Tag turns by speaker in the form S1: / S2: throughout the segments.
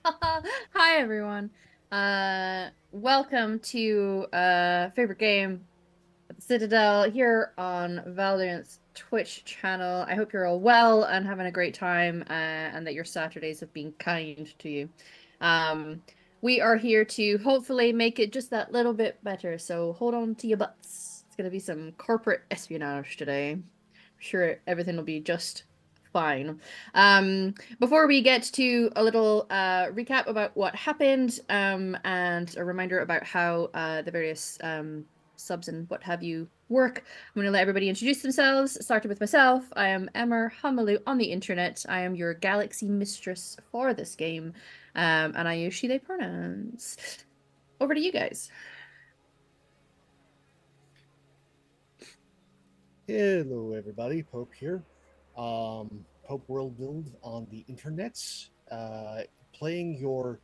S1: Hi everyone. Welcome to favorite game, Citadel, here on Valdrianth's Twitch channel. I hope you're all well and having a great time, and that your Saturdays have been kind to you. Um, we are here to hopefully make it just that little bit better. So hold on to your butts. It's gonna be some corporate espionage today. I'm sure everything will be just fine. Before we get to a little recap about what happened, and a reminder about how the various subs and what have you work, I'm going to let everybody introduce themselves, starting with myself. I am Emmer Hamalu on the internet. I am your galaxy mistress for this game, and I use she, they pronouns. Over to you guys.
S2: Hello, everybody. Pope here. Pope World Build on the internet. Playing your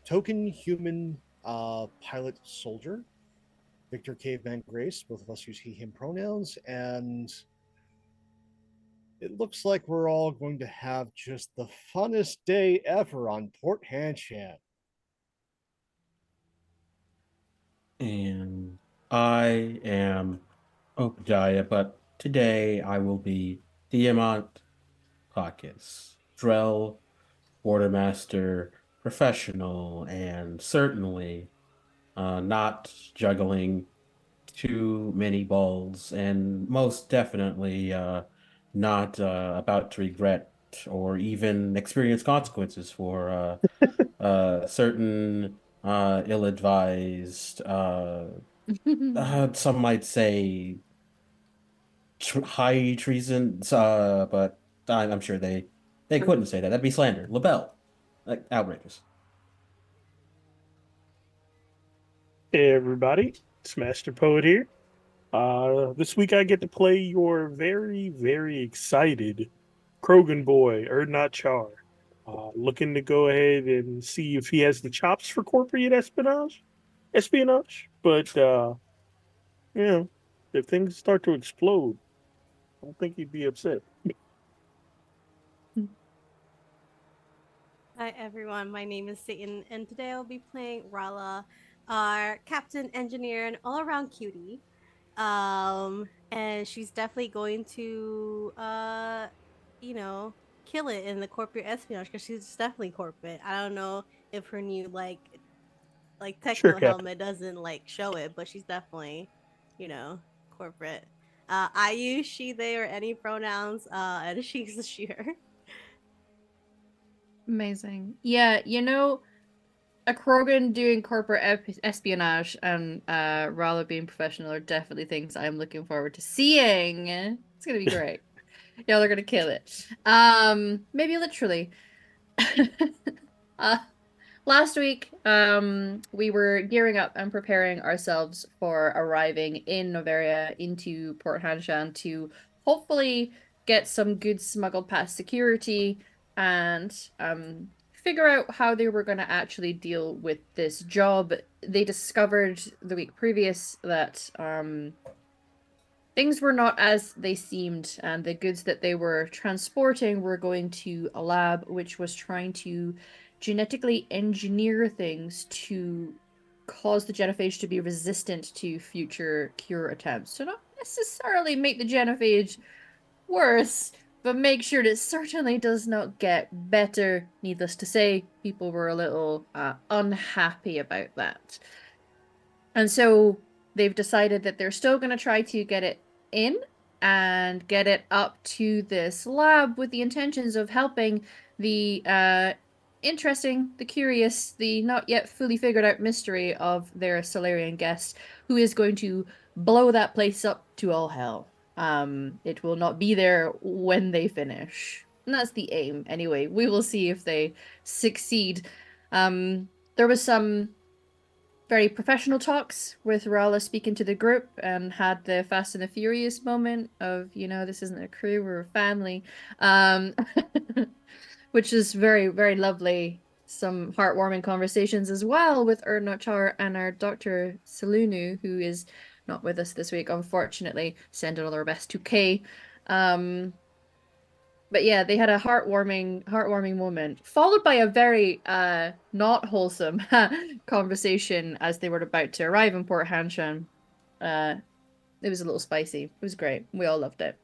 S2: token human pilot soldier, Victor Caveman Grace. Both of us use he, him pronouns. And it looks like we're all going to have just the funnest day ever on Port Hanshan.
S3: And I am Obadiah, but today I will be Diamant Caucus, Drell, Quartermaster, Professional, and certainly not juggling too many balls, and most definitely not about to regret or even experience consequences for certain ill-advised some might say high treason, but I'm sure they couldn't say that. That'd be slander, libel, like outrageous.
S4: Hey everybody, it's Master Poet here. This week I get to play your very excited Krogan boy, Erdnot Char. Looking to go ahead and see if he has the chops for corporate espionage. But you know, if things start to explode, I don't think he'd be upset.
S5: Hi everyone, my name is Satan, and today I'll be playing Rala, our captain, engineer, and all-around cutie. And she's definitely going to, you know, kill it in the corporate espionage because she's definitely corporate. I don't know if her new like
S4: Sure,
S5: techno
S4: Captain.
S5: helmet doesn't like show it, but she's definitely, you know, corporate. I use she, they, or any pronouns, and she's a sheer.
S1: Amazing. Yeah, a Krogan doing corporate espionage and Rala being professional are definitely things I'm looking forward to seeing. It's gonna be great. Y'all are gonna kill it. Maybe literally. uh, Last week, we were gearing up and preparing ourselves for arriving in Noveria into Port Hanshan to hopefully get some good smuggled past security and figure out how they were going to actually deal with this job. They discovered the week previous that things were not as they seemed, and the goods that they were transporting were going to a lab which was trying to genetically engineer things to cause the genophage to be resistant to future cure attempts. So not necessarily make the genophage worse, but make sure that it certainly does not get better. Needless to say, people were a little unhappy about that. And so they've decided that they're still going to try to get it in and get it up to this lab with the intentions of helping the interesting, the curious, the not yet fully figured out mystery of their Solarian guest, who is going to blow that place up to all hell. It will not be there when they finish. And that's the aim. Anyway, we will see if they succeed. There was some very professional talks with Rala speaking to the group and had the Fast and the Furious moment of, this isn't a crew, we're a family. Um, which is very lovely. Some heartwarming conversations as well with Ernachar and our Dr. Salunu, who is not with us this week, unfortunately. Send all our best to Kay. Um, But yeah, they had a heartwarming moment, followed by a very not wholesome conversation as they were about to arrive in Port Hanshan. Uh, it was a little spicy. It was great. We all loved it.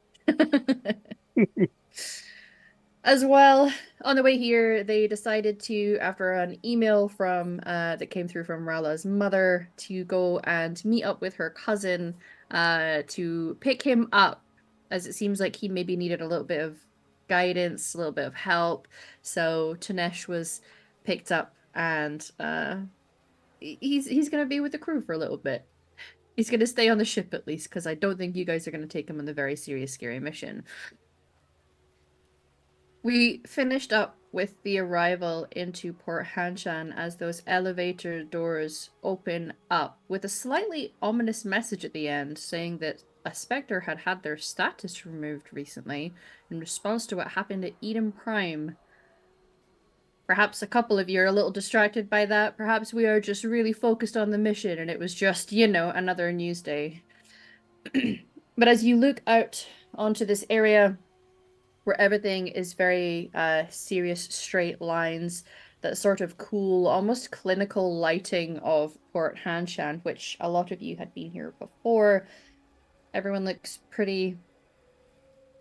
S1: As well, on the way here, they decided to, after an email from that came through from Rala's mother, to go and meet up with her cousin to pick him up, as it seems like he maybe needed a little bit of guidance, a little bit of help. So Tanesh was picked up, and he's gonna be with the crew for a little bit. He's gonna stay on the ship at least, because I don't think you guys are gonna take him on the very serious, scary mission. We finished up with the arrival into Port Hanshan as those elevator doors open up with a slightly ominous message at the end saying that a Spectre had had their status removed recently in response to what happened at Eden Prime. Perhaps a couple of you are a little distracted by that. Perhaps we are just really focused on the mission and it was just, another news day. But as you look out onto this area, where everything is very serious straight lines, that sort of cool, almost clinical lighting of Port Hanshan, which a lot of you had been here before. Everyone looks pretty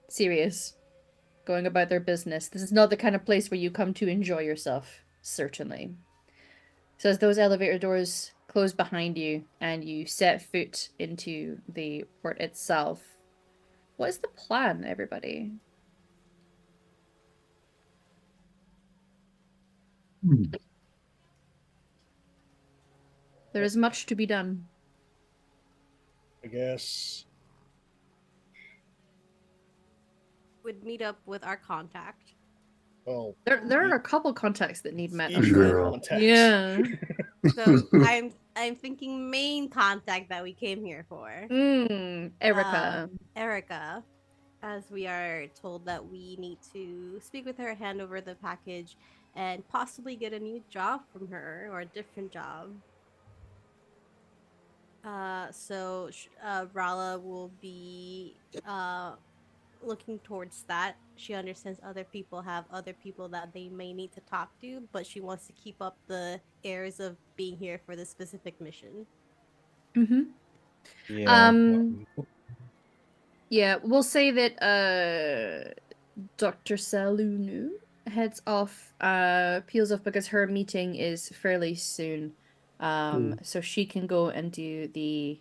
S1: serious, going about their business. This is not the kind of place where you come to enjoy yourself, certainly. So as those elevator doors close behind you and you set foot into the port itself, what is the plan, everybody? There is much to be done.
S2: I guess.
S5: Would meet up with our contact.
S2: Well,
S1: There are a couple contacts that need met.
S2: even
S6: Yeah.
S2: contacts.
S1: Yeah.
S5: So I'm thinking main contact that we came here for.
S1: Erica.
S5: Erica, as we are told that we need to speak with her, hand over the package, and possibly get a new job from her or a different job. Rala will be looking towards that. She understands other people have other people that they may need to talk to, but she wants to keep up the airs of being here for this specific mission.
S1: Mm-hmm.
S3: Yeah.
S1: Yeah, we'll say that Dr. Salunu heads off, peels off because her meeting is fairly soon. So she can go and do the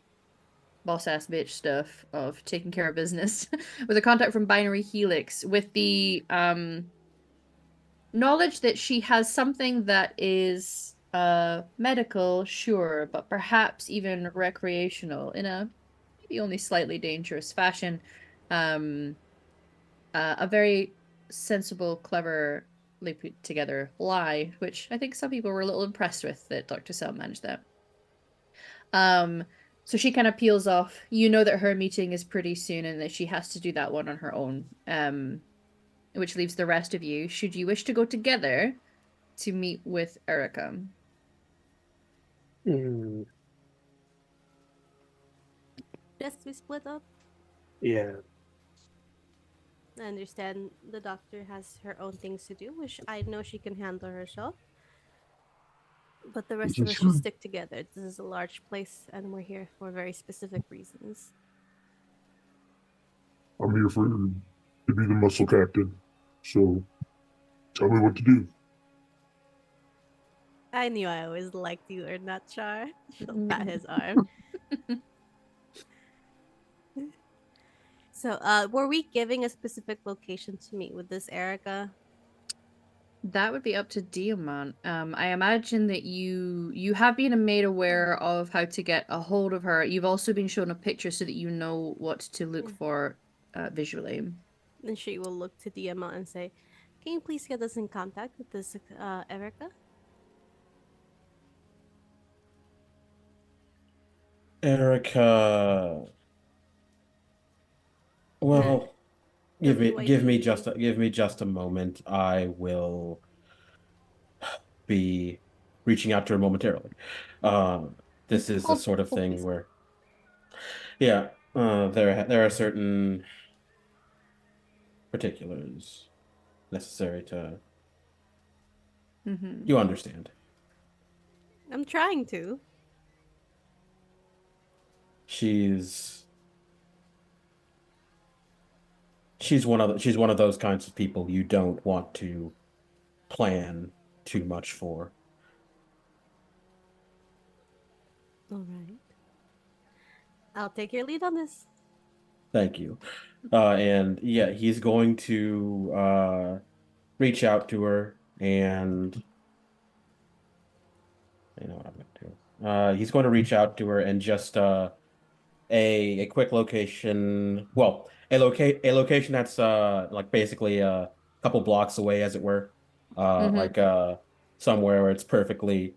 S1: boss ass bitch stuff of taking care of business with a contact from Binary Helix with the knowledge that she has something that is medical, sure, but perhaps even recreational in a maybe only slightly dangerous fashion. Um, a very sensible, cleverly put together lie, which I think some people were a little impressed with that Dr. Cell managed that. So she kind of peels off. You know that her meeting is pretty soon and that she has to do that one on her own. Which leaves the rest of you, should you wish to go together, to meet with Erica.
S5: Just we split up.
S4: Yeah.
S5: I understand the doctor has her own things to do, which I know she can handle herself. But the rest of us should stick together. This is a large place, and we're here for very specific reasons.
S6: I'm here to be the muscle captain. So tell me what to do.
S5: I knew I always liked you, or not, Char. She'll pat his arm. So, were we giving a specific location to meet with this Erica?
S1: That would be up to Diamant. I imagine that you have been made aware of how to get a hold of her. You've also been shown a picture so that you know what to look for visually.
S5: Then she will look to Diamant and say, "Can you please get us in contact with this Erica?"
S3: Erica. Well, give me just a moment. I will be reaching out to her momentarily. This is the sort of thing where, yeah, there are certain particulars necessary to.
S1: Mm-hmm.
S3: You understand.
S5: I'm trying to.
S3: She's she's one of those kinds of people you don't want to plan too much for.
S5: All right. I'll take your lead on this.
S3: Thank you. And yeah, he's going to reach out to her and you know what I'm going to do. He's going to reach out to her and just a quick location. Well, a location that's like basically a couple blocks away, as it were.
S1: Mm-hmm.
S3: Like somewhere where it's perfectly,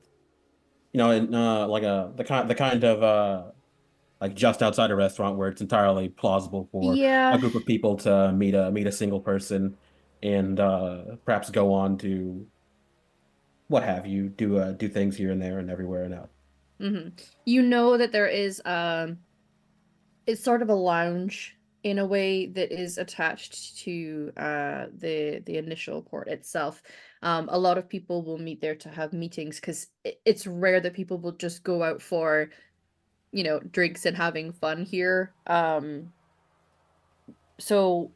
S3: you know, in, like the kind of like just outside a restaurant where it's entirely plausible for a
S1: Yeah.
S3: group of people to meet a single person and perhaps go on to what have you, do things here and there and everywhere and out.
S1: Mm-hmm. You know that there is it's sort of a lounge in a way that is attached to the initial port itself. A lot of people will meet there to have meetings because it's rare that people will just go out for, drinks and having fun here. So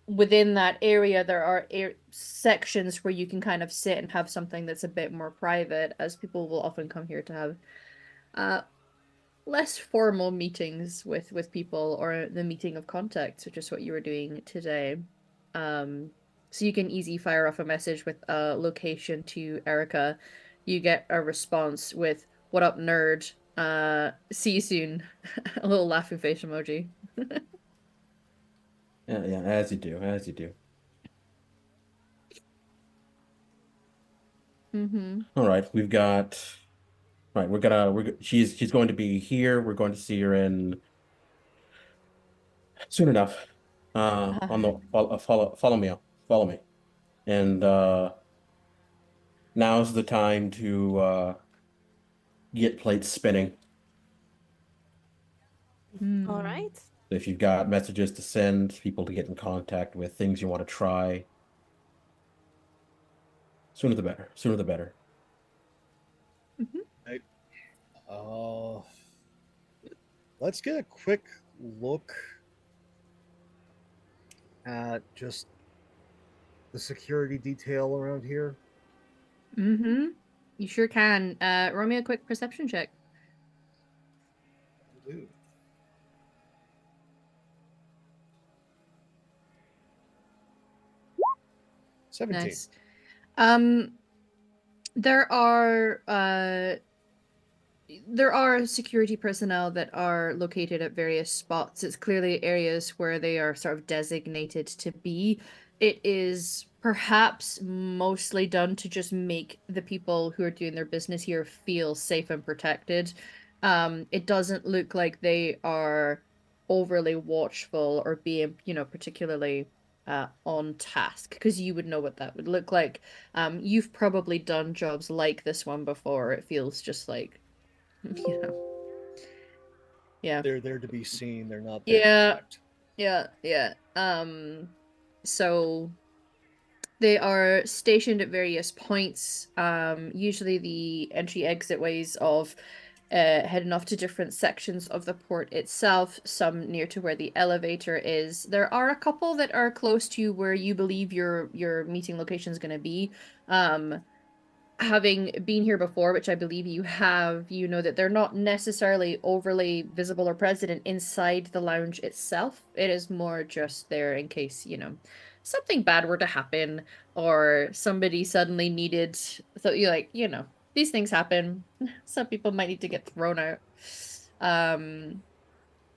S1: within that area, there are sections where you can kind of sit and have something that's a bit more private, as people will often come here to have uh less formal meetings with people, or the meeting of contacts, which is what you were doing today. Um, so you can easy fire off a message with a location to Erica. You get a response with "What up, nerd? See you soon." A little laughing face emoji.
S3: Yeah, yeah, as you do, as you do.
S1: Mm-hmm.
S3: All right, we've got. Right, she's going to be here. We're going to see her in soon enough. On the follow me up, follow me, and now's the time to get plates spinning.
S5: All
S1: Hmm.
S5: right.
S3: If you've got messages to send, people to get in contact with, things you want to try, sooner the better. Sooner the better.
S1: Mhm.
S2: Right. Uh, let's get a quick look at just the security detail around here.
S1: Mm-hmm. You sure can. Roll me a quick perception check.
S2: Ooh, 17.
S1: Nice. Um, there are security personnel that are located at various spots. It's clearly areas where they are sort of designated to be. It is perhaps mostly done to just make the people who are doing their business here feel safe and protected. It doesn't look like they are overly watchful or being, particularly on task, because you would know what that would look like. You've probably done jobs like this one before. It feels just like yeah. Yeah.
S2: They're there to be seen, they're not there to
S1: Yeah.
S2: protect.
S1: Yeah. Yeah. So they are stationed at various points, usually the entry exit ways of heading off to different sections of the port itself, some near to where the elevator is. There are a couple that are close to where you believe your meeting location is going to be. Having been here before, which I believe you have, you know that they're not necessarily overly visible or present inside the lounge itself. It is more just there in case, something bad were to happen, or somebody suddenly needed, so you like, these things happen. Some people might need to get thrown out. Um,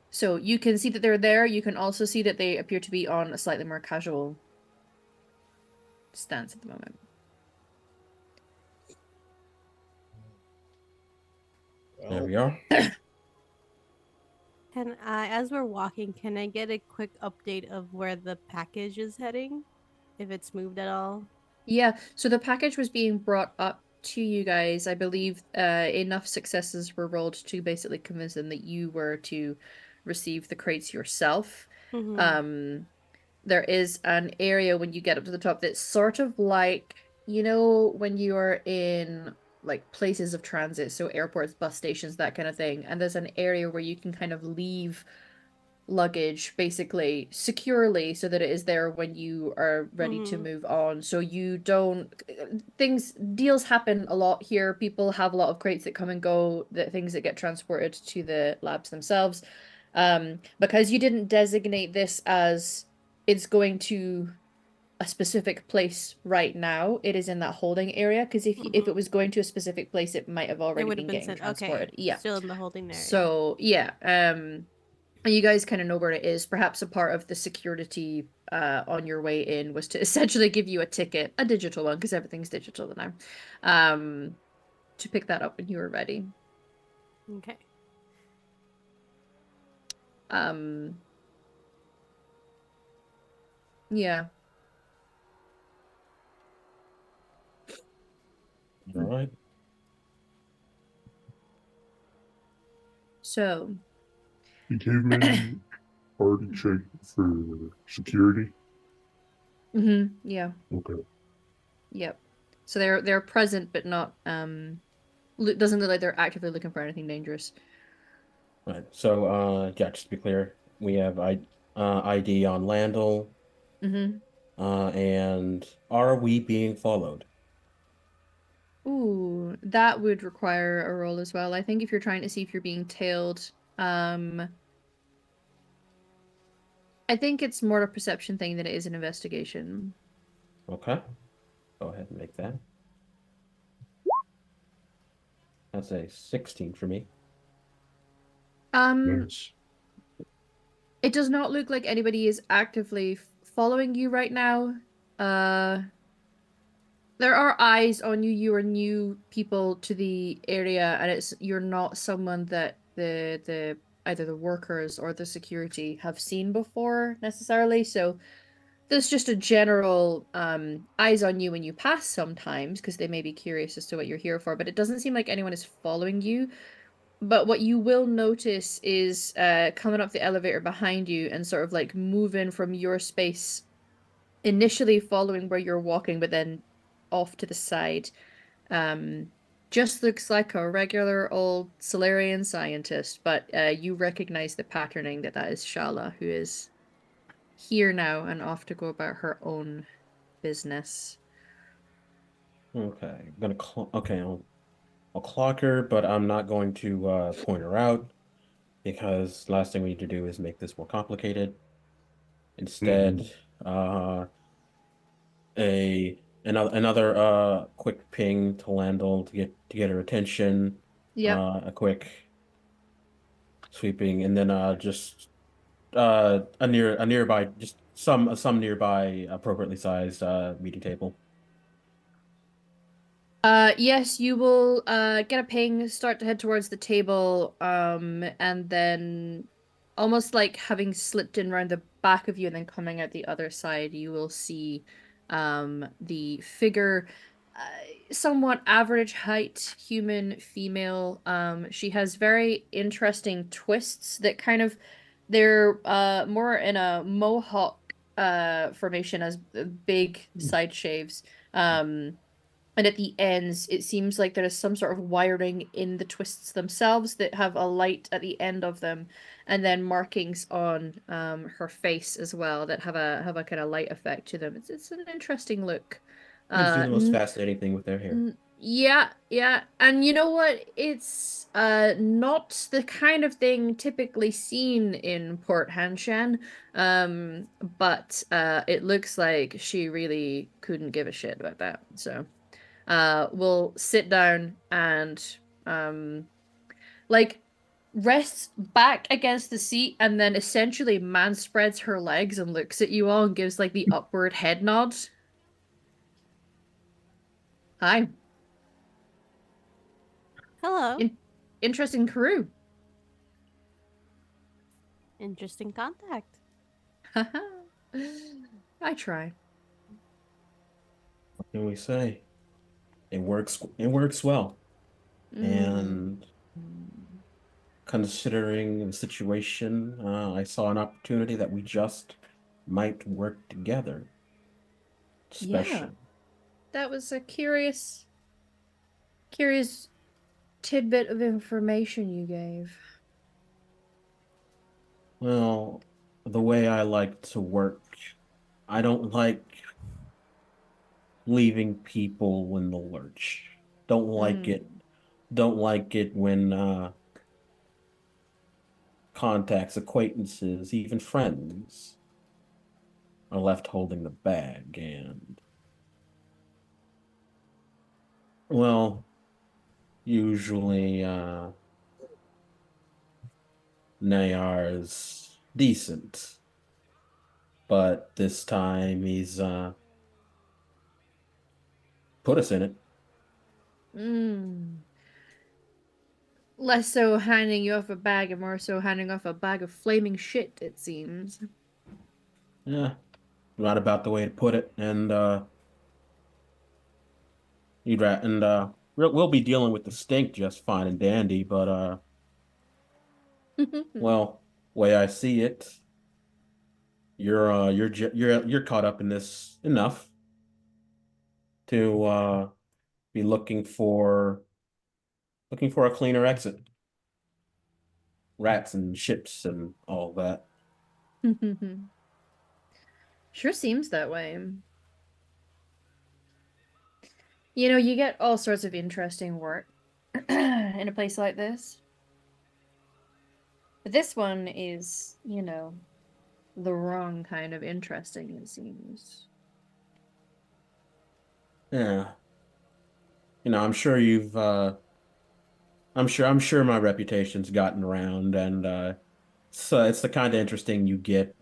S1: so you can see that they're there. You can also see that they appear to be on a slightly more casual stance at the moment.
S3: There
S2: Well,
S3: we are.
S5: Can I, as we're walking, can I get a quick update of where the package is heading? If it's moved at all?
S1: Yeah, so the package was being brought up to you guys. I believe enough successes were rolled to basically convince them that you were to receive the crates yourself.
S5: Mm-hmm.
S1: Um, there is an area when you get up to the top that's sort of like, when you are in like places of transit, so airports, bus stations, that kind of thing, and there's an area where you can kind of leave luggage basically securely so that it is there when you are ready to
S5: Mm-hmm.
S1: move on. So you don't deals happen a lot here. People have a lot of crates that come and go, that things that get transported to the labs themselves. Because you didn't designate this as it's going to a specific place right now, it is in that holding area. Because if it
S5: Mm-hmm.
S1: was going to a specific place, it might have
S5: It
S1: already
S5: would have
S1: been
S5: been
S1: getting
S5: sent. Okay,
S1: transported. Yeah.
S5: still in the holding area.
S1: So yeah, and you guys kind of know where it is. Perhaps a part of the security on your way in was to essentially give you a ticket, a digital one, because everything's digital now, to pick that up when you were ready.
S5: Okay.
S1: Um, yeah.
S3: All right.
S1: So,
S6: The cavemen already checked for security.
S1: yeah,
S6: Okay.
S1: yep. So they're present, but not doesn't look like they're actively looking for anything dangerous.
S3: All right. So, yeah, just to be clear, we have ID on Landel,
S1: Mm-hmm.
S3: and are we being followed?
S1: Ooh, that would require a roll as well. I think if you're trying to see if you're being tailed, I think it's more a perception thing than it is an investigation.
S3: Okay. Go ahead and make that. That's a 16 for me.
S1: Um,
S6: Nice.
S1: it does not look like anybody is actively following you right now. Uh, there are eyes on you. You are new people to the area, and you're not someone that the either the workers or the security have seen before necessarily. So there's just a general eyes on you when you pass sometimes because they may be curious as to what you're here for, but it doesn't seem like anyone is following you. But what you will notice is coming up the elevator behind you and sort of like moving from your space, initially following where you're walking, but then off to the side. Um, just looks like a regular old Solarian scientist, but you recognize the patterning that is Shala, who is here now and off to go about her own business.
S3: Okay. I'm gonna okay, I'll clock her, but I'm not going to point her out because last thing we need to do is make this more complicated.
S6: Mm-hmm.
S3: Instead, another quick ping to Landel to get her attention,
S1: Yep.
S3: a quick sweeping, and then just a nearby just some nearby appropriately sized meeting table.
S1: Yes, you will get a ping, start to head towards the table, and then almost like having slipped in around the back of you and then coming out the other side, you will see the figure, somewhat average height, human, female. She has very interesting twists that kind of they're more in a mohawk formation as big side shaves. And at the ends, it seems like there is some sort of wiring in the twists themselves that have a light at the end of them, and then markings on her face as well that have a kind of light effect to them. It's an interesting look.
S3: Kids do the most
S1: N
S3: fascinating thing with their hair.
S1: yeah, yeah. And you know what? It's not the kind of thing typically seen in Port Hanshan. But it looks like she really couldn't give a shit about that. So will sit down and um like rests back against the seat and then essentially man spreads her legs and looks at you all and gives like the upward head nod. Hi.
S5: Hello.
S1: In interesting crew.
S5: Interesting contact.
S1: I try.
S3: What can we say? It works. It works well.
S1: Mm.
S3: And considering the situation, I saw an opportunity that we just might work together.
S1: Yeah,
S3: Special.
S1: that was a curious tidbit of information you gave.
S3: Well, the way I like to work, I don't like leaving people in the lurch. Don't like it.
S1: Mm.
S3: Don't like it when contacts, acquaintances, even friends are left holding the bag. And, well, usually Nayar's decent, but this time he's put us in it.
S1: Mm. Less so handing you off a bag and more so handing off a bag of flaming shit, it seems.
S3: Yeah, not about the way to put it. And we'll be dealing with the stink just fine and dandy, but well, way I see it, you're caught up in this enough to be looking for a cleaner exit. Rats and ships and all that.
S1: Sure seems that way. You know, you get all sorts of interesting work in a place like this. But this one is, the wrong kind of interesting, it seems.
S3: Yeah. I'm sure you've I'm sure my reputation's gotten around, and so it's the kind of interesting you get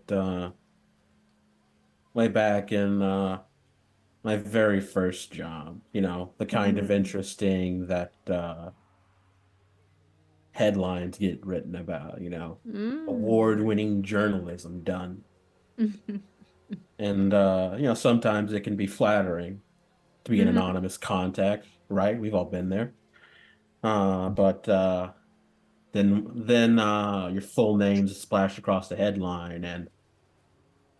S3: way back in my very first job, the kind of
S1: Mm.
S3: interesting that headlines get written about,
S1: Mm.
S3: award-winning journalism done. And sometimes it can be flattering to be an
S1: Mhm.
S3: anonymous contact, right? We've all been there. But then your full name's splashed across the headline, and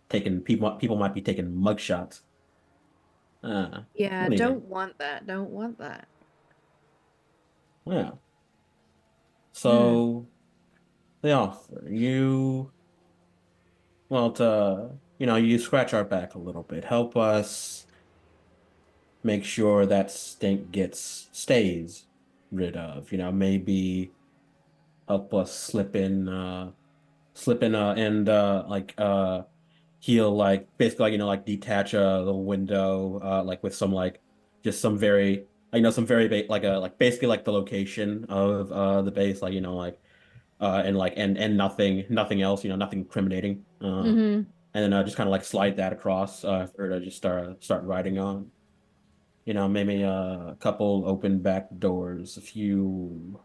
S3: taking people might be taking mugshots.
S1: Yeah,
S3: What do you think?
S1: don't want that. Don't want that.
S3: Yeah.
S1: Hmm.
S3: So they offer you, well, you scratch our back a little bit. Help us make sure that stink stays rid of. Maybe help us slip in and like he'll like basically like like detach a little window like with some like just some very some very like like basically like the location of the base, like like and nothing else, nothing incriminating,
S1: Mm-hmm.
S3: and then just kind of like slide that across or to just start writing on, maybe a couple open back doors, a few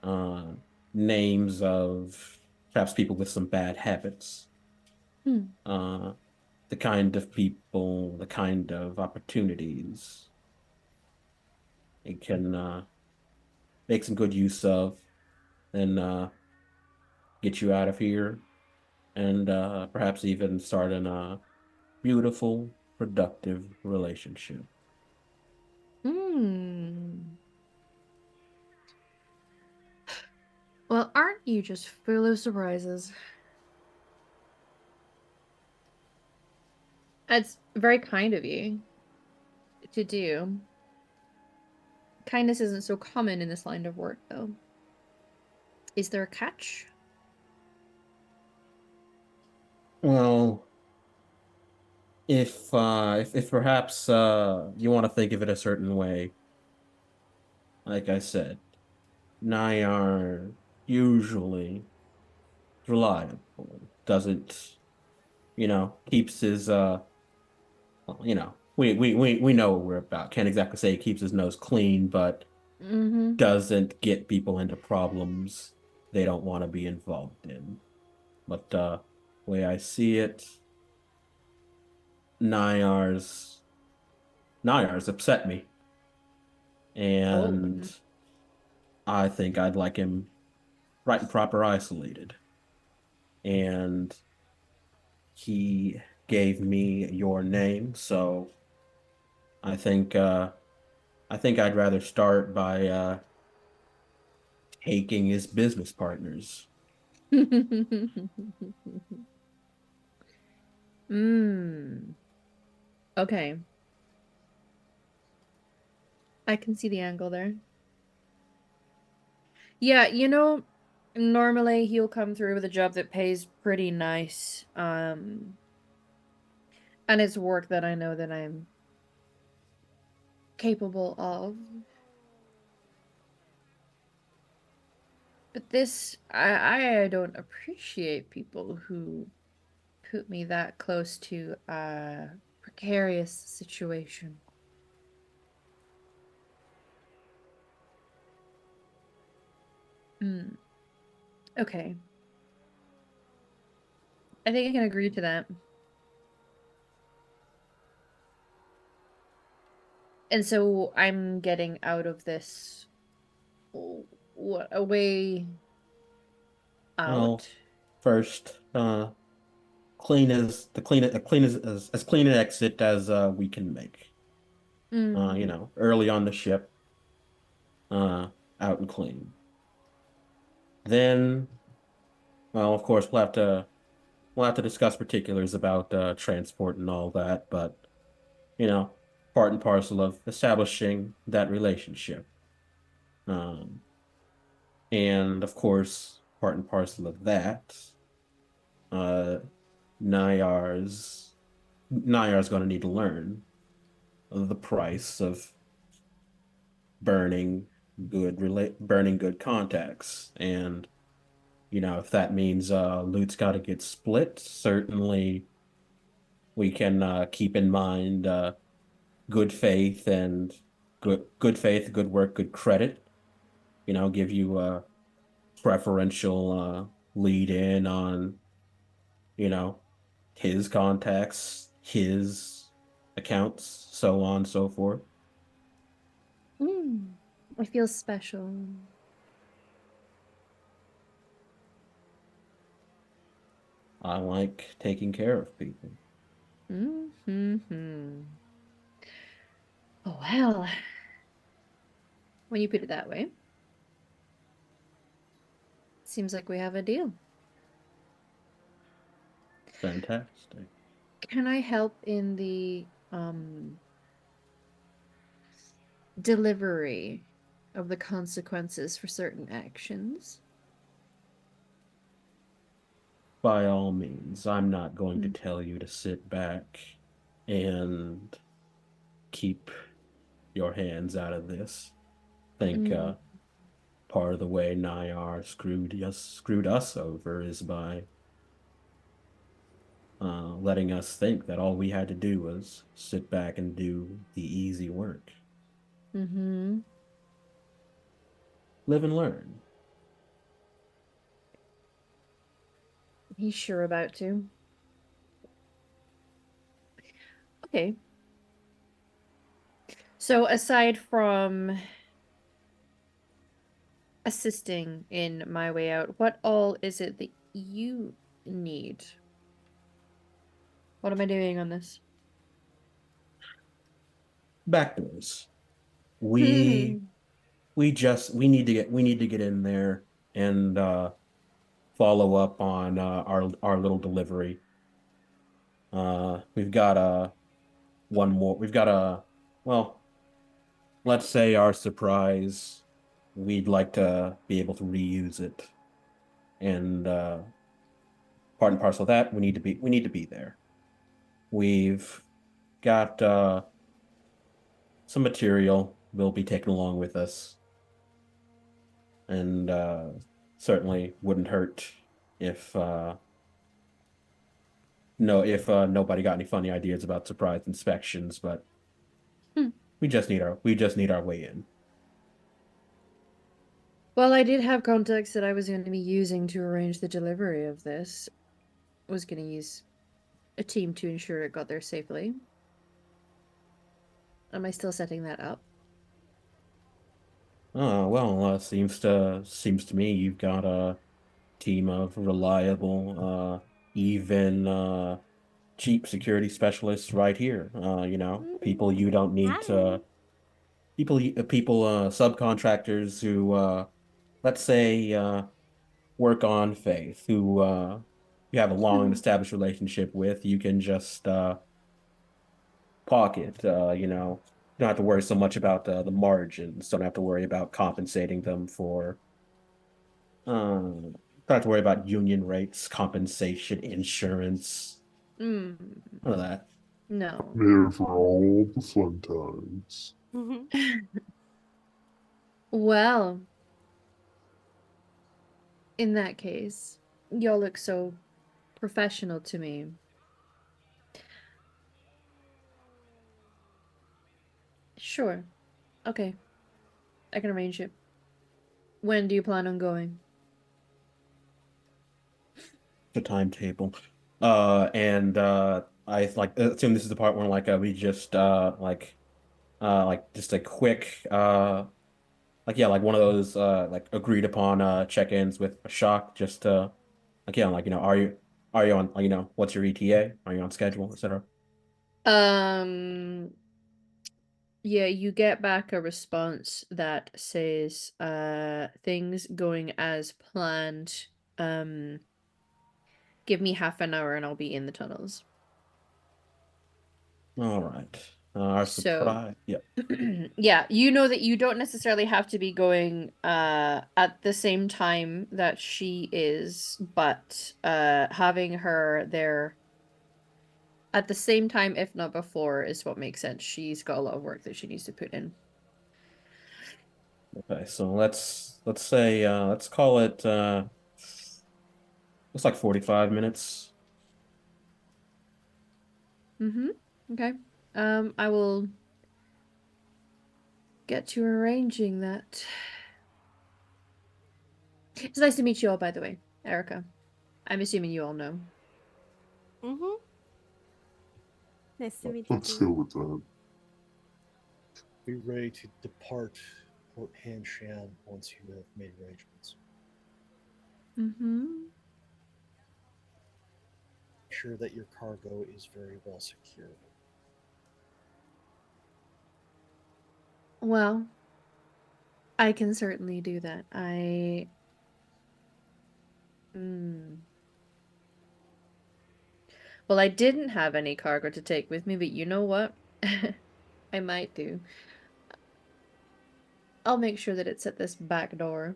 S3: uh names of perhaps people with some bad habits,
S1: Hmm.
S3: uh the kind of people, the kind of opportunities it can make some good use of, and get you out of here, and perhaps even start in a beautiful, productive relationship.
S1: Hmm. Well, aren't you just full of surprises? It's very kind of you to do. Kindness isn't so common in this line of work, though. Is there a catch?
S3: Well, if perhaps you want to think of it a certain way, like I said, Nayar usually reliable, doesn't, keeps his we know what we're about. Can't exactly say he keeps his nose clean, but
S1: Mm-hmm.
S3: doesn't get people into problems they don't want to be involved in. But way I see it, Nayar's Nayar's upset me,
S1: Oh.
S3: and I think I'd like him right and proper isolated. And he gave me your name, so I think uh, I think I'd rather start by taking his business partners.
S1: Mm. Okay. I can see the angle there. Yeah, normally he'll come through with a job that pays pretty nice. And it's work that I know that I'm capable of. But this, I don't appreciate people who put me that close to a precarious situation. Hmm. Okay. I think I can agree to that. And so I'm getting out of this what a way out.
S3: Well, first, as clean an exit as we can make.
S1: Mm.
S3: Early on the ship, uh, out and clean. Then, well, of course, we'll have to discuss particulars about transport and all that, but you know, part and parcel of establishing that relationship. Um, and of course, part and parcel of that, uh, Nayar's Nayar's going to need to learn the price of burning good contacts, and if that means loot's got to get split, certainly we can keep in mind good faith and good faith, good work, good credit. Give you a preferential lead in on you know his contacts, his accounts, so on and so forth.
S1: Mm. I feel special.
S3: I like taking care of people.
S1: Mm-hmm. Oh, well, when you put it that way, seems like we have a deal.
S3: Fantastic.
S1: Can I help in the delivery of the consequences for certain actions?
S3: By all means, I'm not going to
S1: Mm.
S3: tell you to sit back and keep your hands out of this. Think
S1: Mm.
S3: part of the way Nayar screwed us over is by letting us think that all we had to do was sit back and do the easy work.
S1: Mm-hmm.
S3: Live and learn.
S1: He's sure about to. Okay. So aside from assisting in my way out, what all is it that you need? What am I doing on this?
S3: Backdoors. We we need to get in there and follow up on our little delivery. We've got one more. We've got well, let's say our surprise. We'd like to be able to reuse it, and part and parcel of that, we need to be there. We've got some material we'll be taking along with us, and certainly wouldn't hurt if no if nobody got any funny ideas about surprise inspections, but
S1: Hmm.
S3: we just need our way in.
S1: Well, I did have contacts that I was going to be using to arrange the delivery of this. I was going to use a team to ensure it got there safely. Am I still setting that up?
S3: Oh, well, seems to me you've got a team of reliable, even cheap security specialists right here. People you don't need
S5: Hi.
S3: to people subcontractors who let's say work on faith who you have a long established relationship with. You can just pocket. You don't have to worry so much about the margins. Don't have to worry about compensating them for. Don't have to worry about union rates, compensation, insurance,
S1: Mm,
S3: none of that.
S1: no.
S6: There for all the fun times.
S1: Well, in that case, y'all look so professional to me. Sure. Okay. I can arrange it. When do you plan on going?
S3: The timetable. And I like assume this is the part where we just like just a quick like yeah like one of those like agreed upon check-ins with a shock just like yeah like are you on what's your ETA, are you on schedule, etc.
S1: Um, yeah, you get back a response that says, things going as planned. Um, give me half an hour and I'll be in the tunnels.
S3: All right. Our
S1: So,
S3: surprise, yeah.
S1: yeah, you know that you don't necessarily have to be going at the same time that she is, but having her there at the same time, if not before, is what makes sense. She's got a lot of work that she needs to put in.
S3: Okay, so let's say let's call it looks like 45 minutes.
S1: Mm-hmm. Okay. I will get to arranging that. It's nice to meet you all, by the way, Erica. I'm assuming you all know.
S5: Mm-hmm. Nice to meet you
S6: Let's
S5: too.
S6: go with that.
S2: Be ready to depart Port Hanshan once you have made arrangements.
S1: Mm-hmm.
S2: Make sure that your cargo is very well secured.
S1: Well, I can certainly do that. Mm. Well, I didn't have any cargo to take with me, but you know what? I might do. I'll make sure that it's at this back door.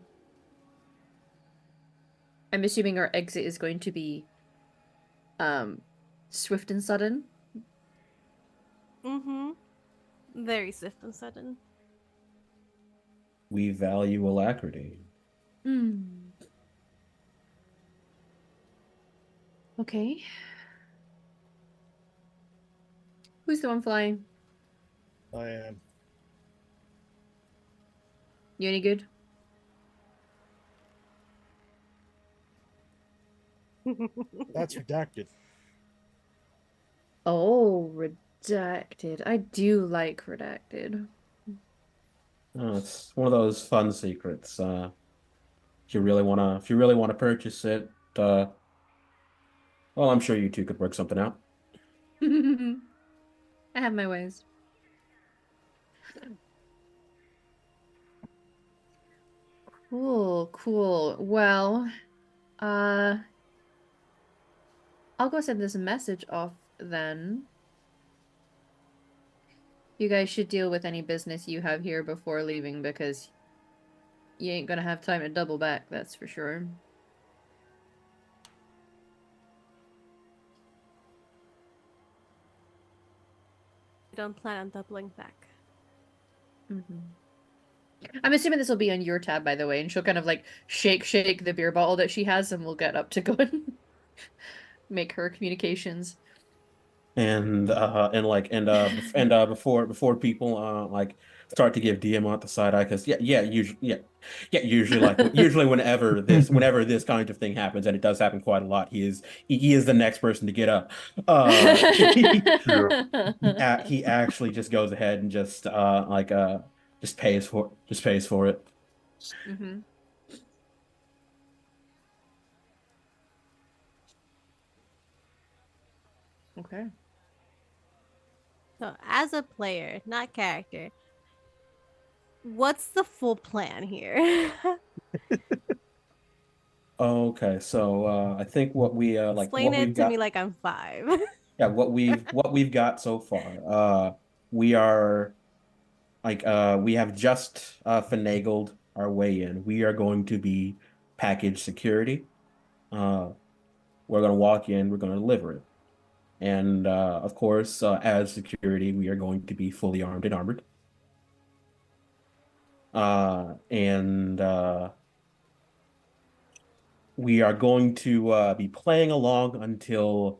S1: I'm assuming our exit is going to be um swift and sudden.
S5: Mm-hmm. Very swift and sudden.
S3: We value alacrity.
S1: Hmm. Okay. Who's the one flying?
S2: I am.
S1: You any good?
S2: That's redacted.
S1: Oh, redacted. I do like redacted.
S3: It's one of those fun secrets. If you really wanna purchase it, well, I'm sure you two could work something out.
S1: I have my ways. Cool, cool. Well, uh, I'll go send this message off then. You guys should deal with any business you have here before leaving because you ain't gonna have time to double back, that's for sure.
S5: I don't plan on doubling back.
S1: Mm-hmm. I'm assuming this will be on your tab, by the way, and she'll kind of like shake the beer bottle that she has, and we'll get up to go and make her communications.
S3: Before people like start to give Diamant the side eye, because usually usually whenever this kind of thing happens, and it does happen quite a lot, he is the next person to get up.
S6: Yeah,
S3: He actually just goes ahead and just pays for it.
S1: Hmm. Okay.
S5: So, as a player, not character, what's the full plan here?
S3: Okay, so I think what we
S5: Explain
S3: what
S5: it
S3: we've
S5: to me
S3: got,
S5: like I'm 5.
S3: yeah, what we've got so far. We are we have just finagled our way in. We are going to be package security. Uh, we're going to walk in, we're going to deliver it. And of course, as security, we are going to be fully armed and armored. And we are going to be playing along until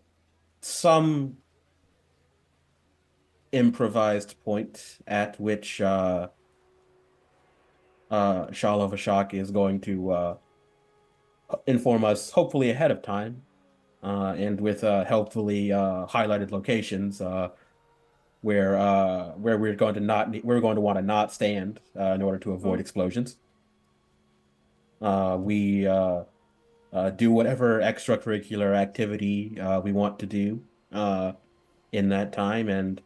S3: some improvised point at which Shala Vashak is going to inform us, hopefully ahead of time, and with helpfully highlighted locations where we're going to want to not stand in order to avoid explosions. We do whatever extracurricular activity we want to do in that time, and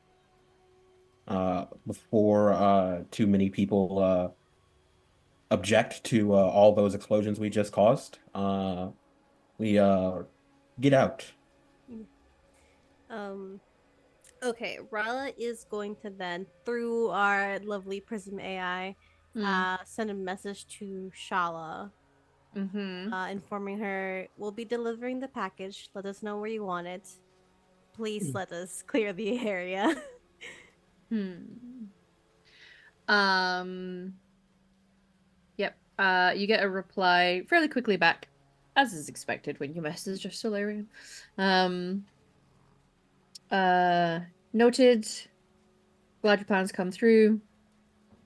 S3: before too many people object to all those explosions we just caused, we get out.
S5: um, okay, Rala is going to then, through our lovely Prism AI,
S1: Mm.
S5: send a message to Shala,
S1: Mm-hmm.
S5: informing her we'll be delivering the package. Let us know where you want it. Please let us clear the area.
S1: Hmm. Um, yep. You get a reply fairly quickly back, as is expected when you message a Solarian. Um, Noted. Glad your plans come through.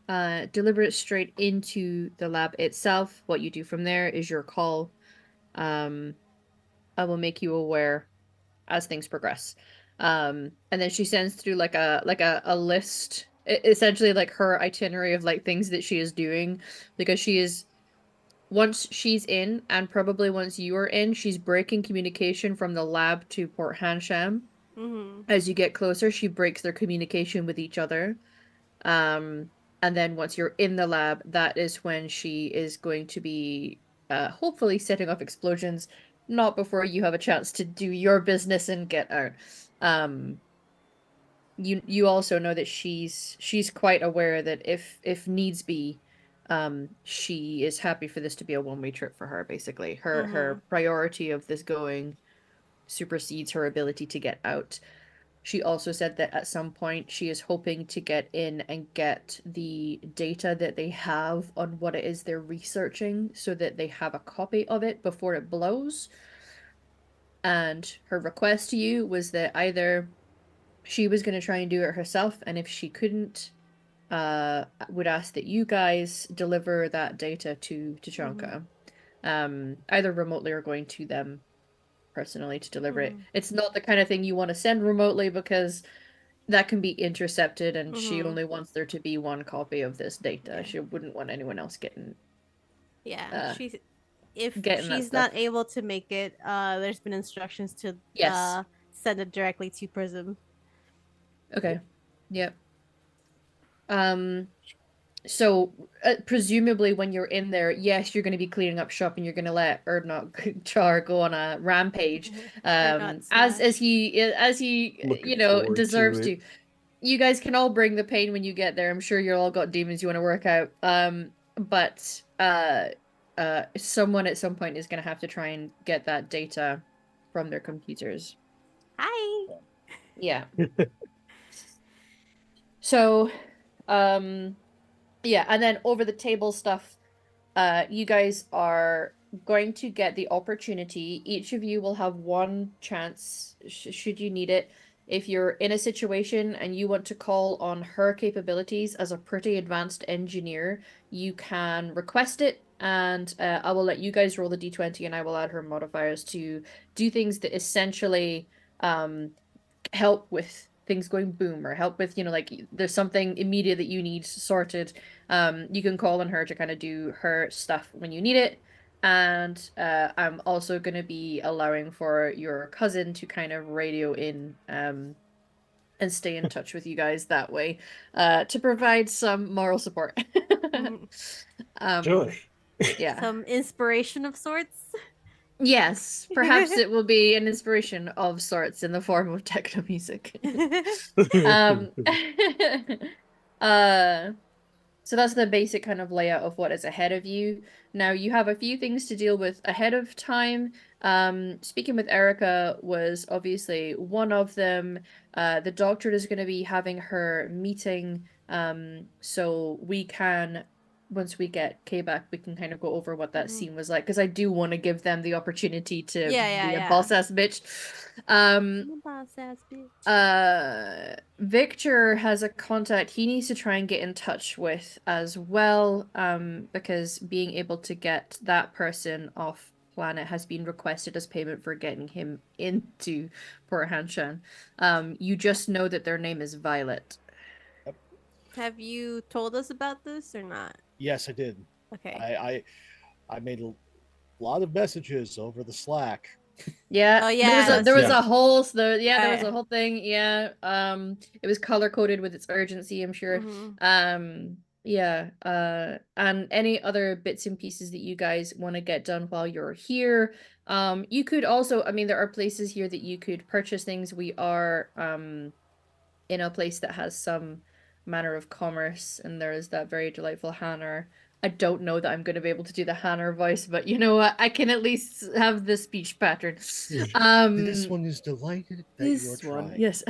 S1: Deliver it straight into the lab itself. What you do from there is your call. Um, I will make you aware as things progress. And then she sends through like a list, essentially like her itinerary of like things that she is doing, because she is once she's in, and probably once you are in, she's breaking communication from the lab to Port Hansham.
S5: Mm-hmm.
S1: As you get closer, she breaks their communication with each other. Um, and then once you're in the lab, that is when she is going to be hopefully setting off explosions, not before you have a chance to do your business and get out. Um, you also know that she's quite aware that if needs be, she is happy for this to be a one-way trip for her, basically. Her
S5: Mm-hmm.
S1: priority of this going supersedes her ability to get out. She also said that at some point she is hoping to get in and get the data that they have on what it is they're researching so that they have a copy of it before it blows. And her request to you was that either she was going to try and do it herself, and if she couldn't, would ask that you guys deliver that data to
S5: Mm-hmm.
S1: Tachanka. Either remotely or going to them personally to deliver it.
S5: Mm-hmm.
S1: It's not the kind of thing you want to send remotely because that can be intercepted, and she
S5: Mm-hmm.
S1: only wants there to be one copy of this data.
S5: Yeah.
S1: She wouldn't want anyone else
S5: Yeah.
S1: uh
S5: She's if
S1: getting that
S5: she's
S1: stuff.
S5: not able to make it, there's been instructions to
S1: Yes.
S5: send it directly to Prism.
S1: Okay. Yep. Um so presumably when you're in there, yes, you're going to be cleaning up shop and you're going to let Erdnot Char go on a rampage
S5: Or not
S1: as
S5: smash.
S1: he
S4: Looking
S1: deserves
S4: forward to it.
S1: to. You guys can all bring the pain when you get there. I'm sure you're all got demons you want to work out. But someone at some point is going to have to try and get that data from their computers.
S5: Hi.
S1: Yeah. So, um, yeah, and then over the table stuff, you guys are going to get the opportunity. Each of you will have one chance, should you need it. If you're in a situation and you want to call on her capabilities as a pretty advanced engineer, you can request it, and I will let you guys roll the d20, and I will add her modifiers to do things that essentially um, help with things going boom, or help with, like there's something immediate that you need sorted. You can call on her to kind of do her stuff when you need it. And I'm also going to be allowing for your cousin to kind of radio in and stay in touch with you guys that way to provide some moral support.
S4: Sure.
S1: Yeah.
S5: Some inspiration of sorts.
S1: Yes, perhaps it will be an inspiration of sorts in the form of techno music. Um, uh, so that's the basic kind of layout of what is ahead of you. Now you have a few things to deal with ahead of time. Speaking with Erica was obviously one of them. The doctor is going to be having her meeting. So we can, once we get Kay back, we can kind of go over what that
S5: Mhm.
S1: scene was like because I do want to give them the opportunity to
S5: Yeah,
S1: be a
S5: yeah.
S1: boss ass bitch.
S5: I'm a boss ass bitch.
S1: Victor has a contact he needs to try and get in touch with as well, because being able to get that person off planet has been requested as payment for getting him into Port Hanshan. You just know that their name is Violet.
S5: Have you told us about this or not?
S2: Yes, I did.
S5: Okay.
S2: I made a lot of messages over the Slack.
S1: Yeah,
S5: Oh
S1: there was
S5: yeah,
S1: a
S5: that's
S1: there was
S5: true.
S3: Yeah.
S1: a whole there was
S5: Yeah.
S1: a whole thing. Yeah. It was color coded with its urgency, I'm sure.
S5: Mhm.
S1: Yeah, and any other bits and pieces that you guys want to get done while you're here. You could also, I mean, there are places here that you could purchase things. We are in a place that has some manner of commerce, and there is that very delightful Hanner. I don't know that I'm going to be able to do the Hanner voice, but you know what? I can at least have the speech pattern.
S2: This one is delighted that you are
S1: This one,
S2: trying.
S1: yes.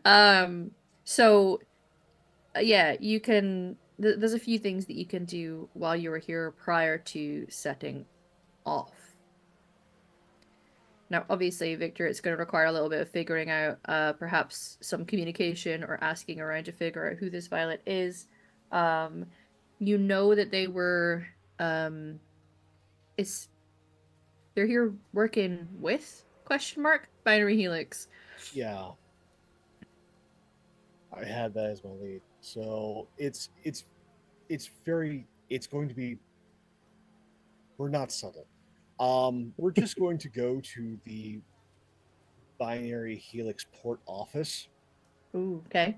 S1: um, so yeah, you can. There's a few things that you can do while you were here prior to setting off. Now, obviously, Victor, it's going to require a little bit of figuring out, perhaps some communication or asking around to figure out who this Violet is. Um, you know that they were, it's they're here working with question mark binary helix.
S2: Yeah, I had that as my lead. So it's very it's going to be we're not subtle. We're just going to go to the binary helix port office.
S1: Ooh, okay.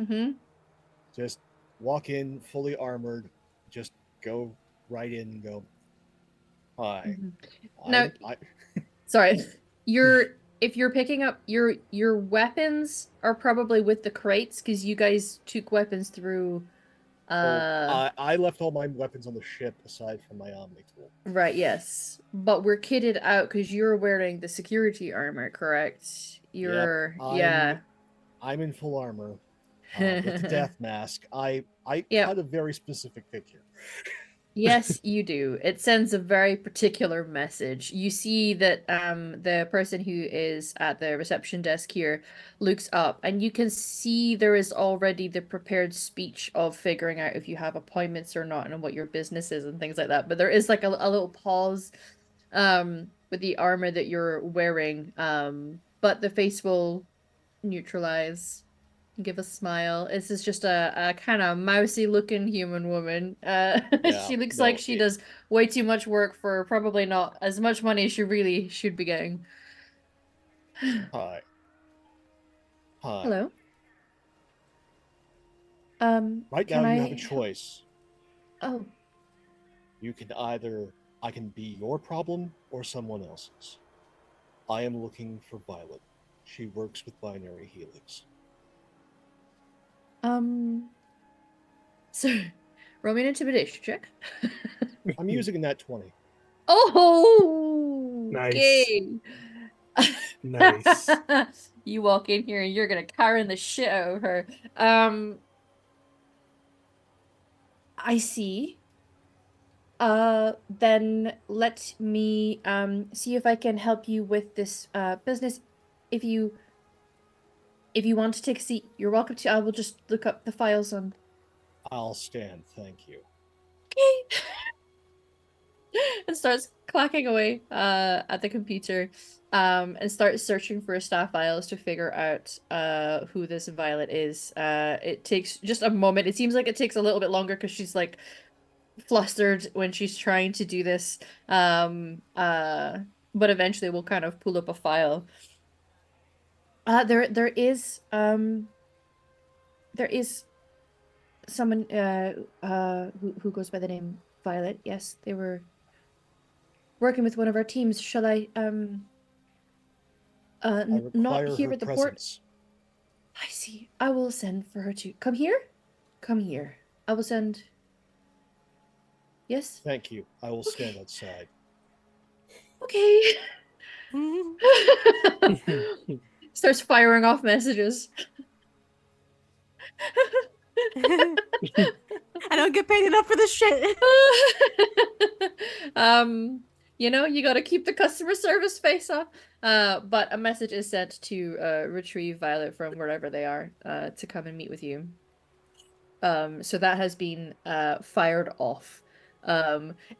S1: Mm-hmm.
S2: Just walk in fully armored, just go right in and go, hi.
S1: Mm-hmm. Now,
S2: I
S1: sorry, you're if you're picking up your weapons are probably with the crates because you guys took weapons through.
S2: oh I left all my weapons on the ship aside from my Omni tool.
S1: Right, yes. But we're kitted out because you're wearing the security armor, correct?
S2: Yep.
S1: Yeah.
S2: I'm in full armor. With the death mask. I
S1: Yep.
S2: cut a very specific figure.
S1: Yes, you do. It sends a very particular message. You see that the person who is at the reception desk here looks up and you can see there is already the prepared speech of figuring out if you have appointments or not and what your business is and things like that. But there is like a little pause with the armor that you're wearing. But the face will neutralize, give a smile. This is just a kind of mousy looking human woman.
S2: Yeah,
S1: She looks like
S2: no,
S1: she does way too much work for probably not as much money as she really should be getting.
S2: hi. Hi.
S1: Hello.
S2: Right now
S1: Can
S2: you have a
S1: I help?
S2: choice.
S1: Oh,
S2: You can either I can be your problem or someone else's. I am looking for Violet. She works with binary helix.
S1: um, so roll me an intimidation check.
S2: I'm using a nat 20.
S1: Oh,
S4: Nice.
S1: okay.
S4: Nice.
S1: You walk in here and you're gonna Karen the shit out of her. Um, I see. Then let me see if I can help you with this business. If you if you want to take a seat, you're welcome to. I will just look up the files on.
S2: I'll stand, thank you.
S1: Okay. And starts clacking away at the computer and starts searching for staff files to figure out who this Violet is. It takes just a moment. It seems like it takes a little bit longer because she's like flustered when she's trying to do this. But eventually we'll kind of pull up a file. There is someone who goes by the name Violet. Yes, they were working with one of our teams. Shall I
S2: I
S1: not
S2: require
S1: here
S2: her
S1: at the port?
S2: presence.
S1: I see. I will send for her to come here. Come here. I will send. Yes.
S2: Thank you. I will stand outside.
S1: Okay. Starts firing off messages.
S5: I don't get paid enough for this shit.
S1: You gotta keep the customer service face up. But a message is sent to retrieve Violet from wherever they are to come and meet with you. So that has been fired off.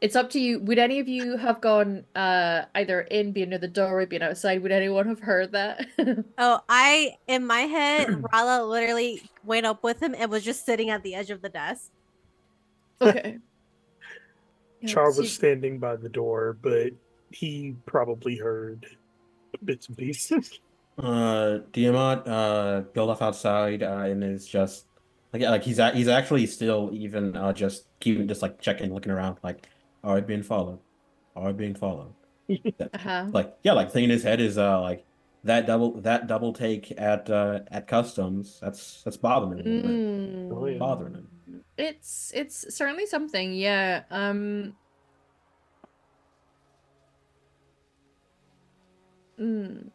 S1: It's up to you. Would any of you have gone either in, being near the doorway, being outside? Would anyone have heard that?
S5: Oh, in my head, Rala literally went up with him and was just sitting at the edge of the desk.
S1: Okay. Yeah,
S4: Char
S1: so
S4: was standing by the door, but he probably heard bits and pieces.
S3: Diamant built off outside and is just like he's actually still even just keeping just like checking, looking around, like, are I being followed? Are I being followed?
S1: uh-huh.
S3: Like, yeah, like thing in his head is like that double take at customs, that's bothering him a little bit.
S4: Oh, yeah.
S3: Bothering him.
S1: It's certainly something, yeah. Mm.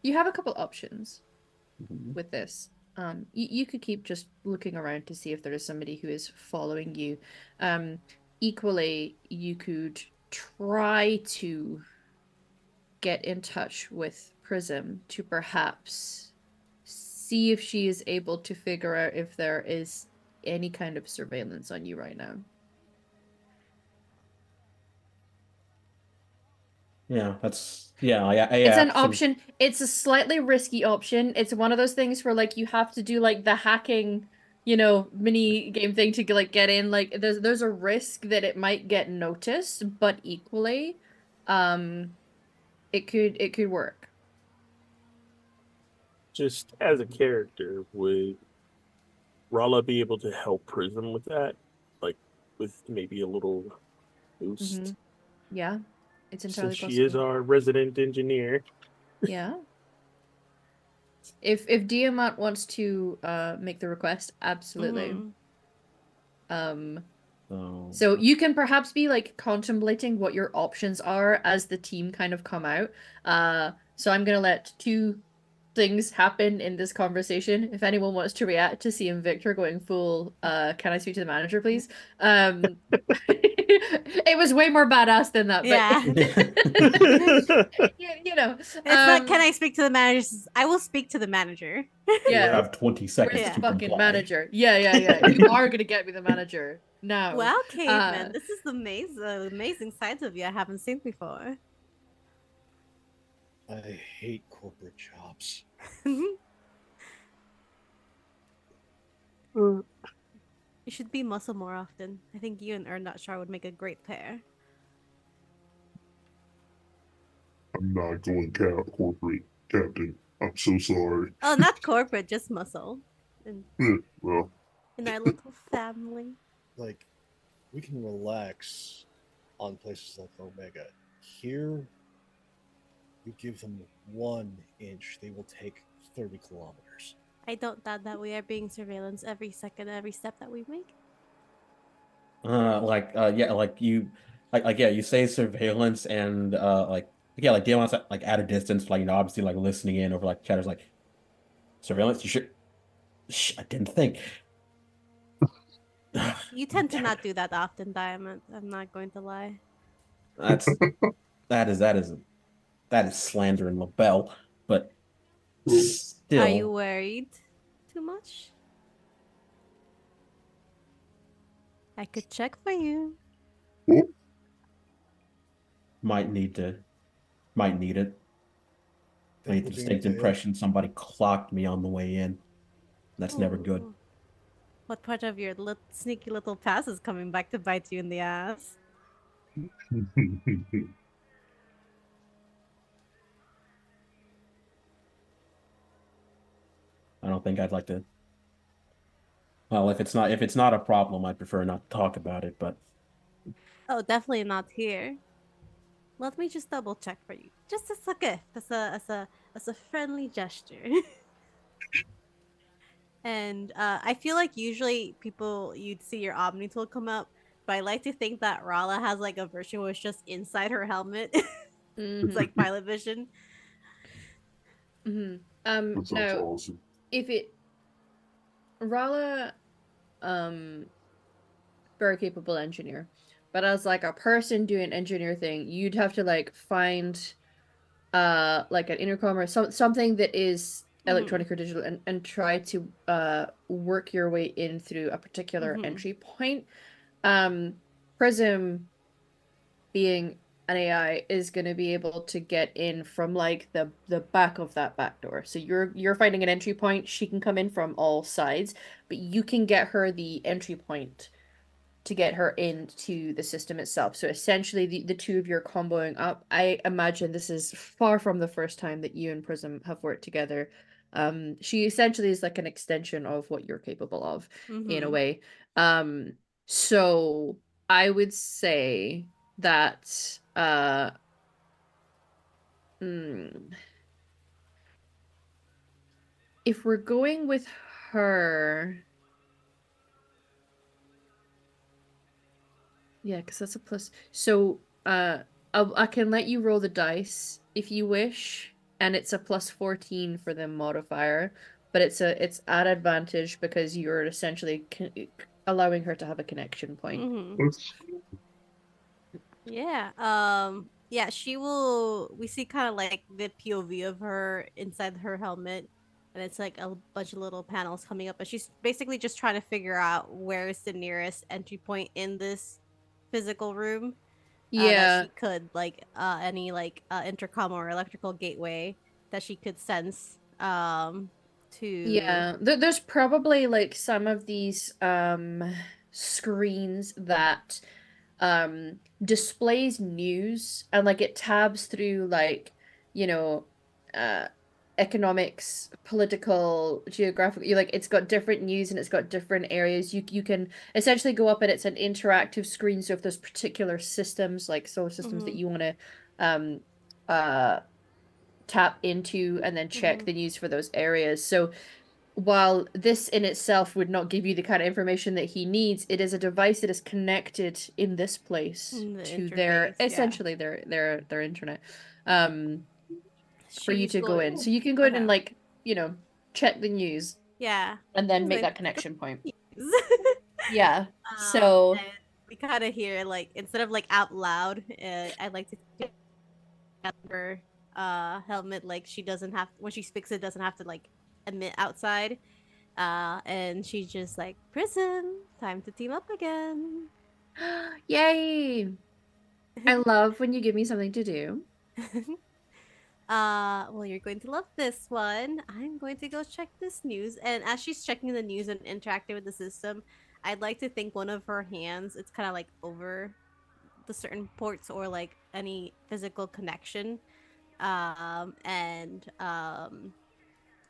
S1: You have a couple options
S3: Mhm.
S1: with this. You could keep just looking around to see if there is somebody who is following you. Equally, you could try to get in touch with Prism to perhaps see if she is able to figure out if there is any kind of surveillance on you right now.
S3: Yeah,
S1: It's
S3: yeah,
S1: an option. It's a slightly risky option. It's one of those things where like you have to do like the hacking, mini game thing to like get in. Like there's a risk that it might get noticed, but equally, um, it could work.
S4: Just as a character, would Rala be able to help Prism with that? Like, with maybe a little
S1: Mm-hmm.
S4: boost?
S1: Yeah, it's entirely
S4: Since she is
S1: possible.
S4: our resident engineer.
S1: Yeah. If Diamant wants to make the request, absolutely.
S5: Mhm.
S1: So you can perhaps be like contemplating what your options are as the team kind of come out. So I'm gonna let two things happen in this conversation. If anyone wants to react to seeing Victor going full, can I speak to the manager, please? It was way more badass than that, but
S5: Yeah.
S1: you know,
S5: It's not, can I speak to the manager? I will speak to the manager.
S3: you
S1: yeah.
S3: have 20
S1: Where's
S3: seconds
S1: the
S5: Yeah.
S3: to
S1: fucking
S3: comply.
S1: manager? Yeah. You are gonna get me the manager now.
S5: Wow, caveman, this is the amazing sides of you I haven't seen before.
S2: I hate corporate jobs.
S5: You should be muscle more often. I think you and Ernatshar would make a great pair.
S6: I'm not going corporate, Captain. I'm so sorry.
S5: Oh, not corporate, just muscle. In,
S6: Yeah, well,
S5: in our little family.
S2: Like, we can relax on places like Omega. Here, you give them 1 inch, they will take 30 kilometers.
S5: I don't doubt that we are being surveillance every second, every step that we make.
S3: Yeah, like yeah, you say surveillance and like yeah, like Damon's like at a distance, like obviously like listening in over like chatters like surveillance. You should. I didn't think.
S5: You tend to not do that often, Diamond. I'm not going to lie.
S3: That's that is that is that is slander and LaBelle, but
S5: Are you
S3: still
S5: worried too much? I could check for you.
S6: well,
S3: might need to might need it. I
S2: Think
S3: get the
S2: what you need
S3: distinct
S2: to hear?
S3: impression somebody clocked me on the way in. That's never good.
S5: Ooh. What part of your sneaky little past is coming back to bite you in the ass?
S3: I don't think I'd like to. Well, if it's not a problem, I'd prefer not to talk about it. But
S5: Oh, definitely not here. Let me just double check for you. Just as a gift, as a friendly gesture. And I feel like usually people you'd see your Omni tool come up, but I like to think that Rala has like a version where it's just inside her helmet. It's
S1: Mm-hmm.
S5: like pilot vision.
S1: Mm-hmm.
S6: That sounds
S1: Now,
S6: awesome.
S1: if it Rala, very capable engineer, but as like a person doing engineer thing, you'd have to like find like an intercom or something that is
S5: Mm-hmm.
S1: electronic or digital and try to work your way in through a particular
S5: Mm-hmm.
S1: entry point. um Prism, being an AI, is going to be able to get in from like the back of that back door. So you're finding an entry point. She can come in from all sides, but you can get her the entry point to get her into the system itself. So essentially the two of you are comboing up. I imagine this is far from the first time that you and Prism have worked together. She essentially is like an extension of what you're capable of in a
S5: Mm-hmm.
S1: way. So I would say that hmm, if we're going with her, yeah, because that's a plus. So, I can let you roll the dice if you wish, and it's a plus 14 for the modifier, but it's at advantage because you're essentially allowing her to have a connection point.
S5: Mm-hmm.
S6: That's
S5: Yeah. Yeah, she will we see kind of like the POV of her inside her helmet, and it's like a bunch of little panels coming up, and she's basically just trying to figure out where is the nearest entry point in this physical room, that
S1: Yeah,
S5: she could like any like intercom or electrical gateway that she could sense to
S1: yeah. There's probably like some of these screens that displays news, and like it tabs through like, you know, uh economics, political, geographical. You like, it's got different news and it's got different areas. You can essentially go up and it's an interactive screen. So if there's particular systems, like solar systems, that
S5: mm-hmm,
S1: you want to um uh tap into and then check
S5: mm-hmm,
S1: the news for those areas. So while this in itself would not give you the kind of information that he needs, it is a device that is connected in this place
S5: the
S1: to their,
S5: interface, yeah.
S1: essentially their internet, um for you
S5: She's
S1: to go in.
S5: going
S1: So you can go in
S5: okay,
S1: and like, check the news
S5: yeah.
S1: and then
S5: She's
S1: make
S5: going
S1: that connection point.
S5: news.
S1: Yeah. So
S5: And we kind of hear like instead of like out loud, I like to have her helmet like she doesn't have when she speaks it doesn't have to like emit outside. And she's just like Prism, time to team up again.
S1: yay. I love when you give me something to do.
S5: Well, you're going to love this one. I'm going to go check this news. And as she's checking the news and interacting with the system, I'd like to think one of her hands, it's kind of like over the certain ports or like any physical connection. And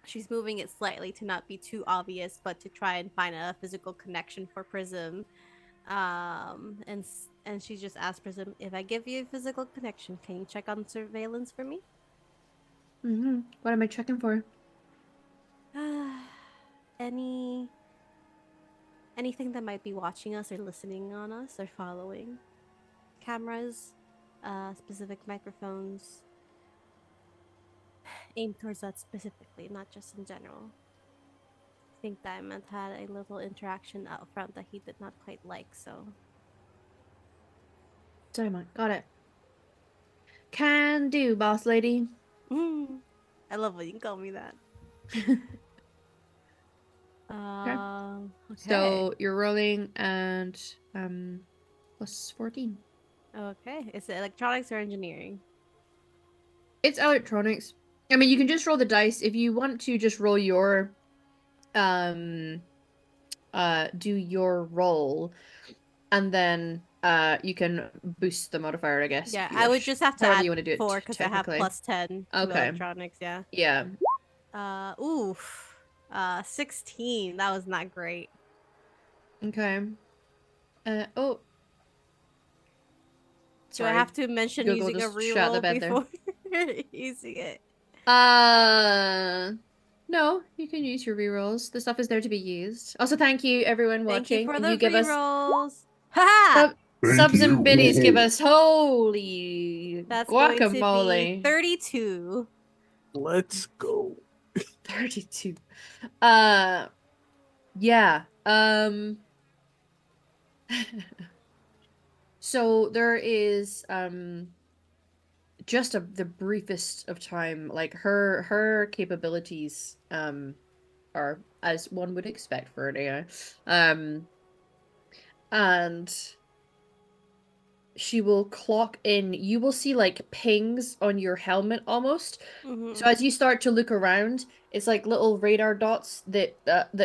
S5: she's moving it slightly to not be too obvious, but to try and find a physical connection for Prism. And she just asked Prism, if I give you a physical connection, can you check on surveillance for me?
S1: What am I checking for?
S5: Any anything that might be watching us or listening on us or following? Cameras, specific microphones, aimed towards that specifically, not just in general. I think Diamond had a little interaction out front that he did not quite like, so.
S1: Sorry, Mike. Got it. Can do, boss lady.
S5: Mm, I love when you call me that.
S1: Okay.
S5: Okay.
S1: So you're rolling and plus 14.
S5: Okay. Is it electronics or engineering?
S1: It's electronics. I mean, you can just roll the dice if you want to just roll your um do your roll, and then you can boost the modifier, I guess,
S5: Yeah,
S1: if you
S5: I would
S1: wish.
S5: just have to
S1: However
S5: add
S1: you want to do
S5: 4
S1: it
S5: because I have
S1: technically.
S5: +10 to
S1: Okay.
S5: electronics. Yeah.
S1: Yeah.
S5: Oof. 16. That was not great.
S1: Okay. Oh,
S5: Do I
S1: sorry.
S5: have to mention
S1: Google
S5: using a
S1: just shot the
S5: reroll
S1: bed there.
S5: before using it?
S1: No, you can use your rerolls. The stuff is there to be used. Also, thank you everyone
S5: Thank you
S1: watching.
S5: for
S1: And
S5: the
S1: you give us
S5: rerolls. Ha!
S6: Thank
S1: subs and
S6: you.
S1: biddies give
S6: Whoa.
S1: us holy
S5: That's going to be
S1: guacamole.
S5: 32.
S4: Let's go.
S1: 32. Yeah. So there is just the briefest of time, like her capabilities are as one would expect for an AI. And she will clock in. You will see like pings on your helmet almost. So
S5: Mm-hmm.
S1: as you start to look around, it's like little radar dots that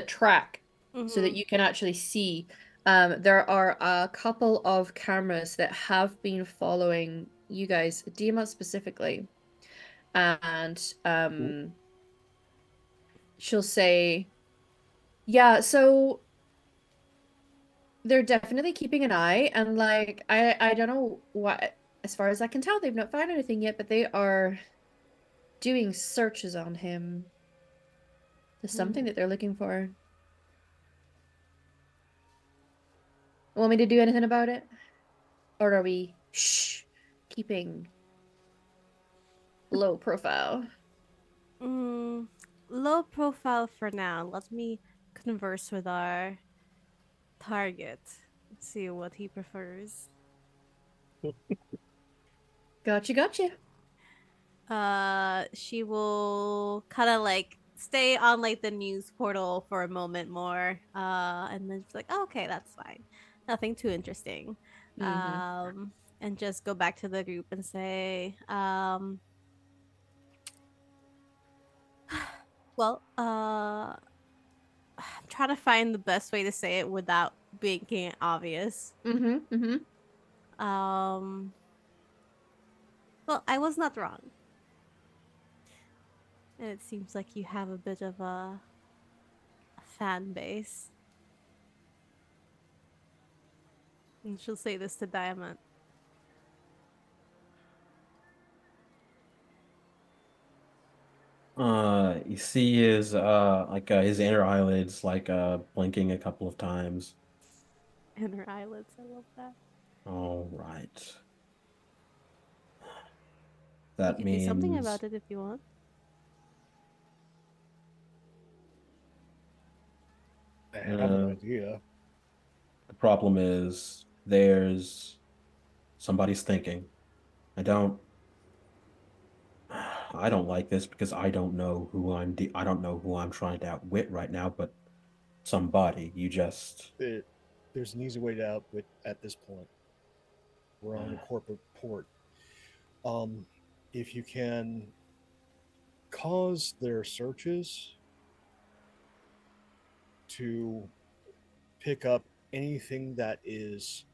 S1: track so that
S5: Mm-hmm.
S1: you can actually see. There are a couple of cameras that have been following you guys, Dima specifically. And she'll say, "Yeah, so they're definitely keeping an eye, and like I don't know what, as far as I can tell, they've not found anything yet, but they are doing searches on him. There's something that they're looking for. Want me to do anything about it? Or are we keeping low profile?"
S5: Mm, low profile for now. Let me converse with our target. See what he prefers.
S1: Gotcha.
S5: She will kind of like stay on like the news portal for a moment more. And then she's like, oh, okay, that's fine. Nothing too interesting.
S1: Mm-hmm.
S5: And just go back to the group and say, well, I'm trying to find the best way to say it without making it obvious.
S1: Mm-hmm.
S5: Um, well, I was not wrong. And it seems like you have a bit of a fan base. And she'll say this to Diamond.
S3: You see his his inner eyelids blinking a couple of times.
S5: And her eyelids, I love that.
S3: All right.
S5: You
S3: That
S5: could do something
S3: means
S5: about it if you want.
S2: I have an idea.
S3: the problem is there's somebody's thinking. I don't I don't like this because I don't know I don't know who I'm trying to outwit right now, but somebody. You just
S2: There's an easy way to outwit at this point. We're on a corporate port. Um, if you can cause their searches to pick up anything that is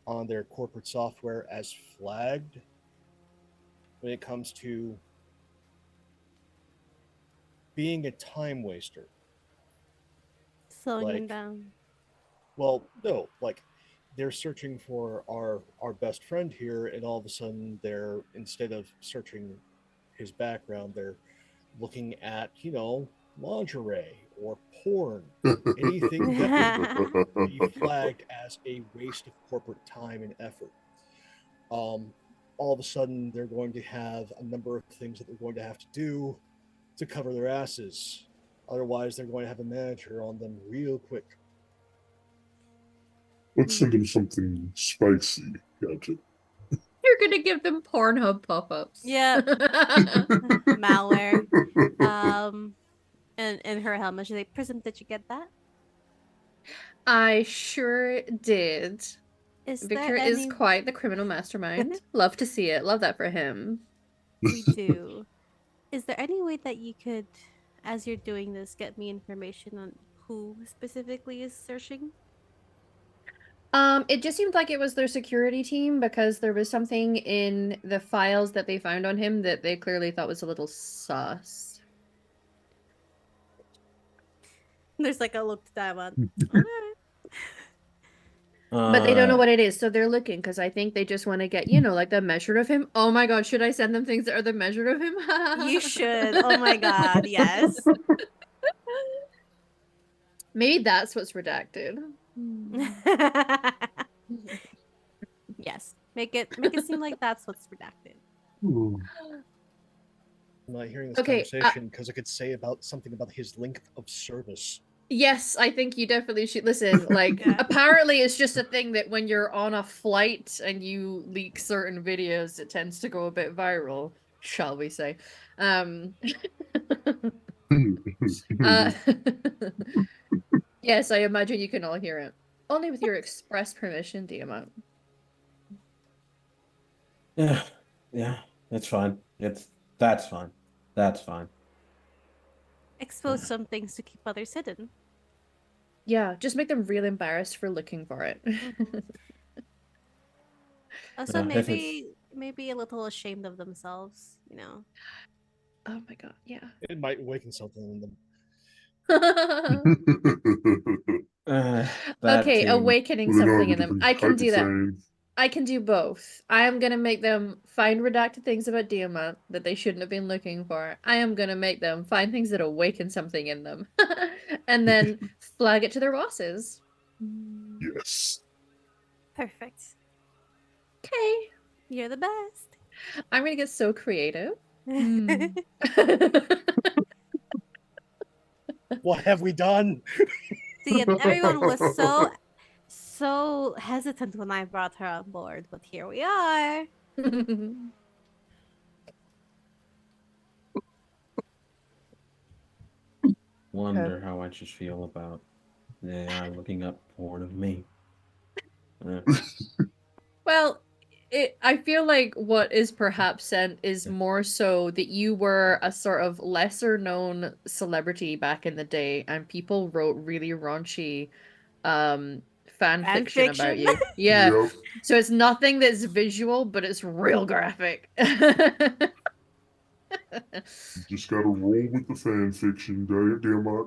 S2: on their corporate software as flagged when it comes to being a time waster.
S5: Slowing him
S2: Like,
S5: down.
S2: well, no, like they're searching for our best friend here, and all of a sudden they're, instead of searching his background, they're looking at, lingerie or porn, anything that would be flagged as a waste of corporate time and effort. All of a sudden they're going to have a number of things that they're going to have to do to cover their asses. Otherwise, they're going to have a manager on them real quick.
S6: Let's send him something spicy. Gotcha.
S1: You're gonna give them Pornhub pop-ups.
S5: Yep. Malware. And in her helmet, she's like, Prism, did you get that?
S1: I sure did.
S5: Is there
S1: Victor is
S5: any
S1: quite the criminal mastermind. Love to see it. Love that for him.
S5: we do. Is there any way that you could, as you're doing this, get me information on who specifically is searching?
S1: It just seemed like it was their security team because there was something in the files that they found on him that they clearly thought was a little sus.
S5: There's like a look to that one. Okay.
S1: But they don't know
S3: Uh,
S1: what it is, so they're looking because I think they just want to get, you know, like the measure of him. Oh my god, should I send them things that are the measure of him?
S5: You should. Oh my god, yes.
S1: Maybe that's what's redacted.
S5: Yes. Make it seem like that's what's redacted.
S6: Oh,
S2: I'm not hearing this
S1: Okay,
S2: conversation because I could say about something about his length of service.
S1: yes, I think you definitely should listen. Like,
S5: Yeah.
S1: apparently, it's just a thing that when you're on a flight and you leak certain videos, it tends to go a bit viral, shall we say? Um, uh, yes, I imagine you can all hear it. Only with your express permission, Diamond.
S3: yeah, yeah, it's fine. That's fine. That's fine.
S5: Expose some things to keep others hidden.
S1: Yeah, just make them real embarrassed for looking for it.
S5: Also,
S3: If it's
S5: maybe a little ashamed of themselves, you know.
S1: Oh my god, yeah.
S2: It might awaken something in them.
S3: that
S1: Okay,
S3: too.
S1: awakening
S6: well, they know
S1: something
S6: how
S1: in
S6: to
S1: them.
S6: be
S1: I can do that.
S6: hyper-sane.
S1: I can do both. I am gonna make them find redacted things about Diamant that they shouldn't have been looking for. I am gonna make them find things that awaken something in them. And then flag it to their bosses.
S6: Yes.
S5: Perfect.
S1: Okay.
S5: You're the best.
S1: I'm gonna get so creative. Hmm.
S2: What have we done?
S5: See, and everyone was so hesitant when I brought her on board, but here we are.
S3: Wonder how I should feel about looking up porn of me. Uh,
S1: Well, I feel like what is perhaps sent is more so that you were a sort of lesser known celebrity back in the day and people wrote really raunchy fan
S5: Fan
S1: fiction about
S5: fiction.
S1: you. Yeah.
S6: Yep.
S1: So it's nothing that's visual, but it's real graphic.
S6: You just gotta roll with the fan fiction, damn it.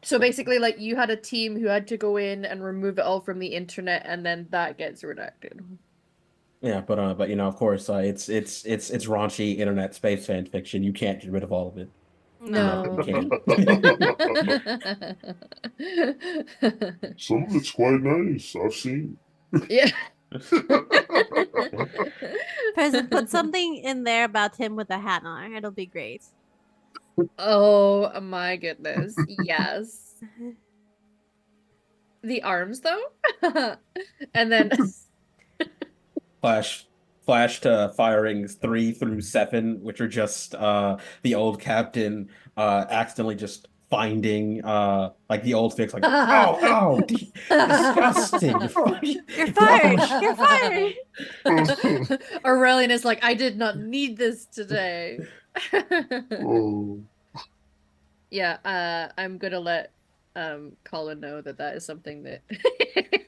S1: So basically, like you had a team who had to go in and remove it all from the internet, and then that gets redacted.
S3: yeah, but you know, of course, it's raunchy internet space fan fiction. You can't get rid of all of it. No, you
S1: No.
S3: can't.
S6: Some of it's quite nice. I've seen.
S1: Yeah.
S5: Present, put something in there about him with a hat on. It'll be great.
S1: Oh my goodness. Yes. The arms though? And then
S3: Flash to firings 3 through 7, which are just the old captain accidentally just finding like the old fix, like, oh, oh, disgusting.
S5: You're
S3: Get off of
S5: fired.
S3: my
S5: You're fired.
S1: Aurelian is like, I did not need this today.
S6: Oh,
S1: Yeah, I'm gonna let Colin know that that is something that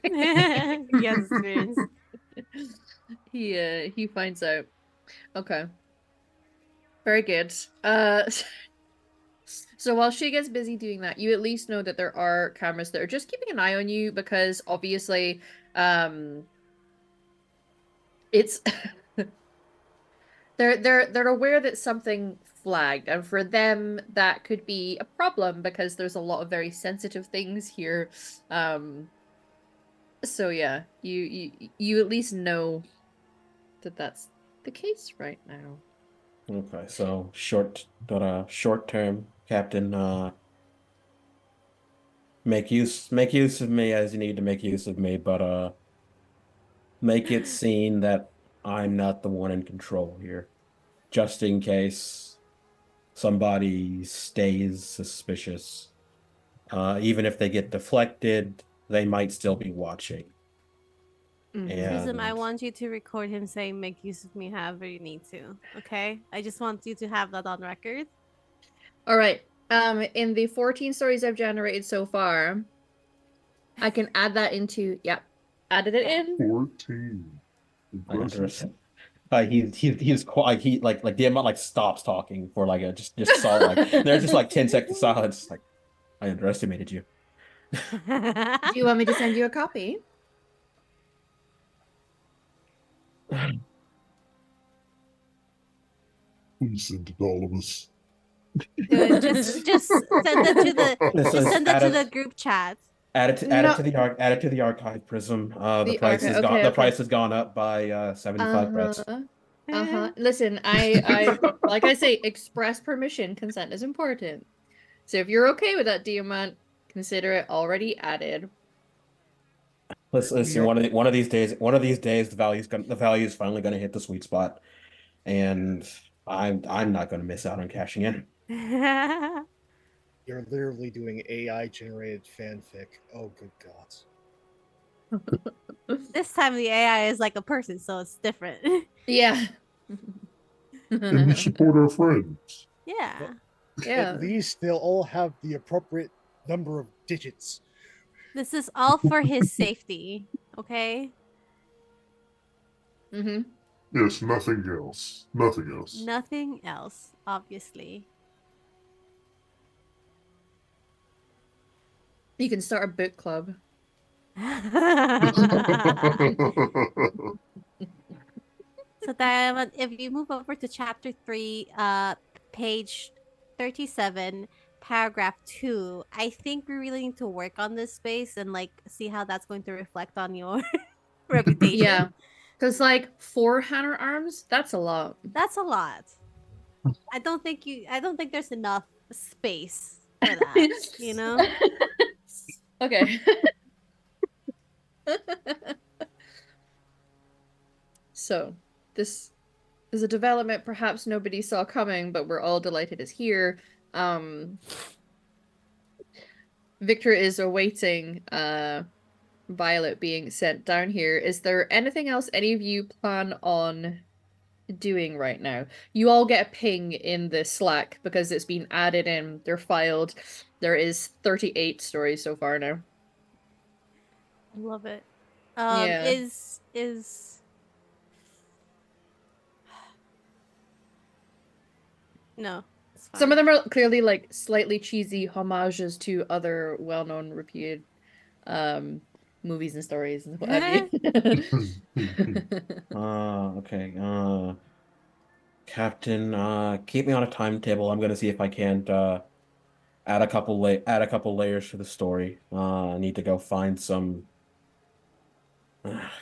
S5: He has experience.
S1: he finds out. Okay. Very good. So while she gets busy doing that, you at least know that there are cameras that are just keeping an eye on you because obviously it's they're aware that something flagged, and for them that could be a problem because there's a lot of very sensitive things here. So yeah, you at least know that that's the case right now.
S3: Okay, so short term, Captain, make use of me as you need to make use of me, but make it seen that I'm not the one in control here, just in case somebody stays suspicious. Even if they get deflected, they might still be watching.
S5: Prism, I
S3: And
S5: want you to record him saying make use of me however you need to. Okay? I just want you to have that on record.
S1: All right. In the 14 stories I've generated so far, I can add that into, yep, added it in.
S6: 14.
S3: I
S6: Impressive.
S3: understand. He's quite like the amount like stops talking for like a just saw like there's just like 10 seconds silence. Like I underestimated you.
S1: Do you want me to send you a copy?
S6: Please send it to all of us.
S5: Just send it to the
S3: This
S5: just
S3: is
S5: send it to the group chat.
S3: add it
S1: No.
S3: to the add it to the archive Prism. The
S1: The
S3: price
S1: archive.
S3: has gone
S1: Okay,
S3: the
S1: okay.
S3: price has gone up by 75 credits.
S1: Listen, I like I say, express permission. Consent is important. So if you're okay with that, Diamant, consider it already added.
S3: Listen, one of these days, the value's finally gonna hit the sweet spot, and I'm not gonna miss out on cashing in.
S2: You're literally doing AI generated fanfic. Oh, good gods.
S5: This time the AI is like a person, so it's different.
S1: Yeah.
S6: And we support our friends.
S5: Yeah.
S1: Yeah.
S2: At least they'll all have the appropriate number of digits.
S5: This is all for his safety, okay?
S1: Mm-hmm.
S6: Yes, nothing else. Nothing else.
S5: Nothing else, obviously.
S1: You can start a book club.
S5: So Diamond, if you move over to chapter 3, page 37, paragraph 2, I think we really need to work on this space and like see how that's going to reflect on your reputation.
S1: Yeah. Because like 4 hammer arms, that's a lot.
S5: That's a lot. I don't think there's enough space for that, you know?
S1: Okay. So, this is a development perhaps nobody saw coming, but we're all delighted is here. Victor is awaiting Violet being sent down here. Is there anything else any of you plan on doing right now? You all get a ping in the Slack because it's been added in. They're filed. There is 38 stories so far now.
S5: I love it.
S1: Yeah.
S5: Is no, it's fine.
S1: Some of them are clearly like slightly cheesy homages to other well-known reputed movies and stories and what have you.
S3: Okay. Captain, keep me on a timetable. I'm gonna see if I can't add a couple layers to the story. I need to go find some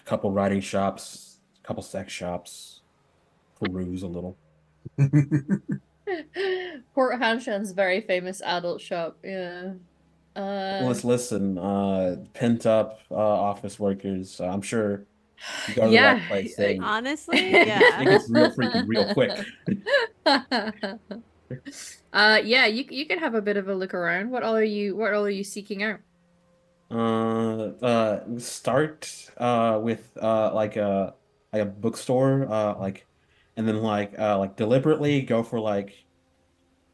S3: couple writing shops, couple sex shops, peruse a little.
S1: Port Hanshan's very famous adult shop. Yeah.
S3: Let's listen, pent up office workers. I'm sure you go to the right
S1: Yeah.
S3: place.
S5: Honestly,
S3: It
S5: yeah.
S3: gets real freaky real quick.
S1: Yeah, you can have a bit of a look around. What all are you seeking out?
S3: Start with like a bookstore, and then like deliberately go for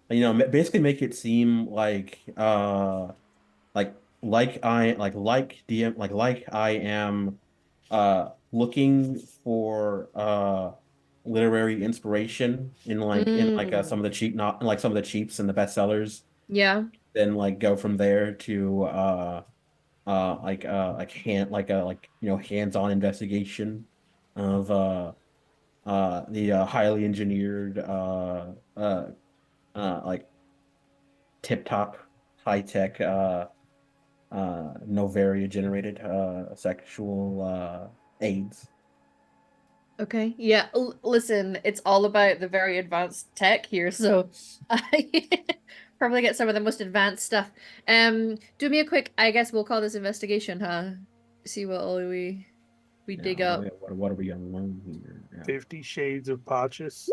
S3: basically make it seem like like I am looking for literary inspiration in some of the some of the cheaps and the bestsellers,
S1: Yeah.
S3: then like go from there to hands-on investigation of the highly engineered like tip-top high-tech Novaria generated sexual aids.
S1: Okay. Yeah. Listen, it's all about the very advanced tech here, so I probably get some of the most advanced stuff. Do me a quick, I guess we'll call this investigation, huh? See what all we dig
S3: Yeah,
S1: up.
S3: what are we gonna learn here? Yeah.
S4: 50 Shades of Pachus.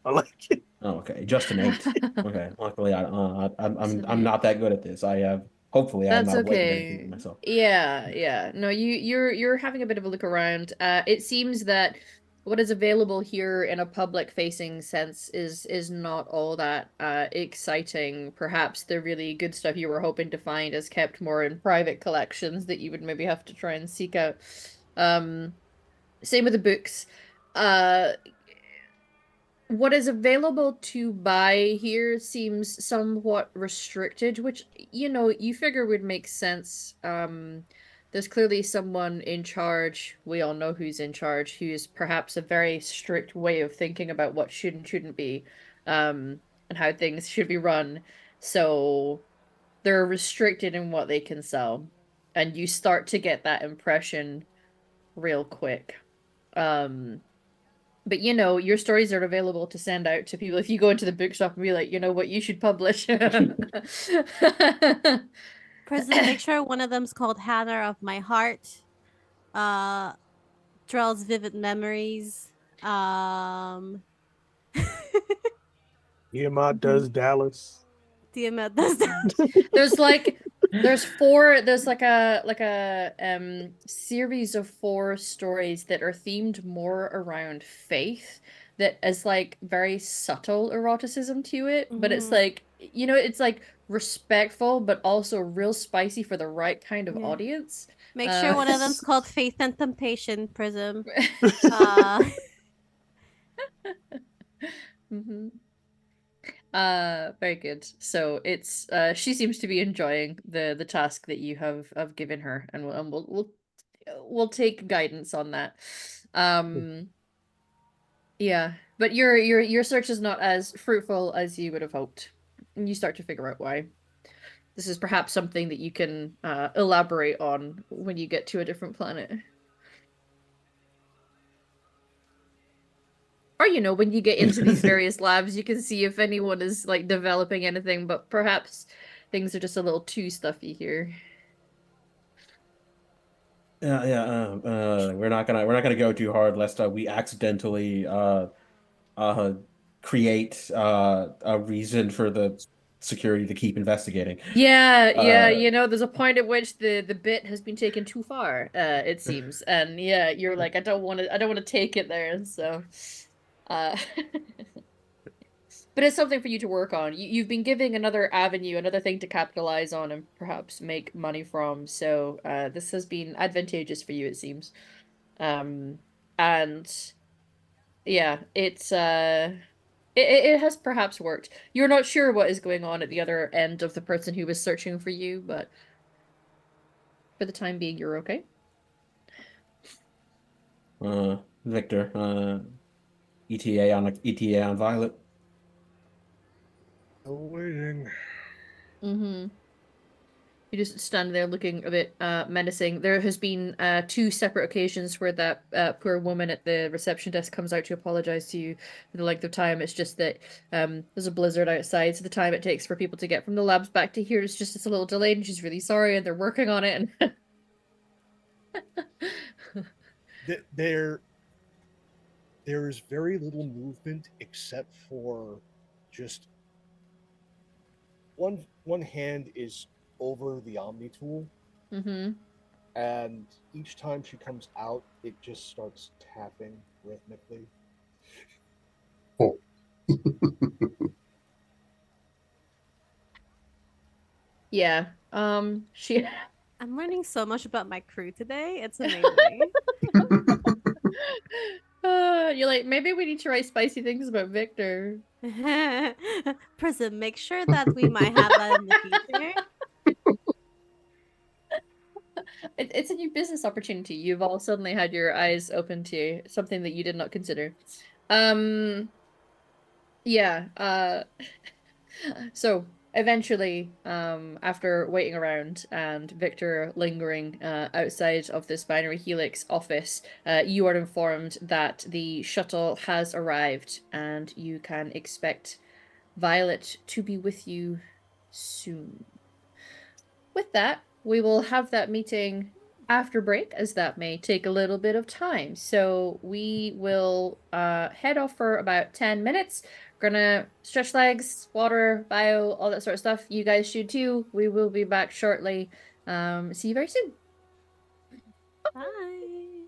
S4: I like it.
S3: Oh, okay, just an 8. Okay, luckily
S1: Just an
S3: I'm
S1: 8.
S3: not that good at this. Hopefully I have
S1: That's
S3: not weighted anything for
S1: okay.
S3: myself.
S1: Yeah, yeah. No, you're having a bit of a look around. It seems that what is available here in a public facing sense is not all that exciting. Perhaps the really good stuff you were hoping to find is kept more in private collections that you would maybe have to try and seek out. Same with the books. Uh, what is available to buy here seems somewhat restricted, which, you figure would make sense. There's clearly someone in charge. We all know who's in charge, who's perhaps a very strict way of thinking about what should and shouldn't be, and how things should be run. So they're restricted in what they can sell. And you start to get that impression real quick. But your stories are available to send out to people if you go into the bookshop and be like, you know what, you should publish.
S5: Prism, make sure one of them's called Hannah of My Heart. Drell's Vivid Memories.
S4: Tiamat does Dallas.
S5: Tiamat does that.
S1: there's like a series of 4 stories that are themed more around faith, that is like very subtle eroticism to it, but it's like, it's like respectful but also real spicy for the right kind of
S5: Yeah.
S1: audience.
S5: Make sure one of them's called Faith and Temptation, Prism.
S1: Mhm. Very good. So it's she seems to be enjoying the task that you have given her, and we'll take guidance on that. Yeah, but your search is not as fruitful as you would have hoped. And you start to figure out why. This is perhaps something that you can elaborate on when you get to a different planet. Or, when you get into these various labs, you can see if anyone is like developing anything, but perhaps things are just a little too stuffy here.
S3: We're not gonna go too hard lest we accidentally uh create a reason for the security to keep investigating.
S1: Yeah,
S3: Uh,
S1: there's a point at which the bit has been taken too far, it seems. And yeah, you're like, I don't want to take it there, so uh but it's something for you to work on. You've been giving another avenue, another thing to capitalize on and perhaps make money from. So this has been advantageous for you, it seems. And yeah, it has perhaps worked. You're not sure what is going on at the other end of the person who was searching for you, but for the time being, you're okay.
S3: Victor, ETA on Violet.
S2: Still waiting.
S1: Mm-hmm. You just stand there looking a bit menacing. There has been 2 separate occasions where that poor woman at the reception desk comes out to apologize to you for the length of time. It's just that there's a blizzard outside, so the time it takes for people to get from the labs back to here is just it's a little delayed, and she's really sorry, and they're working on it. And
S2: There is very little movement except for just one hand is over the Omni tool,
S1: Mm-hmm.
S2: and each time she comes out, it just starts tapping rhythmically.
S6: Oh,
S1: Yeah. She
S5: I'm learning so much about my crew today. It's amazing.
S1: you're like, maybe we need to write spicy things about Victor.
S5: Prism, make sure that we might have that in the future.
S1: It's a new business opportunity. You've all suddenly had your eyes open to something that you did not consider. Yeah, so eventually, after waiting around and Victor lingering outside of this binary helix office, you are informed that the shuttle has arrived and you can expect Violet to be with you soon. With that, we will have that meeting after break, as that may take a little bit of time. So we will head off for about 10 minutes. We're gonna stretch legs, water, bio, all that sort of stuff. You guys should too. We will be back shortly. See you very soon.
S5: Bye.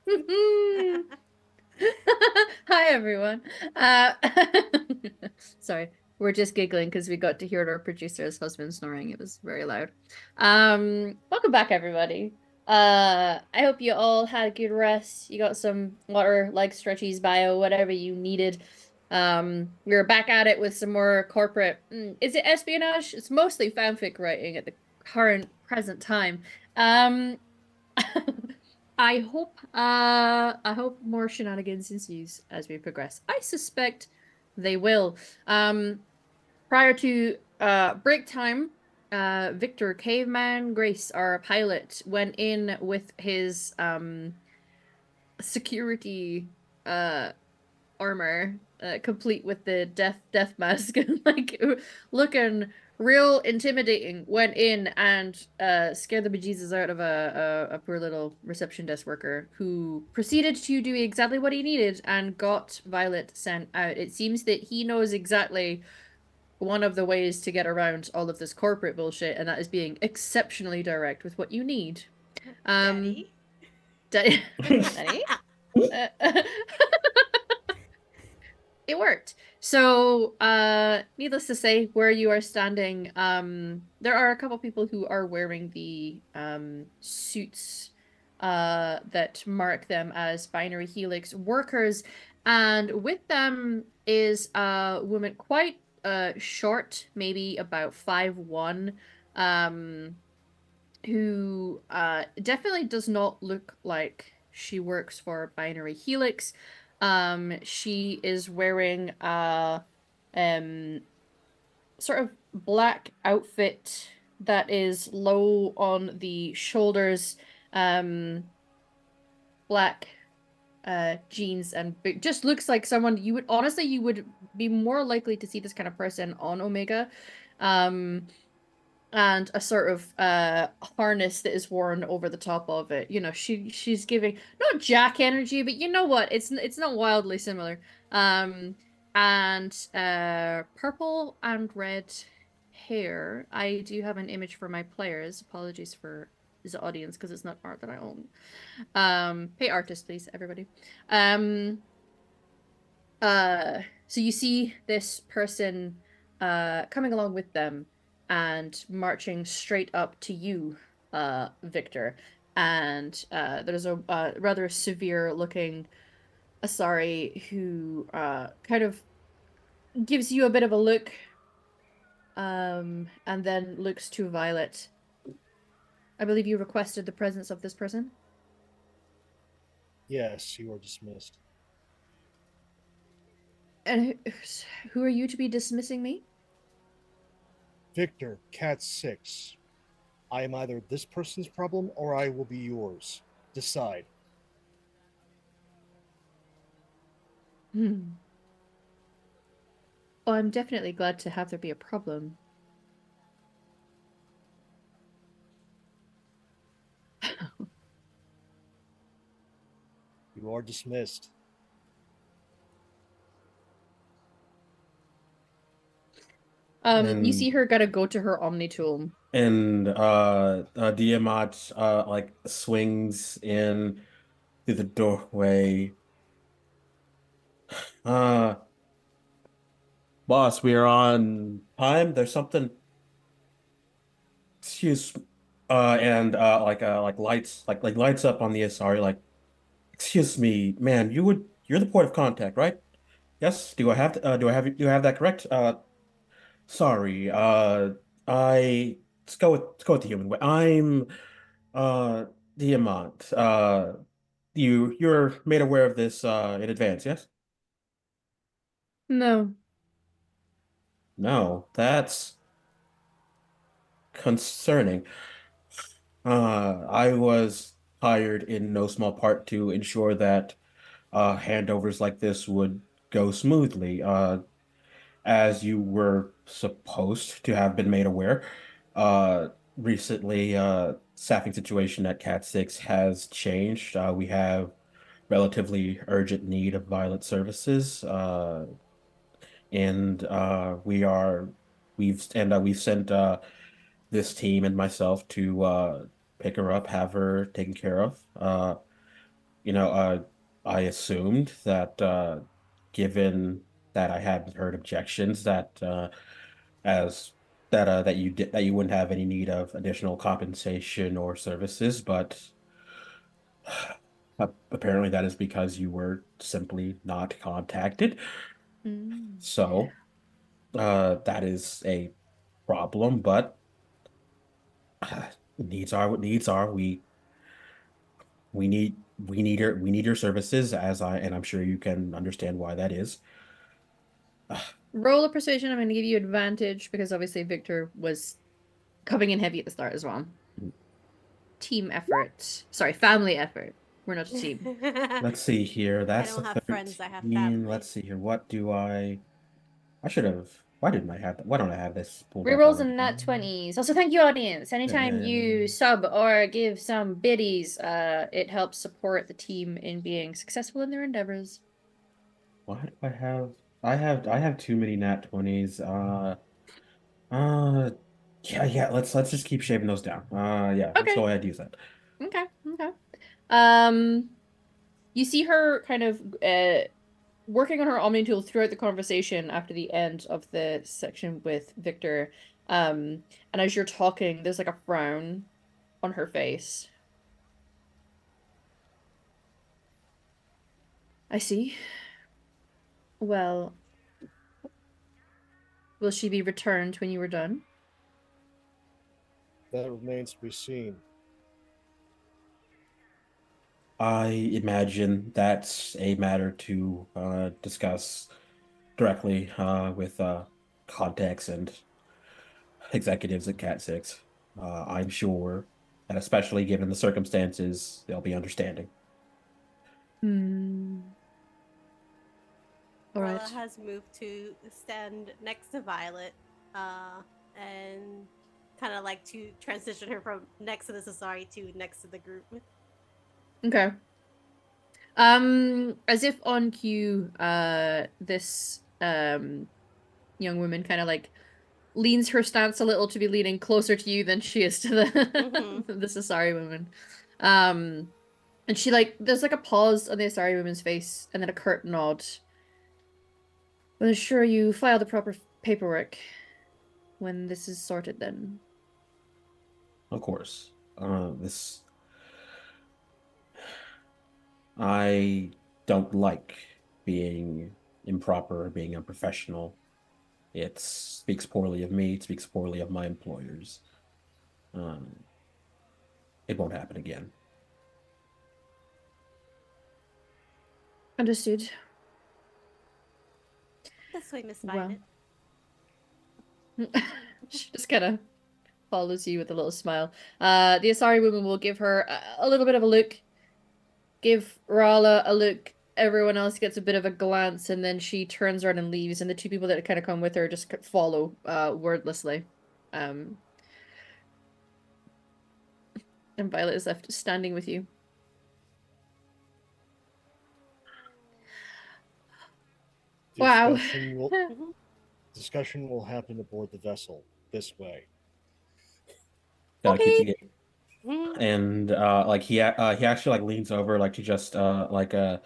S1: Hi everyone. Sorry, we're just giggling because we got to hear our producer's husband snoring. It was very loud. Welcome back everybody. I hope you all had a good rest. You got some water, like stretchies, bio, whatever you needed. We're back at it with some more corporate. Is it espionage? It's mostly fanfic writing at the current present time. Um, I hope more shenanigans ensues as we progress. I suspect they will. Prior to break time, Victor Caveman Grace, our pilot, went in with his security uh armor, complete with the death mask, like looking real intimidating. Went in and scared the bejesus out of a poor little reception desk worker who proceeded to do exactly what he needed and got Violet sent out. It seems that he knows exactly one of the ways to get around all of this corporate bullshit, and that is being exceptionally direct with what you need. Um,
S5: Daddy?
S1: Daddy? Uh, it worked. So, needless to say, where you are standing, there are a couple people who are wearing the suits that mark them as binary helix workers, and with them is a woman quite short, maybe about 5'1", who definitely does not look like she works for Binary Helix. She is wearing a um sort of black outfit that is low on the shoulders, black jeans and just looks like someone you would honestly you would be more likely to see this kind of person on Omega. Um and a sort of harness that is worn over the top of it. You know, she's giving not Jack energy, but you know what? It's not wildly similar. And purple and red hair. I do have an image for my players. Apologies for the audience because it's not art that I own. Pay artist, please, everybody. So you see this person coming along with them and marching straight up to you, Victor. And there's a rather severe looking Asari who kind of gives you a bit of a look, and then looks to Violet. I believe you requested the presence of this person.
S2: Yes, you are dismissed.
S1: And who are you to be dismissing me?
S2: Victor, Cat 6. I am either this person's problem or I will be yours. Decide.
S1: Hmm. Well, I'm definitely glad to have there be a problem.
S2: You are dismissed.
S1: You
S3: And
S1: see her gotta go to her Omni tool.
S3: and Diamat like swings in through the doorway. Uh Boss, we are on time. There's something. Excuse and like lights like lights up on the SR like excuse me, man, you're the point of contact, right? Yes, do I have that correct? Sorry. I let's go with the human way. I'm uh Diamant. You're made aware of this in advance, yes?
S1: No.
S3: No, that's concerning. I was hired in no small part to ensure that handovers like this would go smoothly. As you were supposed to have been made aware, recently, staffing situation at Cat 6 has changed. We have relatively urgent need of violent services, and we've sent this team and myself to pick her up, have her taken care of. you know, I assumed that given that I hadn't heard objections that as that you wouldn't have any need of additional compensation or services, but apparently that is because you were simply not contacted.
S1: Mm.
S3: So, that is a problem, but needs are what needs are. We need your services and I'm sure you can understand why that is.
S1: Roll a persuasion. I'm going to give you advantage because obviously Victor was coming in heavy at the start as well. Team effort. Sorry, family effort. We're not a team.
S3: Let's see here.
S5: I
S3: That's a
S5: don't have friends, I have
S3: 13.
S5: family.
S3: Let's see here. What do I should have. Why didn't I have that? Why don't I have this pulled up
S1: Rerolls
S3: already?
S1: and nat 20s. Also, thank you, audience. Anytime you sub or give some biddies, it helps support the team in being successful in their endeavors.
S3: Why do I have too many nat 20s. Uh yeah, let's just keep shaving those down. Yeah, let's
S1: Okay.
S3: go ahead and use that.
S1: Okay. Um, you see her kind of working on her Omni tool throughout the conversation after the end of the section with Victor. And as you're talking, there's like a frown on her face. I see. Well, will she be returned when you are done?
S2: That remains to be seen.
S3: I imagine that's a matter to discuss directly with contacts and executives at Cat 6. I'm sure that especially given the circumstances, they'll be understanding.
S1: Hmm. All
S5: Orla
S1: right.
S5: has moved to stand next to Violet, and kind of like to transition her from next to the society to next to the group.
S1: Okay. As if on cue, this young woman kind of like leans her stance a little to be leaning closer to you than she is to the the Asari woman. Um, and she like there's like a pause on the Asari woman's face, and then a curt nod. Well, sure you file the proper paperwork when this is sorted, then.
S3: Of course. This I don't like being improper, being unprofessional. It speaks poorly of me, it speaks poorly of my employers. Um, it won't happen again.
S1: Understood.
S5: This way, Miss
S1: Well,
S5: Violet.
S1: she just kind of follows you with a little smile. The Asari woman will give her a little bit of a look, give Rala a look. Everyone else gets a bit of a glance, and then she turns around and leaves. And the two people that kind of come with her just follow, wordlessly. And Violet is left standing with you. Wow.
S2: Discussion will happen aboard the vessel this way.
S3: Gotta keep the
S1: Okay.
S3: game. And like he actually like leans over like to just to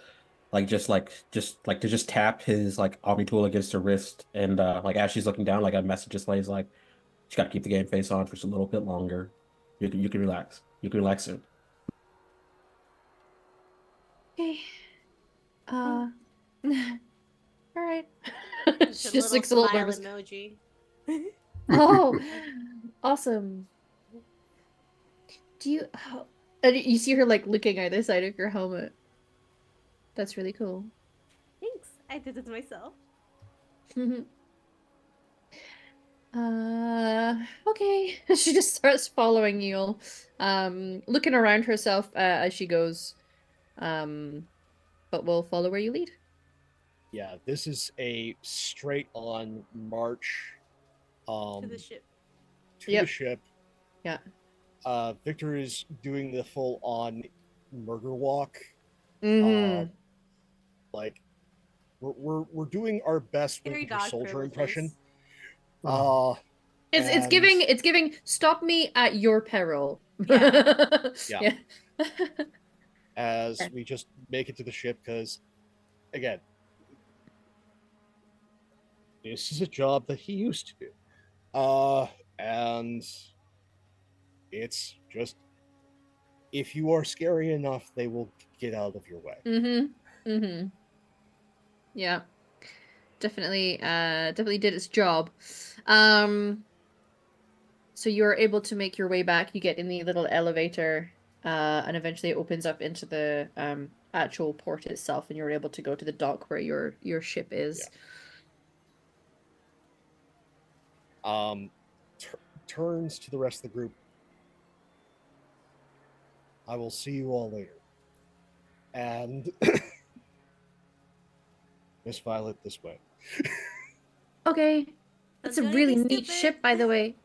S3: just tap his like Omni tool against her wrist, and like as she's looking down, like a message displays like she's got to keep the game face on for just a little bit longer. You can relax. You can relax soon.
S1: Okay. All right.
S5: It's
S1: She
S5: a
S1: just
S5: little
S1: looks a little
S5: smile
S1: nervous.
S5: emoji.
S1: Oh, awesome. Do you? Oh, and you see her like looking either side of your helmet. That's really cool.
S5: Thanks. I did it myself.
S1: Okay. She just starts following you, looking around herself as she goes. But we'll follow where you lead.
S2: Yeah, this is a straight on march
S5: To the ship.
S2: to the ship.
S1: Yeah.
S2: Victor is doing the full on murder walk.
S1: Mm-hmm.
S2: Like we're doing our best
S5: Very
S2: Winter
S5: dog
S2: Soldier
S5: privileges.
S2: impression.
S1: It's giving stop me at your peril.
S5: Yeah.
S2: Yeah.
S1: Yeah.
S2: as
S1: Okay.
S2: we just make it to the ship because, again, this is a job that he used to do. And it's just if you are scary enough, they will get out of your way.
S1: Mm-hmm. Mm-hmm. Yeah. Definitely did its job. So you're able to make your way back. You get in the little elevator, and eventually it opens up into the actual port itself, and you're able to go to the dock where your ship is.
S2: Um, turns to the rest of the group. I will see you all later. And Miss Violet, this way.
S1: Okay.
S5: Don't
S1: That's a
S5: do
S1: really
S5: anything
S1: neat
S5: stupid.
S1: ship, by the way.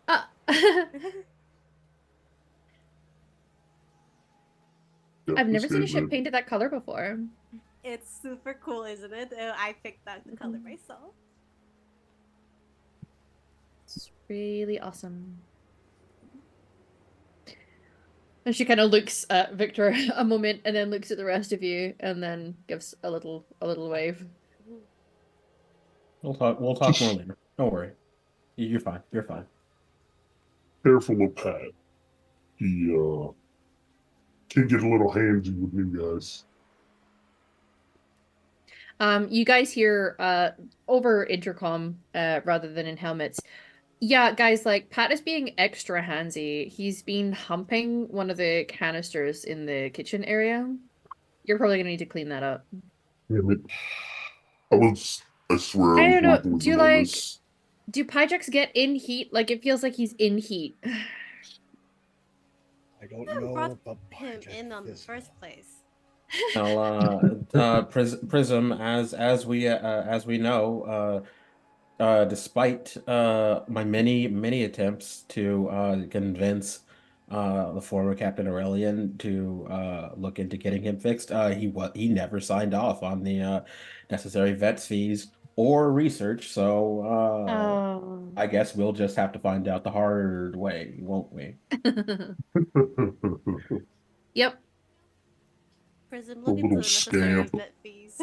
S6: Yeah,
S1: I've never
S6: this
S1: seen a
S6: guy's
S1: ship painted that color before.
S5: It's super cool, isn't it? I picked out the color myself.
S1: It's really awesome. And she kind of looks at Victor a moment and then looks at the rest of you and then gives a little wave.
S3: We'll talk more later. Don't worry. You're fine. You're fine.
S6: careful of Pat. He can get a little handsy with new guys.
S1: You guys hear over intercom rather than in helmets. Yeah, guys, like Pat is being extra handsy. He's been humping one of the canisters in the kitchen area. You're probably gonna need to clean that up.
S6: Damn it. I swear I
S1: I
S6: was
S1: don't know.
S6: working on this.
S1: Do Pyjax get in heat? Like it feels like he's in heat.
S2: I don't
S5: I brought
S2: know about
S5: him
S2: Project
S5: in on the
S2: Physical.
S5: first place.
S3: Now, Prism, as we know, despite my many attempts to convince the former Captain Aurelian to look into getting him fixed, he never signed off on the necessary vets fees or research. So
S1: Oh.
S3: I guess we'll just have to find out the hard way, won't we?
S1: Yep.
S5: Prism,
S6: The
S5: look into
S6: little
S5: the necessary
S6: scamp.
S5: vet fees.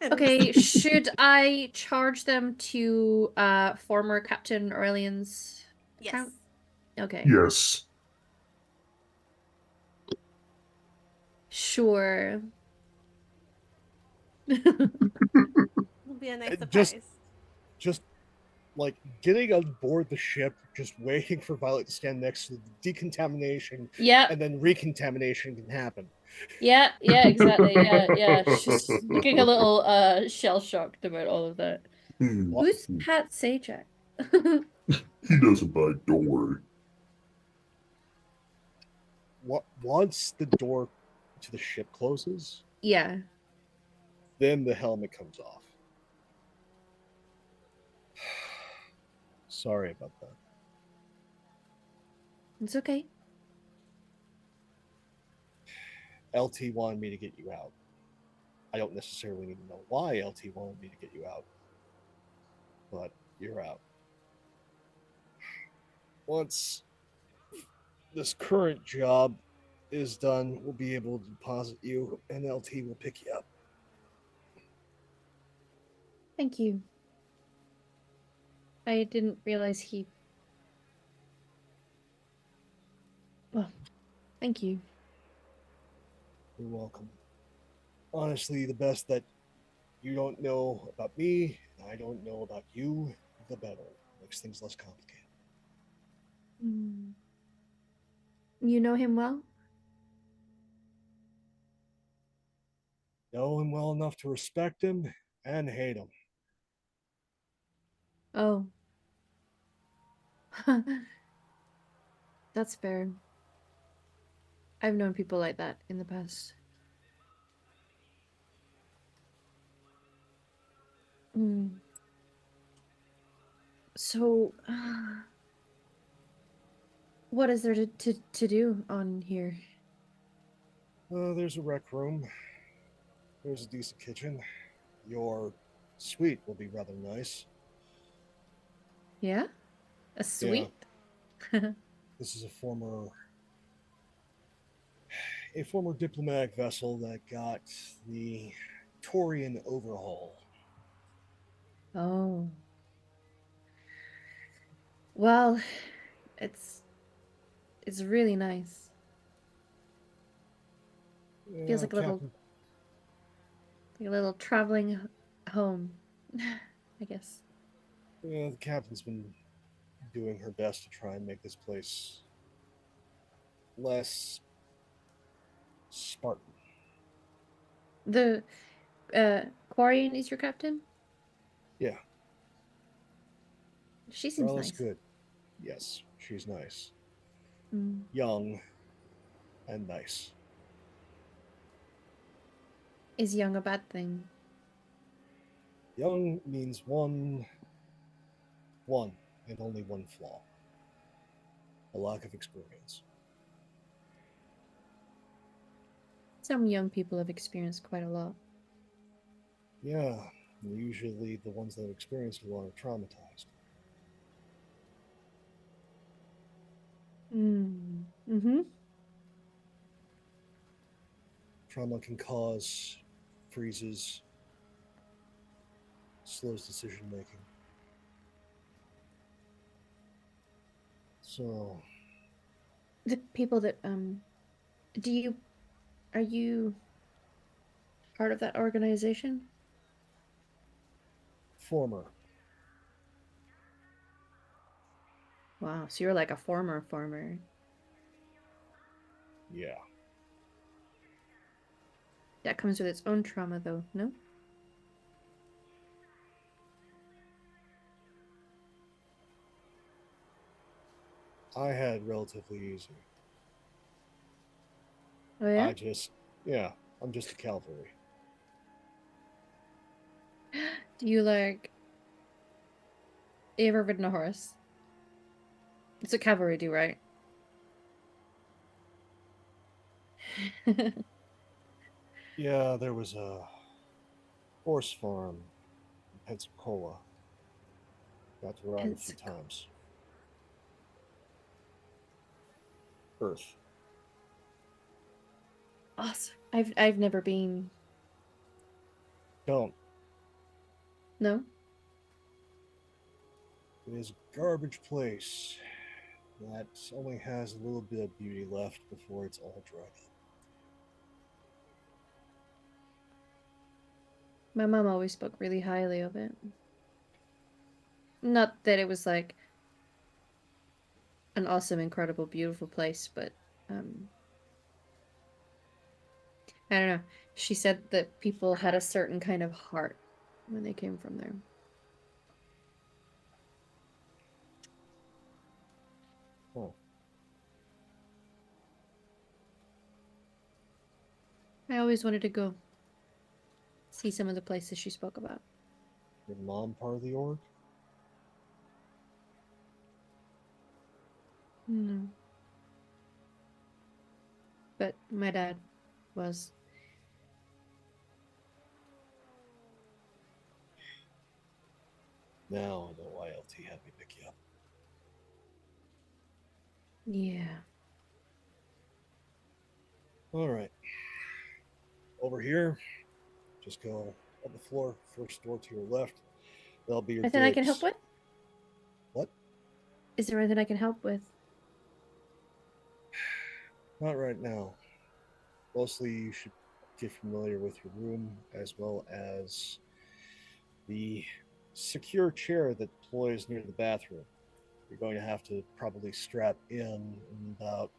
S5: And
S1: Okay,
S5: receipt.
S1: should I charge them to former Captain Aurelian's
S5: Yes.
S1: account? Okay.
S6: Yes.
S1: Sure.
S5: It'll be a nice
S2: Just
S5: surprise.
S2: like getting on board the ship, just waiting for Violet to stand next to the decontamination,
S1: Yeah,
S2: and then recontamination can happen.
S1: yeah, exactly. Yeah. She's looking a little shell shocked about all of that.
S6: Hmm.
S1: Who's Pat Sajak?
S6: He doesn't bite, don't worry.
S2: Once the door to the ship closes,
S1: Yeah.
S2: then the helmet comes off. Sorry about that.
S1: It's okay.
S2: LT wanted me to get you out. I don't necessarily even know why LT wanted me to get you out, but you're out. Once this current job is done, we'll be able to deposit you, and LT will pick you up.
S1: Thank you. I didn't realize he. Well, thank you.
S2: You're welcome. Honestly, the best that you don't know about me, and I don't know about you, the better. Makes things less complicated.
S1: Mm. You know him well?
S2: Know him well enough to respect him and hate him.
S1: Oh. That's fair. I've known people like that in the past. Mm. So, what is there to do on here?
S2: There's a rec room. There's a decent kitchen. Your suite will be rather nice.
S1: Yeah? A
S2: Yeah.
S1: suite?
S2: This is a former. a former diplomatic vessel that got the Torian overhaul.
S1: Oh. Well, it's it's really nice. Feels
S2: Yeah,
S1: like
S2: Captain.
S1: a little traveling home, I guess.
S2: Yeah, the captain's been doing her best to try and make this place less Spartan.
S1: The Quarian is your captain?
S2: Yeah,
S1: She seems
S2: Charlotte's
S1: nice.
S2: good. Yes, she's nice.
S1: Mm.
S2: Young and nice.
S1: Is young a bad thing?
S2: Young means one, and only one flaw: a lack of experience.
S1: Some young people have experienced quite a lot.
S2: Yeah, usually the ones that have experienced a lot are traumatized.
S1: Mm. Mm-hmm.
S2: Trauma can cause freezes, slows decision making. So,
S1: The people that do you are you part of that organization?
S2: former,
S1: Wow, so you're like a former.
S2: yeah,
S1: That comes with its own trauma though, no?
S2: I had relatively easy.
S1: Oh yeah?
S2: I just, yeah, I'm just a cavalry.
S1: Do you like you ever ridden a horse? It's what cavalry do, right?
S2: Yeah, there was a horse farm in Pensacola. Got to ride a few
S1: Pensacola.
S2: times. Earth.
S1: Awesome. I've never been.
S2: Don't.
S1: No?
S2: It is a garbage place that only has a little bit of beauty left before it's all dried up.
S1: My mom always spoke really highly of it. Not that it was like an awesome, incredible, beautiful place, but um I don't know. She said that people had a certain kind of heart when they came from there.
S2: Oh,
S1: I always wanted to go see some of the places she spoke about.
S2: your mom part of the org?
S1: No. But my dad was.
S2: Now I know why LT had me pick you up.
S1: Yeah.
S2: All right. Over here, just go up the floor, first door to your left. That'll be your
S1: Anything I can help
S2: dibs.
S1: with?
S2: What?
S1: Is there anything I can help with?
S2: Not right now. Mostly you should get familiar with your room as well as the secure chair that deploys near the bathroom. You're going to have to probably strap in about,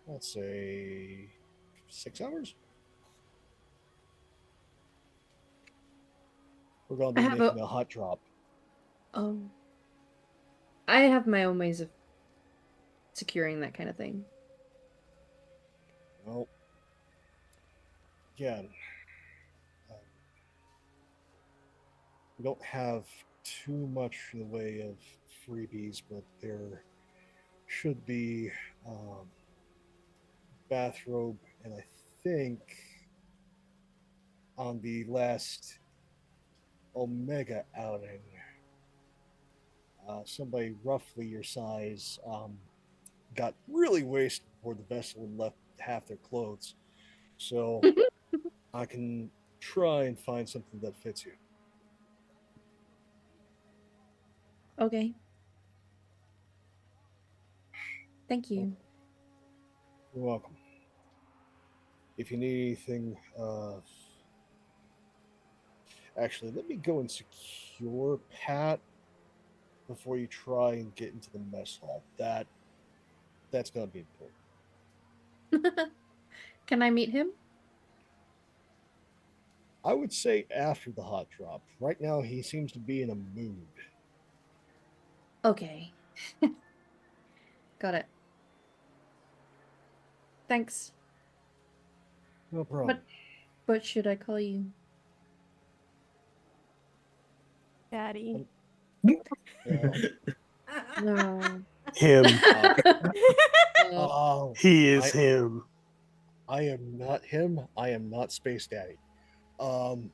S2: let's say, 6 hours. We're going
S1: I
S2: to be
S1: have a
S2: making a hot drop.
S1: oh. I have my own ways of securing that kind of thing.
S2: Well, again, um, we don't have too much in the way of freebies, but there should be um, bathrobe, and I think on the last Omega outing, somebody roughly your size got really wasted before the vessel and left half their clothes. So I can try and find something that fits you.
S1: Okay. Thank you.
S2: You're welcome. If you need anything, actually, let me go and secure Pat before you try and get into the mess hall. That's gonna be important.
S1: Can I meet him?
S2: I would say after the hot drop. Right now, he seems to be in a mood.
S1: Okay. Got it. Thanks.
S2: No problem.
S1: What should I call you?
S5: Daddy.
S2: Well,
S1: No.
S4: Him.
S2: oh,
S4: He is
S2: I,
S4: him.
S2: I am not him. I am not Space Daddy. Um,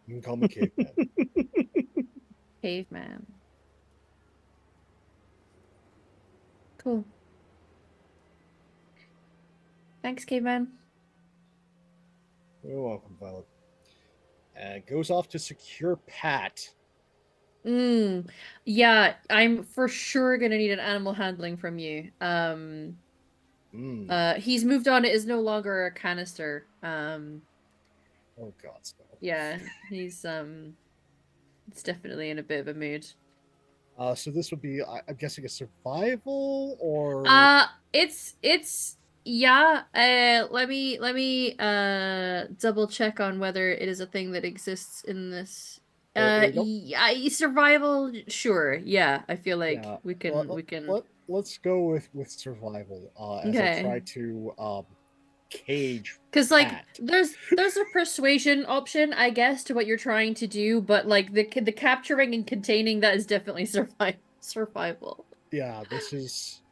S2: you can call me Caveman.
S1: Caveman. Cool. Thanks, Caveman.
S2: You're welcome, Violet. And goes off to secure Pat.
S1: Yeah, I'm for sure gonna need an animal handling from you. He's moved on. It is no longer a canister.
S2: Oh God, no.
S1: Yeah, he's it's definitely in a bit of a mood.
S2: So this would be, I'm guessing, a survival or
S1: It's yeah. Let me double check on whether it is a thing that exists in this.
S2: there you go.
S1: Yeah, survival. Sure. Yeah, I feel like
S2: Yeah.
S1: we can.
S2: Let's go with survival. As I try
S1: Okay.
S2: to cage
S1: Because like
S2: Pat.
S1: there's a persuasion option, I guess, to what you're trying to do, but like the capturing and containing that is definitely survival.
S2: Yeah, this is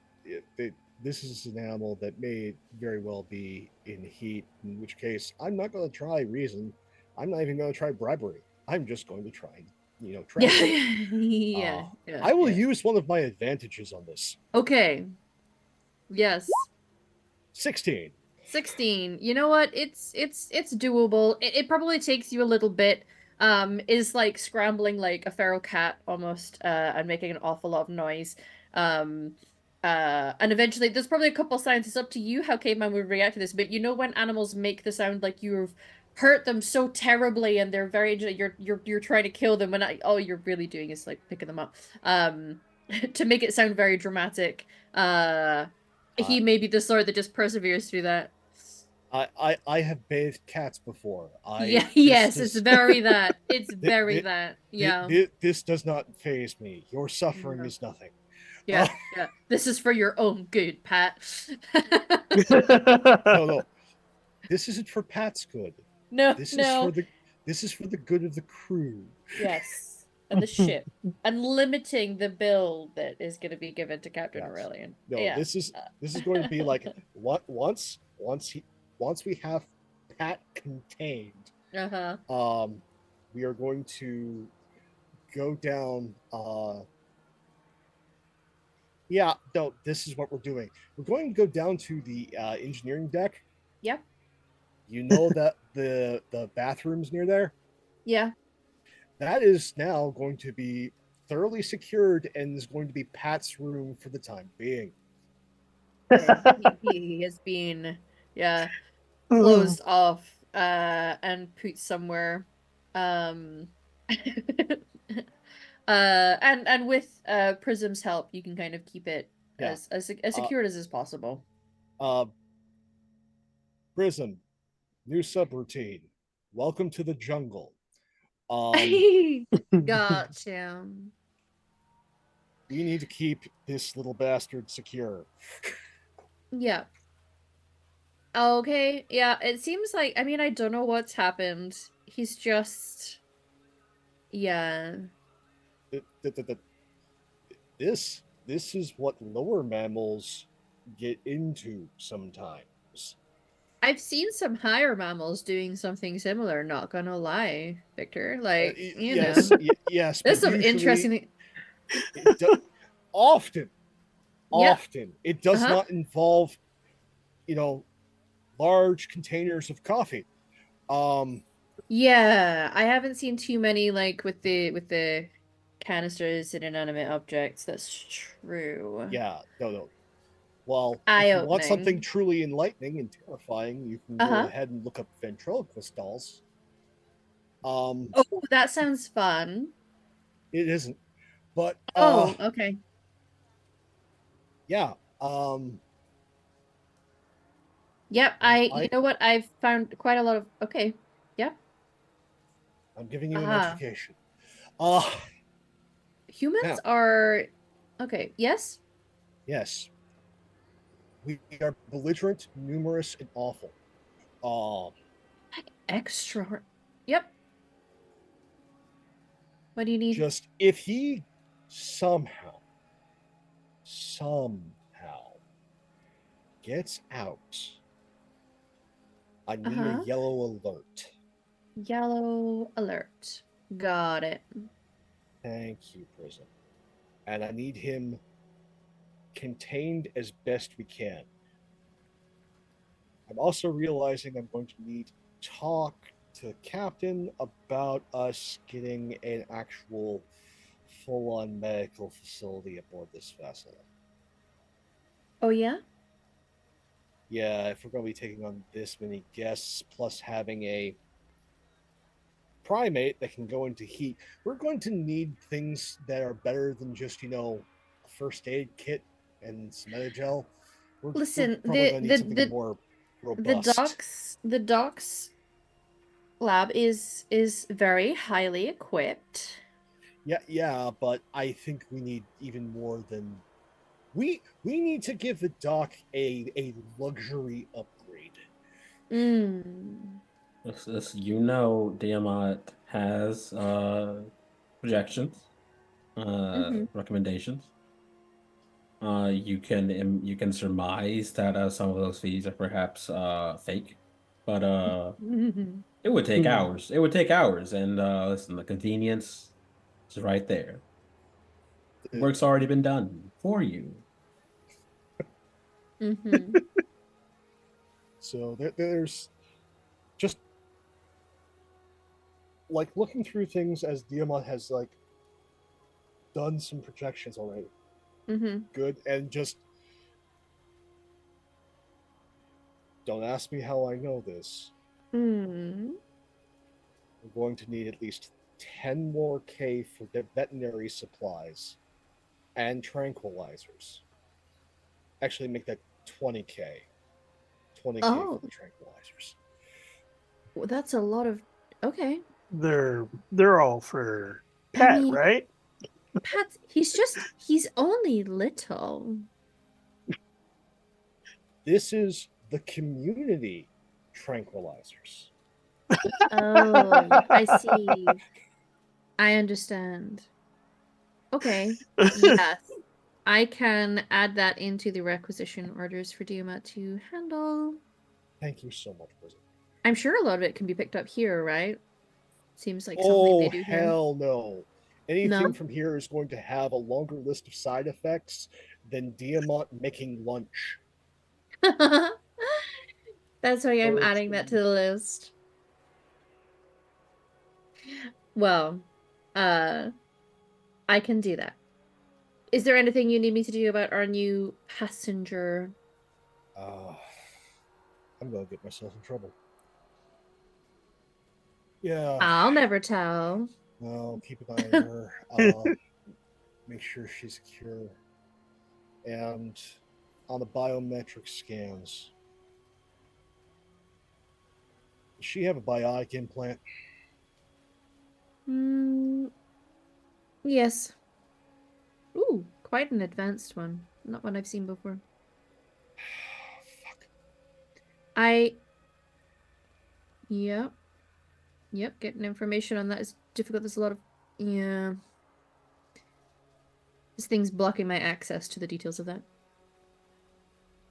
S2: an animal that may very well be in heat. In which case, I'm not going to try reason. I'm not even going to try bribery. I'm just going to try, trap
S1: Yeah,
S2: it.
S1: yeah, yeah,
S2: I will
S1: yeah.
S2: use one of my advantages on this.
S1: Okay. Yes.
S2: 16.
S1: 16. You know what? It's doable. It probably takes you a little bit. Is like scrambling like a feral cat almost, and making an awful lot of noise. Um, and eventually there's probably a couple signs. It's up to you how caveman would react to this, but you know when animals make the sound like you've hurt them so terribly and they're very you're trying to kill them when all you're really doing is like picking them up. To make it sound very dramatic.
S2: Uh,
S1: He may be the sort that just perseveres through that.
S2: I have bathed cats before.
S1: Yeah,
S2: This
S1: yes, it's
S2: does
S1: very that. It's
S2: thi-
S1: very
S2: thi-
S1: that. Yeah.
S2: this does not phase me. Your suffering
S1: Yeah.
S2: is nothing.
S1: Yeah, yeah. This is for your own good, Pat.
S2: No. This isn't for Pat's good.
S1: No,
S2: This is for
S1: no.
S2: the good of the crew.
S1: Yes. And the ship. And limiting the bill that is going to be given to Captain
S2: Yes.
S1: Aurelian.
S2: No,
S1: Yeah.
S2: this is going to be like once we have Pat contained,
S1: Uh-huh.
S2: we are going to go down. Yeah, no, this is what we're doing. We're going to go down to the engineering deck.
S1: Yep.
S2: You know that the bathrooms near there.
S1: Yeah.
S2: That is now going to be thoroughly secured and is going to be Pat's room for the time being.
S1: He has been, yeah, closed off, and put somewhere. Um and with Prism's help, you can kind of keep it
S2: Yeah.
S1: as secured as is possible.
S2: Uh, Prism, new subroutine. Welcome to the jungle.
S1: Gotcha.
S2: We need to keep this little bastard secure.
S1: Yeah. Okay. Yeah, it seems like, I mean, I don't know what's happened. He's just, yeah.
S2: This is what lower mammals get into sometimes.
S1: I've seen some higher mammals doing something similar, not gonna lie, Victor. Like, you know.
S2: Yes,
S1: There's
S2: but
S1: some
S2: usually,
S1: interesting
S2: it do- often, often. It does
S1: Uh-huh.
S2: not involve, large containers of coffee.
S1: Yeah, I haven't seen too many like with the canisters and inanimate objects. That's true.
S2: Yeah, no. Well, if you want something
S1: Eye-opening.
S2: truly enlightening and terrifying, you can go
S1: Uh-huh.
S2: ahead and look up ventriloquist dolls. Um,
S1: Oh, that sounds fun.
S2: it isn't, but
S1: Oh, okay.
S2: yeah. Um,
S1: Yep,
S2: and
S1: you know what? I've found quite a lot of okay. Yep.
S2: I'm giving you an
S1: Aha.
S2: education. Uh,
S1: Humans
S2: Now,
S1: are okay, yes?
S2: yes, we are belligerent, numerous, and awful. Um,
S1: Extra. Yep. What do you need?
S2: just if he somehow gets out, I need a
S1: Uh-huh.
S2: yellow alert.
S1: Yellow alert. Got it.
S2: Thank you, prison. And I need him contained as best we can. I'm also realizing I'm going to need to talk to Captain about us getting an actual full on medical facility aboard this vessel.
S1: Oh yeah?
S2: Yeah, if we're going to be taking on this many guests, plus having a primate that can go into heat, we're going to need things that are better than just, a first aid kit and some metagel. We're
S1: Listen,
S2: probably going to need something more
S1: the
S2: robust.
S1: docks lab is very highly equipped.
S2: Yeah, but I think we need even more than we need to give the dock a luxury upgrade.
S1: Mm.
S3: Tiamat has projections,
S1: Mm-hmm.
S3: recommendations. You can surmise that some of those fees are perhaps fake, but it would take
S4: Hmm.
S3: hours. It would take hours, and listen, the convenience is right there.
S2: Uh,
S3: Work's already been done for you.
S1: Mm-hmm.
S2: So there's just like looking through things as Diamond has like done some projections already.
S1: Mm-hmm.
S2: Good, and just don't ask me how I know this.
S1: Mm.
S2: We're going to need at least 10 more K for the veterinary supplies and tranquilizers. Actually, make that 20K. 20K for
S1: Oh,
S2: the tranquilizers.
S1: well, that's a lot of okay.
S4: They're all for
S1: I
S4: Pat,
S1: mean,
S4: right?
S1: Pat, he's only little.
S2: This is the community tranquilizers.
S1: Oh, I see. I understand. Okay. Yes. I can add that into the requisition orders for Duma to handle.
S2: Thank you so much, Prison.
S1: I'm sure a lot of it can be picked up here, right? Seems like something
S2: Oh,
S1: they do here.
S2: hell no. Anything
S1: No?
S2: from here is going to have a longer list of side effects than Diamant making lunch.
S1: That's why I'm adding that to
S2: Person.
S1: the list. Well, uh, I can do that. Is there anything you need me to do about our new passenger?
S2: Uh, I'm going to get myself in trouble. Yeah,
S1: I'll never tell.
S2: well, keep an eye on her. Make sure she's secure. And on the biometric scans, does she have a biotic implant?
S1: Mm, yes. Ooh, quite an advanced one. Not one I've seen before.
S2: Fuck.
S1: I, yep, yep, getting information on that is difficult. There's a lot of, yeah, this thing's blocking my access to the details of that.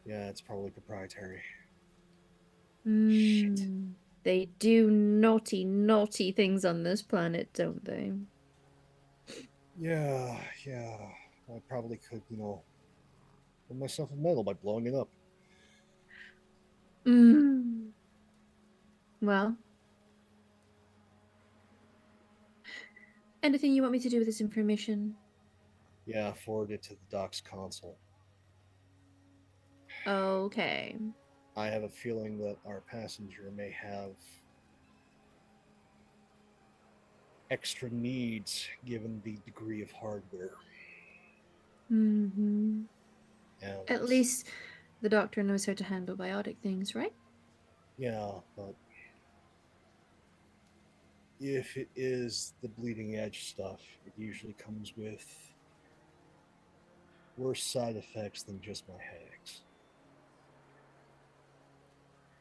S2: Yeah, it's probably proprietary. Shit.
S1: Mm, they do naughty, naughty things on this planet, don't they?
S2: Yeah. I probably could, Put myself in metal by blowing it up.
S1: Mm. Well, anything you want me to do with this information?
S2: Yeah, forward it to the doc's console.
S1: Okay.
S2: I have a feeling that our passenger may have extra needs given the degree of hardware.
S1: Mm-hmm.
S2: And
S1: At least the doctor knows how to handle biotic things, right?
S2: yeah, but if it is the bleeding edge stuff, it usually comes with worse side effects than just my headaches.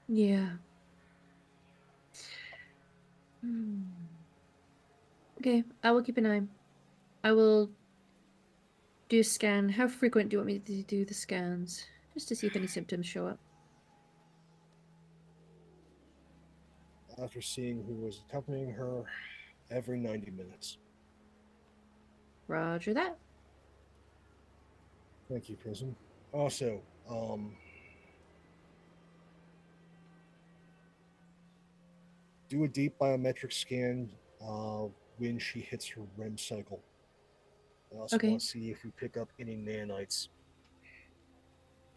S1: Yeah. Hmm. Okay, I will keep an eye. I will do a scan. How frequent do you want me to do the scans? Just to see if any symptoms show up.
S2: After seeing who was accompanying her, every 90 minutes.
S1: Roger that.
S2: Thank you, Prism. Also, do a deep biometric scan when she hits her REM cycle. I also
S1: Okay.
S2: want to see if we pick up any nanites.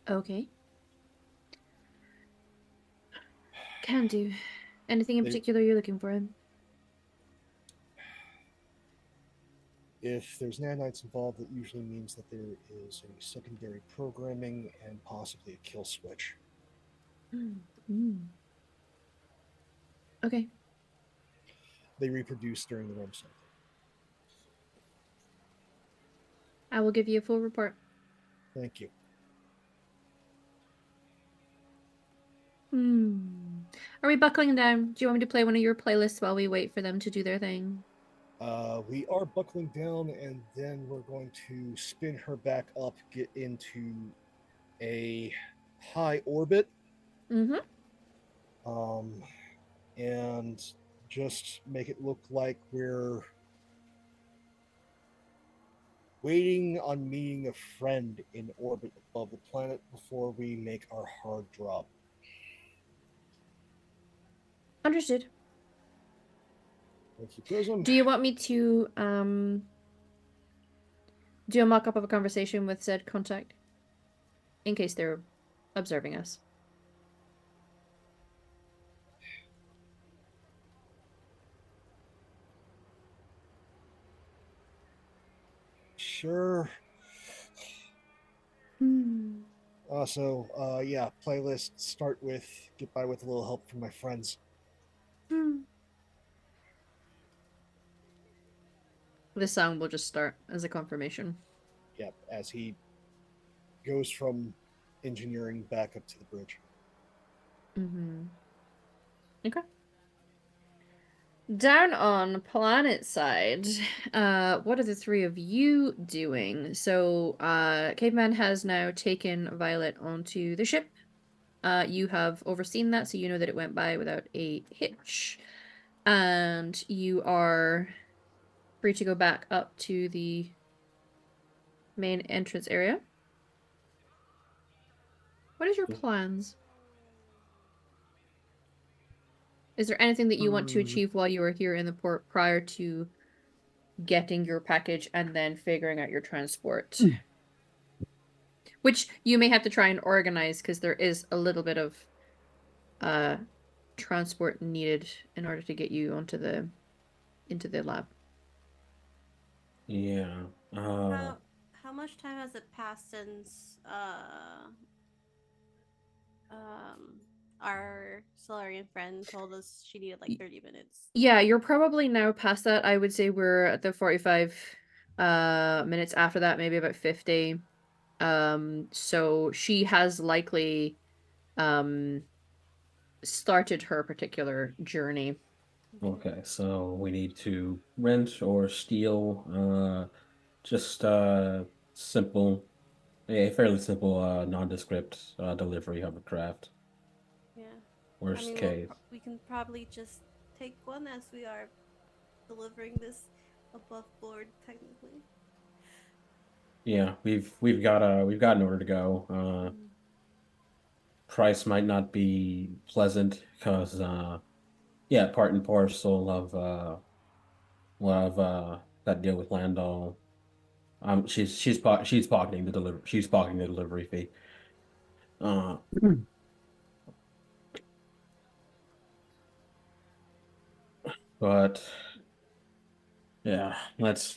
S1: Okay. Can do. Anything in
S2: They,
S1: particular you're looking for?
S2: if there's nanites involved, it usually means that there is a secondary programming and possibly a kill switch.
S1: Mm. Okay.
S2: They reproduce during the REM cycle.
S1: I will give you a full report.
S2: Thank you.
S1: Are we buckling down? Do you want me to play one of your playlists while we wait for them to do their thing?
S2: We are buckling down, and then we're going to spin her back up, get into a high orbit,
S1: Mm-hmm.
S2: um, and just make it look like we're waiting on meeting a friend in orbit above the planet before we make our hard drop.
S1: Understood.
S2: Thank you, Prism.
S1: Do you want me to do a mock-up of a conversation with said contact? In case they're observing us.
S2: Sure. Also, yeah, playlist start with Get By With a Little Help from My Friends.
S1: This song will just start as a confirmation.
S2: Yep, as he goes from engineering back up to the bridge.
S1: Mm-hmm. Okay. Down on planet side, what are the three of you doing? So, Caveman has now taken Violet onto the ship. You have overseen that, so you know that it went by without a hitch. And you are free to go back up to the main entrance area. What is your plans? Is there anything that you want to achieve while you are here in the port prior to getting your package and then figuring out your transport? Which you may have to try and organize because there is a little bit of transport needed in order to get you onto the into the lab.
S3: Yeah.
S5: How much time has it passed since um our Solarian friend told us she needed like 30 minutes?
S1: Yeah, you're probably now past that. I would say we're at the 45 minutes after that, maybe about 50. So she has likely um started her particular journey.
S3: Okay, so we need to rent or steal just simple, a fairly simple nondescript delivery hovercraft.
S5: Yeah. I
S3: Worst
S5: mean,
S3: case.
S5: we can probably just take one as we are delivering this above board technically.
S3: Yeah, we've got nowhere to go. Price might not be pleasant because yeah, part and parcel of that deal with Landau. She's pocketing the delivery fee. Uh, but yeah, let's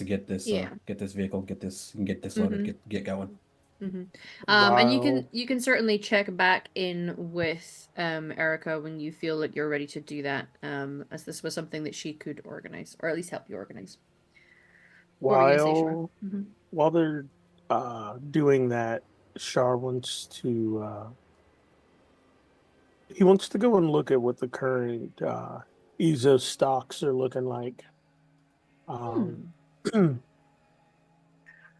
S3: get this
S1: Yeah.
S3: get this vehicle get this loaded,
S1: Mm-hmm.
S3: get going.
S1: Mm-hmm. And
S4: While
S1: you can certainly check back in with Erica when you feel like you're ready to do that. As this was something that she could organize, or at least help you organize. What were you gonna say, Shore?
S4: while
S1: Mm-hmm.
S4: while they're doing that, Shar wants to go and look at what the current EZO stocks are looking like. Um,
S1: Hmm.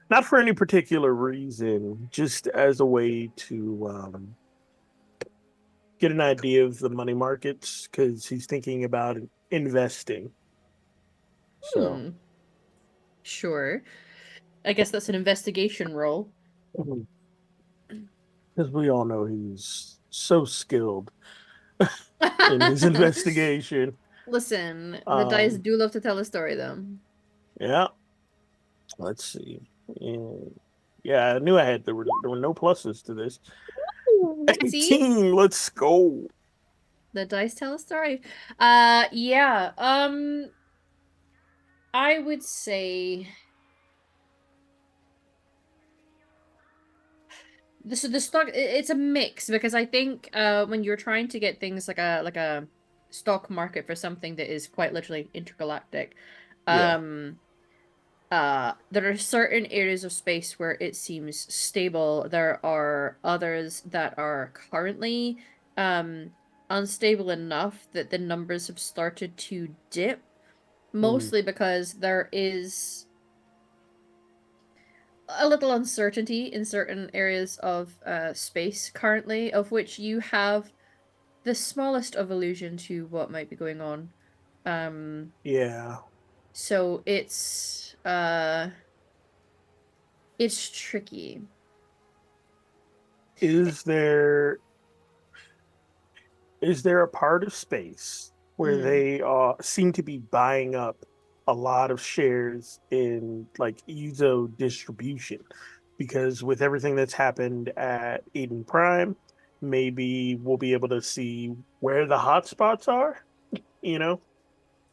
S4: not for any particular reason, just as a way to get an idea of the money markets because he's thinking about investing. So,
S1: Hmm. Sure. I guess that's an investigation role.
S4: because we all know he's so skilled in his investigation.
S1: Listen, the dice
S4: Um,
S1: do love to tell a story, though.
S4: yeah, let's see. Yeah, yeah, I knew there were no pluses to this.
S1: Ooh, see?
S4: 18, let's go.
S1: The dice tell a story. Yeah. I would say the stock it's a mix because I think when you're trying to get things like a stock market for something that is quite literally intergalactic,
S4: Yeah.
S1: um there are certain areas of space where it seems stable. There are others that are currently um unstable enough that the numbers have started to dip,
S4: Mm,
S1: mostly because there is a little uncertainty in certain areas of space currently, of which you have the smallest of allusion to what might be going on. Um,
S4: yeah.
S1: so it's tricky.
S4: Is there is there a part of space where
S1: Mm.
S4: they seem to be buying up a lot of shares in like EZO distribution? Because with everything that's happened at Eden Prime, maybe we'll be able to see where the hotspots are, you know?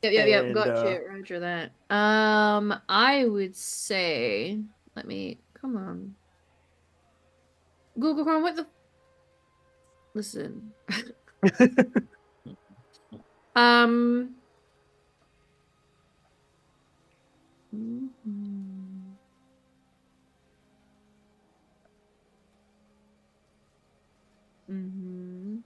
S1: Yep,
S4: And
S1: gotcha, Roger that. I would say, let me, come on. Google Chrome, what the, listen. Um, mhm. Mhm.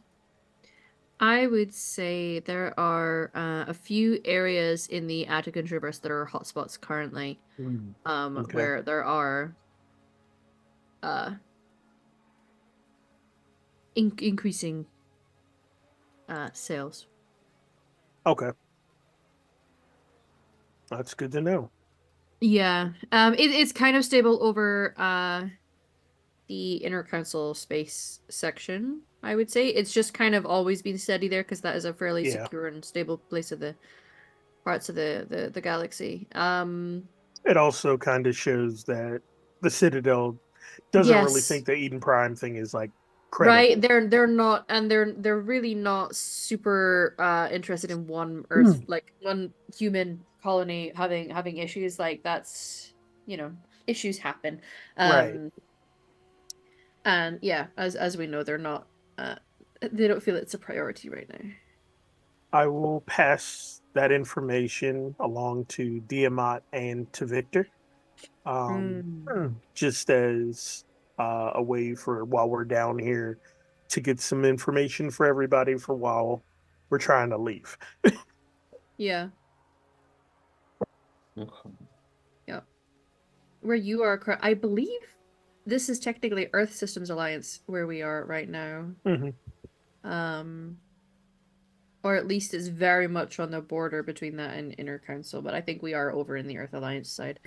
S1: I would say there are a few areas in the Attica Traverse that are hotspots currently,
S4: Mm, okay.
S1: where there are uh increasing sales.
S4: Okay. That's good to know.
S1: Yeah, it's kind of stable over the inner council space section. I would say it's just kind of always been steady there because that is a fairly
S4: Yeah.
S1: secure and stable place of the parts of the galaxy.
S4: It also kind of shows that the Citadel doesn't really
S1: Yes.
S4: think the Eden Prime thing is like
S1: Right,
S4: credible.
S1: they're not, and they're really not super interested in one Earth,
S4: Mm.
S1: like one human colony having issues. Like that's, you know, issues happen.
S4: Right.
S1: Um and yeah, as we know, they're not uh they don't feel it's a priority right now.
S4: I will pass that information along to Diamat and to Victor,
S1: Mm.
S4: just as a way for while we're down here to get some information for everybody for while we're trying to leave.
S1: Yeah.
S3: Okay.
S1: Yeah. Where you are, I believe this is technically Earth Systems Alliance where we are right now.
S4: Hmm.
S1: Um Or at least it's very much on the border between that and Inner Council, but I think we are over in the Earth Alliance side.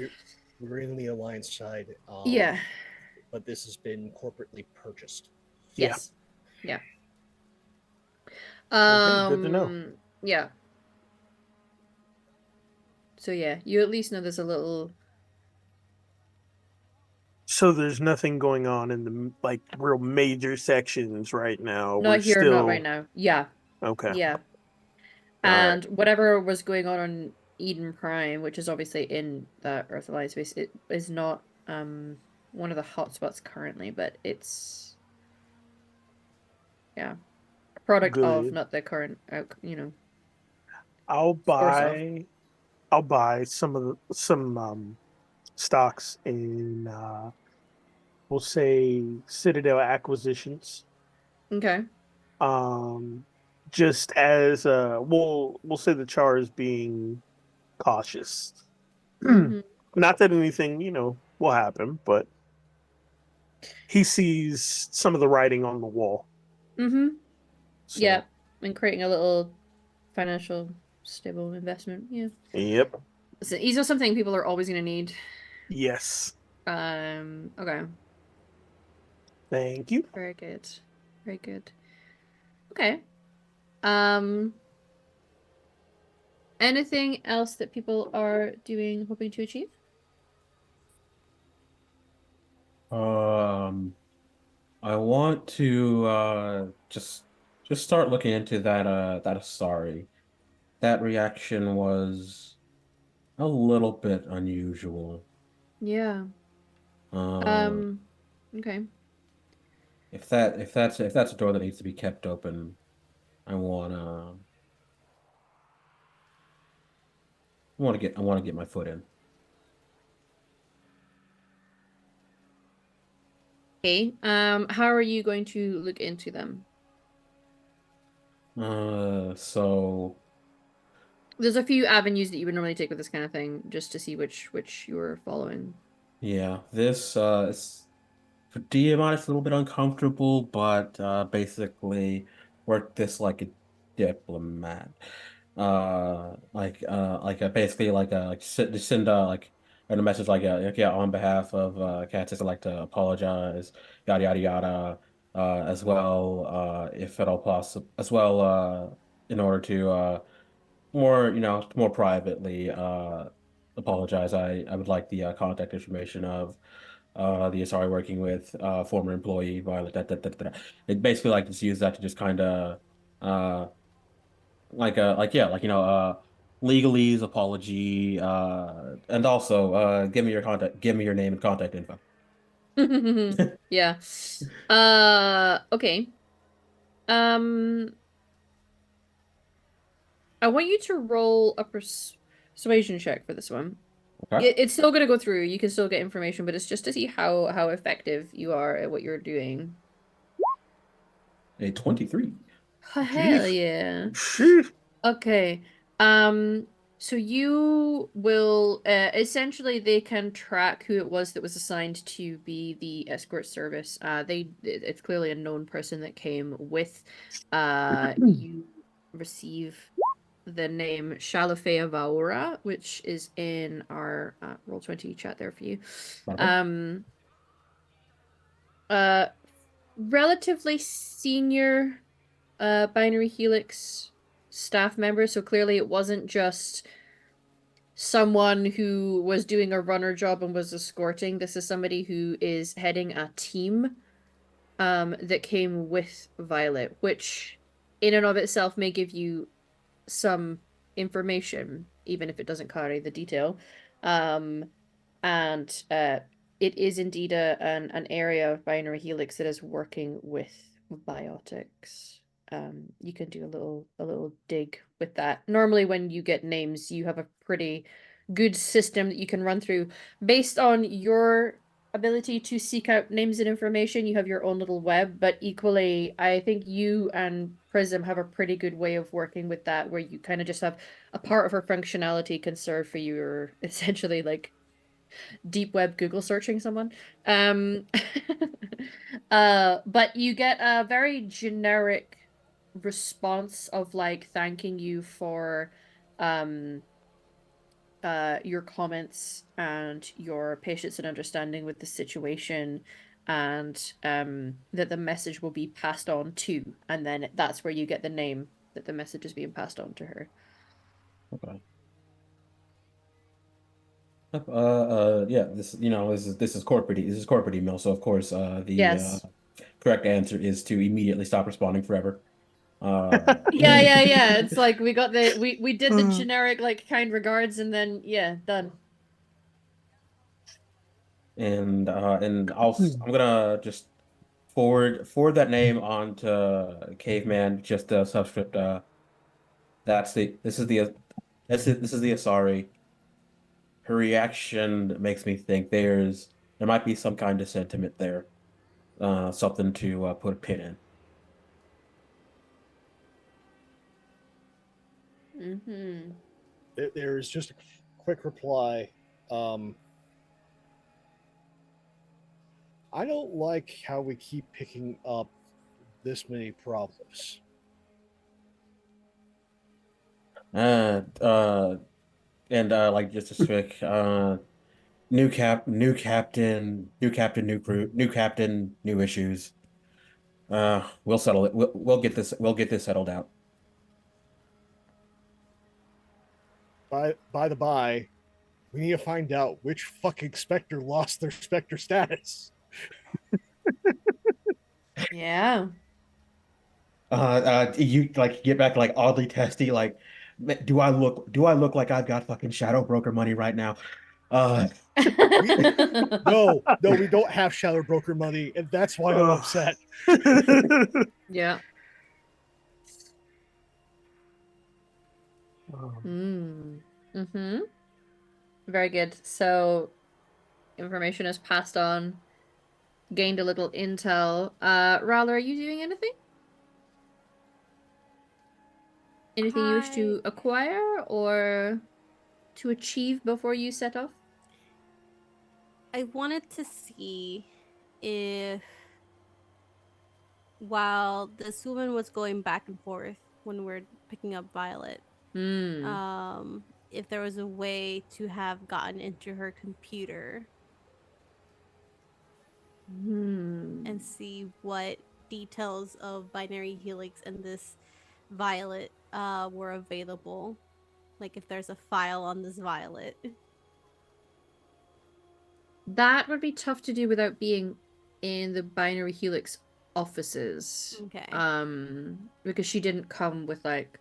S2: We're in the Alliance side,
S1: Yeah.
S2: but this has been corporately purchased.
S4: Yeah.
S1: Yes. Yeah.
S4: Okay, good to know.
S1: Yeah. So yeah, you at least know there's a little.
S4: So there's nothing going on in the like real major sections right now.
S1: Not
S4: We're
S1: here, not right
S4: still
S1: now. Yeah.
S4: okay.
S1: Yeah.
S4: All right.
S1: And whatever was going on Eden Prime, which is obviously in the Earth Alliance space, it is not one of the hotspots currently, but it's yeah, a product of,
S4: Good.
S1: not the current you know,
S4: I'll
S1: source of.
S4: buy I'll buy some stocks in we'll say Citadel acquisitions.
S1: Okay.
S4: Um just as we'll say the Char is being cautious.
S1: Mm-hmm.
S4: Not that anything, will happen, but he sees some of the writing on the wall.
S1: Mm-hmm. Yeah.
S4: So,
S1: And creating a little financial stable investment. Yeah.
S4: yep.
S1: So these are something people are always gonna need.
S4: Yes.
S1: Okay.
S4: Thank you.
S1: Very good. Very good. Okay. Um, anything else that people are doing, hoping to achieve?
S3: I want to just start looking into that Asari. That reaction was a little bit unusual.
S1: Yeah.
S3: Uh,
S1: Um, okay.
S3: if that's a door that needs to be kept open, I want to get my foot in.
S1: Okay. How are you going to look into them?
S3: So
S1: There's a few avenues that you would normally take with this kind of thing, just to see which you're following.
S3: yeah, this is for DM, it's a little bit uncomfortable, but basically work this like a diplomat. Basically just send a message like, yeah, on behalf of Cats, I'd like to apologize, yada yada yada, as well, if at all possible, as well, in order to more privately apologize. I would like the contact information of the Asari working with former employee Violet. It basically like just use that to just kind of uh legalese apology, and also give me your name and contact info.
S1: Yeah. Okay. Um, I want you to roll a persuasion check for this one.
S3: Okay.
S1: It's still gonna go through. You can still get information, but it's just to see how effective you are at what you're doing.
S3: A 23.
S1: Oh, hell
S4: Jeez.
S1: yeah.
S4: Sheesh.
S1: Okay. So you will essentially they can track who it was that was assigned to be the escort service. It's clearly a known person that came with you receive the name Shalafea Vaora, which is in our Roll20 chat there for you.
S3: Okay.
S1: Um uh relatively senior binary helix staff member, so clearly it wasn't just someone who was doing a runner job and was escorting. This is somebody who is heading a team that came with Violet, which in and of itself may give you some information, even if it doesn't carry the detail. Um, and it is indeed an area of binary helix that is working with biotics. You can do a little dig with that. Normally, when you get names, you have a pretty good system that you can run through based on your ability to seek out names and information. You have your own little web, but equally, I think you and Prism have a pretty good way of working with that, where you kind of just have a part of her functionality can serve for your essentially like deep web Google searching someone. But you get a very generic response of like thanking you for um your comments and your patience and understanding with the situation, and that the message will be passed on to, and then that's where you get the name that the message is being passed on to her.
S3: Okay. Yeah. This is corporate email. So of course, the
S1: Yes.
S3: correct answer is to immediately stop responding forever. Uh,
S1: Yeah. It's like we did the generic like kind regards, and then yeah, done.
S3: and I'm gonna just forward that name on to Caveman. Just subscript. That's the this is the this is the Asari. Her reaction makes me think there might be some kind of sentiment there. Something to put a pin in.
S1: Mm-hmm.
S2: There's just a quick reply. Um, I don't like how we keep picking up this many problems.
S3: Uh, uh, and like just a strict new captain, new crew, new captain, new issues. We'll settle it. We'll get this settled out.
S2: By the by, we need to find out which fucking Spectre lost their Spectre status.
S1: Yeah.
S3: You like get back like oddly testy. Like, do I look like I've got fucking shadow broker money right now? Uh,
S2: We no, we don't have Shadow Broker money, and that's why I'm upset.
S1: Yeah. Mm. Mm-hmm. Very good. So information is passed on, gained a little intel. Rala, are you doing anything? Anything you wish
S5: I
S1: to acquire or to achieve before you set off?
S5: I wanted to see if while this woman was going back and forth when we're picking up Violet,
S1: Hmm.
S5: um, if there was a way to have gotten into her computer
S1: Hmm.
S5: and see what details of binary helix and this Violet were available. Like if there's a file on this Violet.
S1: That would be tough to do without being in the binary helix offices.
S5: Okay.
S1: Because she didn't come with like,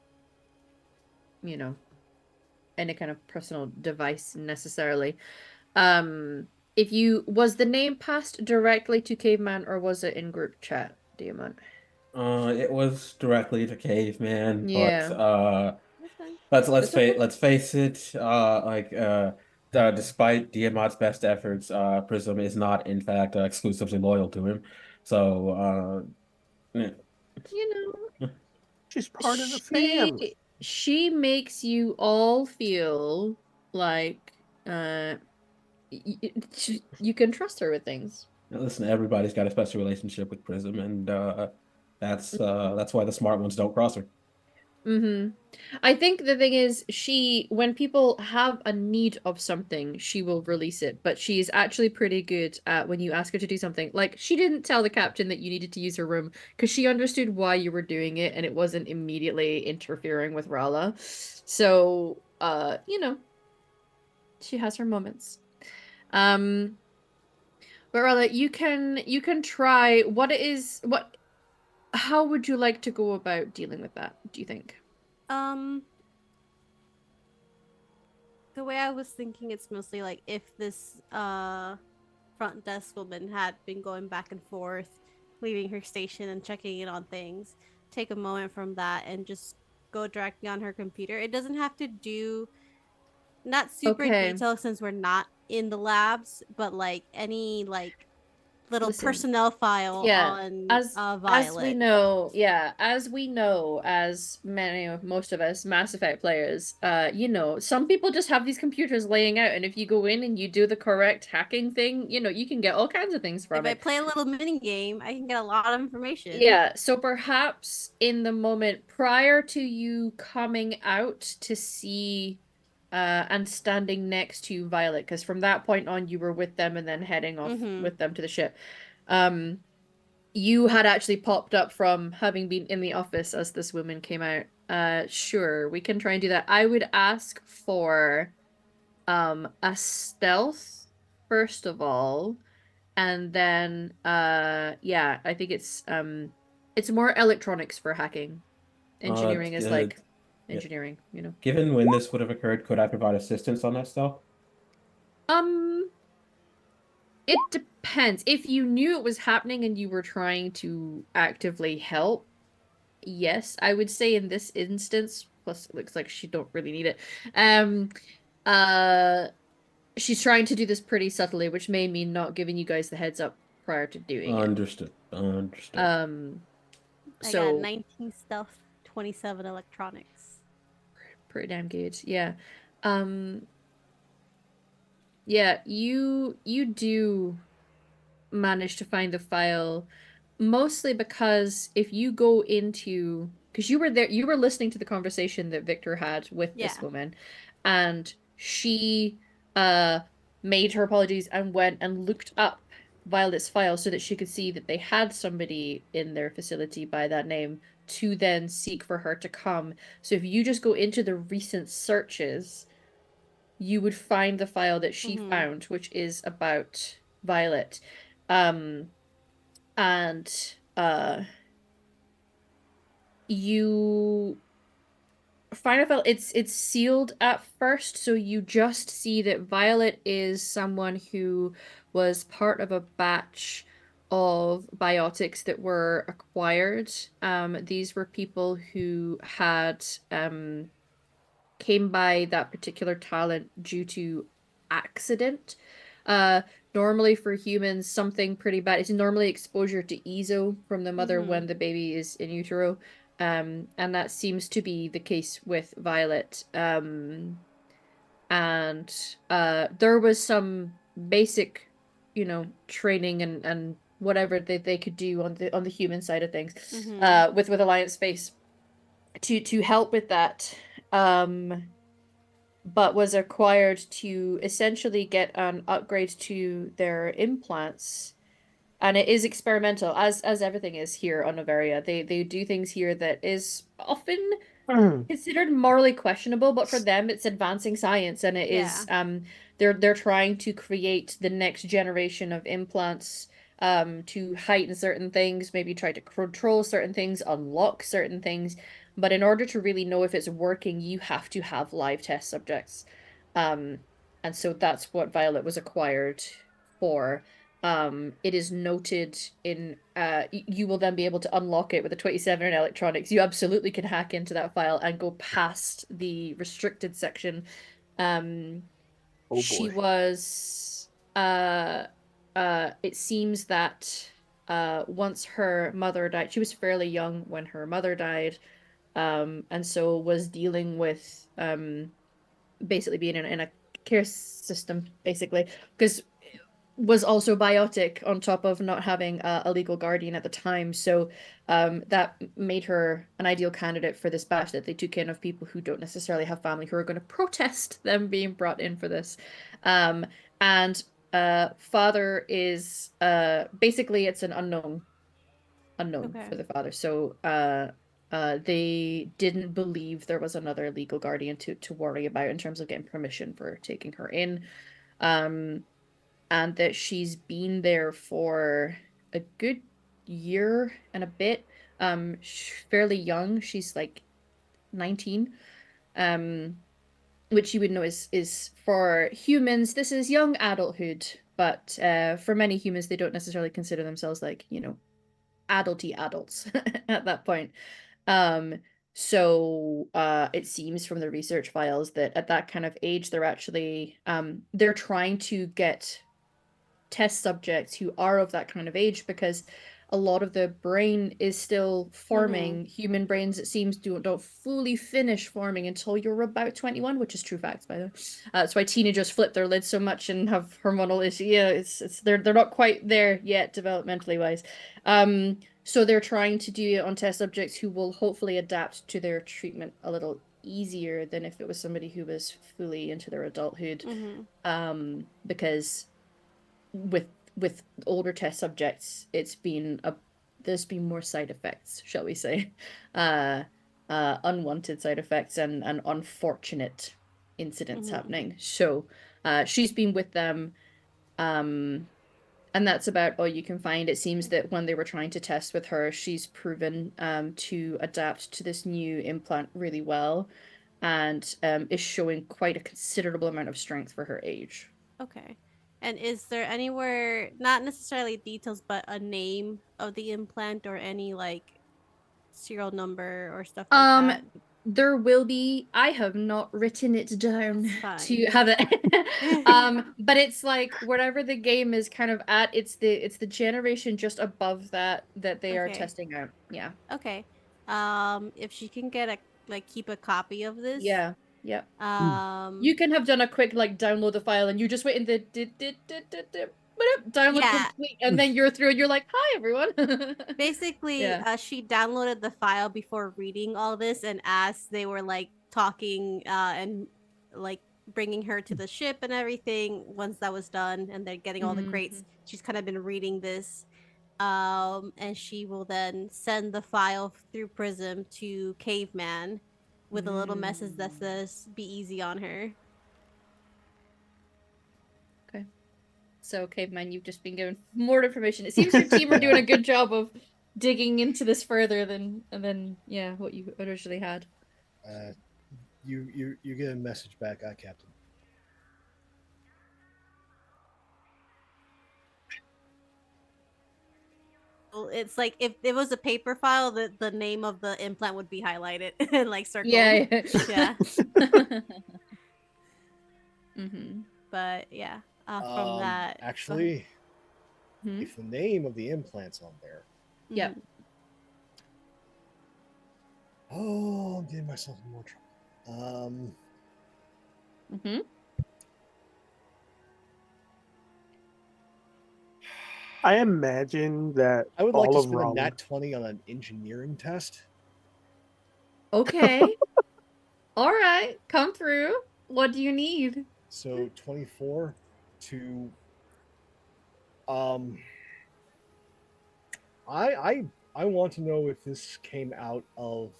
S1: you know, any kind of personal device necessarily. If you was the name passed directly to Caveman or was it in group chat, Diamond?
S3: it was directly to Caveman, but
S1: Yeah,
S5: That's fine.
S1: that's okay.
S3: let's face it. Despite Diamant's best efforts, Prism is not in fact exclusively loyal to him. So, yeah.
S1: You know,
S4: She's part of the family.
S1: she makes you all feel like you can trust her with things.
S3: Listen, everybody's got a special relationship with Prism, and that's why the smart ones don't cross her.
S1: Mm-hmm. I think the thing is, when people have a need of something, she will release it. But she is actually pretty good at when you ask her to do something. Like, she didn't tell the captain that you needed to use her room because she understood why you were doing it and it wasn't immediately interfering with Rala. So, she has her moments. Um, but Rala, you can try how would you like to go about dealing with that, do you think?
S5: Um, the way I was thinking, it's mostly like if this front desk woman had been going back and forth, leaving her station and checking in on things, take a moment from that and just go directly on her computer. It doesn't have to do not super
S1: Okay.
S5: detailed since we're not in the labs, but like any like little
S1: Listen,
S5: personnel file
S1: yeah,
S5: on
S1: as we
S5: Violet.
S1: know, yeah, as we know, as most of us Mass Effect players, some people just have these computers laying out, and if you go in and you do the correct hacking thing, you can get all kinds of things
S5: If
S1: from
S5: I
S1: it.
S5: play a little mini game, I can get a lot of information.
S1: Yeah, so perhaps in the moment prior to you coming out to see and standing next to Violet, because from that point on you were with them and then heading off
S5: Mm-hmm.
S1: with them to the ship. Um, you had actually popped up from having been in the office as this woman came out. Sure, we can try and do that. I would ask for a stealth first of all, and then yeah, I think it's more electronics for hacking. Engineering is like
S3: Yeah.
S1: engineering.
S3: Given when this would have occurred, could I provide assistance on that stuff?
S1: Um, it depends. If you knew it was happening and you were trying to actively help, yes, I would say in this instance, plus it looks like she don't really need it. Um, uh, she's trying to do this pretty subtly, which may mean not giving you guys the heads up prior to doing it.
S3: Understood. Understood.
S1: Um,
S5: I got
S1: so
S5: 19 stealth, 27 electronics.
S1: pretty damn good. Yeah. Um, yeah, you do manage to find the file mostly because if you go into because you were there, you were listening to the conversation that Victor had with this
S5: Yeah.
S1: woman, and she uh made her apologies and went and looked up Violet's file so that she could see that they had somebody in their facility by that name to then seek for her to come. So if you just go into the recent searches, you would find the file that she
S5: Mm-hmm.
S1: found, which is about Violet. Um, and you find a file. It's sealed at first, so you just see that Violet is someone who was part of a batch of biotics that were acquired. These were people who had came by that particular talent due to accident. Uh, Normally for humans, something pretty bad. It's normally exposure to EZO from the mother
S5: Mm-hmm.
S1: when the baby is in utero. And that seems to be the case with Violet. And there was some basic, training and whatever they could do on the human side of things,
S5: Mm-hmm.
S1: with Alliance Space to help with that. But was acquired to essentially get an upgrade to their implants. And it is experimental, as everything is here on Novaria. They do things here that is often considered morally questionable, but for them it's advancing science, and it is
S5: Yeah.
S1: they're trying to create the next generation of implants to heighten certain things, maybe try to control certain things, unlock certain things. But in order to really know if it's working, you have to have live test subjects. Um, and so that's what Violet was acquired for. It is noted in you will then be able to unlock it with a 27 in electronics. You absolutely can hack into that file and go past the restricted section. Um,
S4: Oh
S1: she
S4: boy.
S1: was it seems that once her mother died, she was fairly young when her mother died, and so was dealing with basically being in a care system basically because was also biotic on top of not having a legal guardian at the time. So that made her an ideal candidate for this batch that they took in of people who don't necessarily have family who are going to protest them being brought in for this. Um, and father is basically it's an unknown
S5: Okay.
S1: for the father. So they didn't believe there was another legal guardian to worry about in terms of getting permission for taking her in. Um, and that she's been there for a good year and a bit. Fairly young. She's like 19. Um, which you would know is for humans, this is young adulthood, but for many humans, they don't necessarily consider themselves like, adulty adults at that point. Um, so it seems from the research files that at that kind of age, they're actually they're trying to get test subjects who are of that kind of age, because a lot of the brain is still forming. Human brains, it seems, don't fully finish forming until you're about 21, which is true facts, by the way. That's why teenagers flip their lids so much and have hormonal issues. Yeah, it's they're not quite there yet developmentally wise. So they're trying to do it on test subjects who will hopefully adapt to their treatment a little easier than if it was somebody who was fully into their adulthood. Because with older test subjects, there's been more side effects, shall we say, unwanted side effects and unfortunate incidents happening. So she's been with them, and that's about all you can find. It seems that when they were trying to test with her, she's proven to adapt to this new implant really well, and is showing quite a considerable amount of strength for her age.
S5: Okay. And is there anywhere, not necessarily details, but a name of the implant or any like serial number or stuff like
S1: Um,
S5: that?
S1: there will be. I have not written it down
S5: That's
S1: to
S5: fine.
S1: have it. But it's like wherever the game is kind of at, it's the generation just above that they are
S5: Okay.
S1: testing out. Yeah.
S5: Okay. If she can get a like keep a copy of this,
S1: Yeah. Yeah.
S5: um,
S1: You can have done a quick like download the file and you just wait in the download
S5: yeah.
S1: complete, and then you're through and you're like, hi everyone.
S5: Basically,
S1: Yeah.
S5: she downloaded the file before reading all this, and as they were like talking, and like bringing her to the ship and everything, once that was done, and they're getting all the crates, she's kind of been reading this. And she will then send the file through Prism to Caveman with a little message that says, "Be easy on her."
S1: Okay. So, Caveman, you've just been given more information. It seems your team are doing a good job of digging into this further than yeah, what you originally had.
S2: You get a message back, Captain.
S5: Well, it's like if it was a paper file, the name of the implant would be highlighted and like circled.
S1: Yeah.
S5: Yeah.
S1: Mm-hmm.
S5: But yeah, from that,
S2: Actually, if the name of the implant's on there,
S1: Yeah.
S2: oh, I'm getting myself in more trouble.
S1: Mm-hmm.
S4: I imagine that
S2: I would
S4: all
S2: like to
S4: of
S2: spend a
S4: Raleigh.
S2: nat 20 on an engineering test.
S1: Okay. All right. Come through. What do you need?
S2: So 24 to um I want to know if this came out of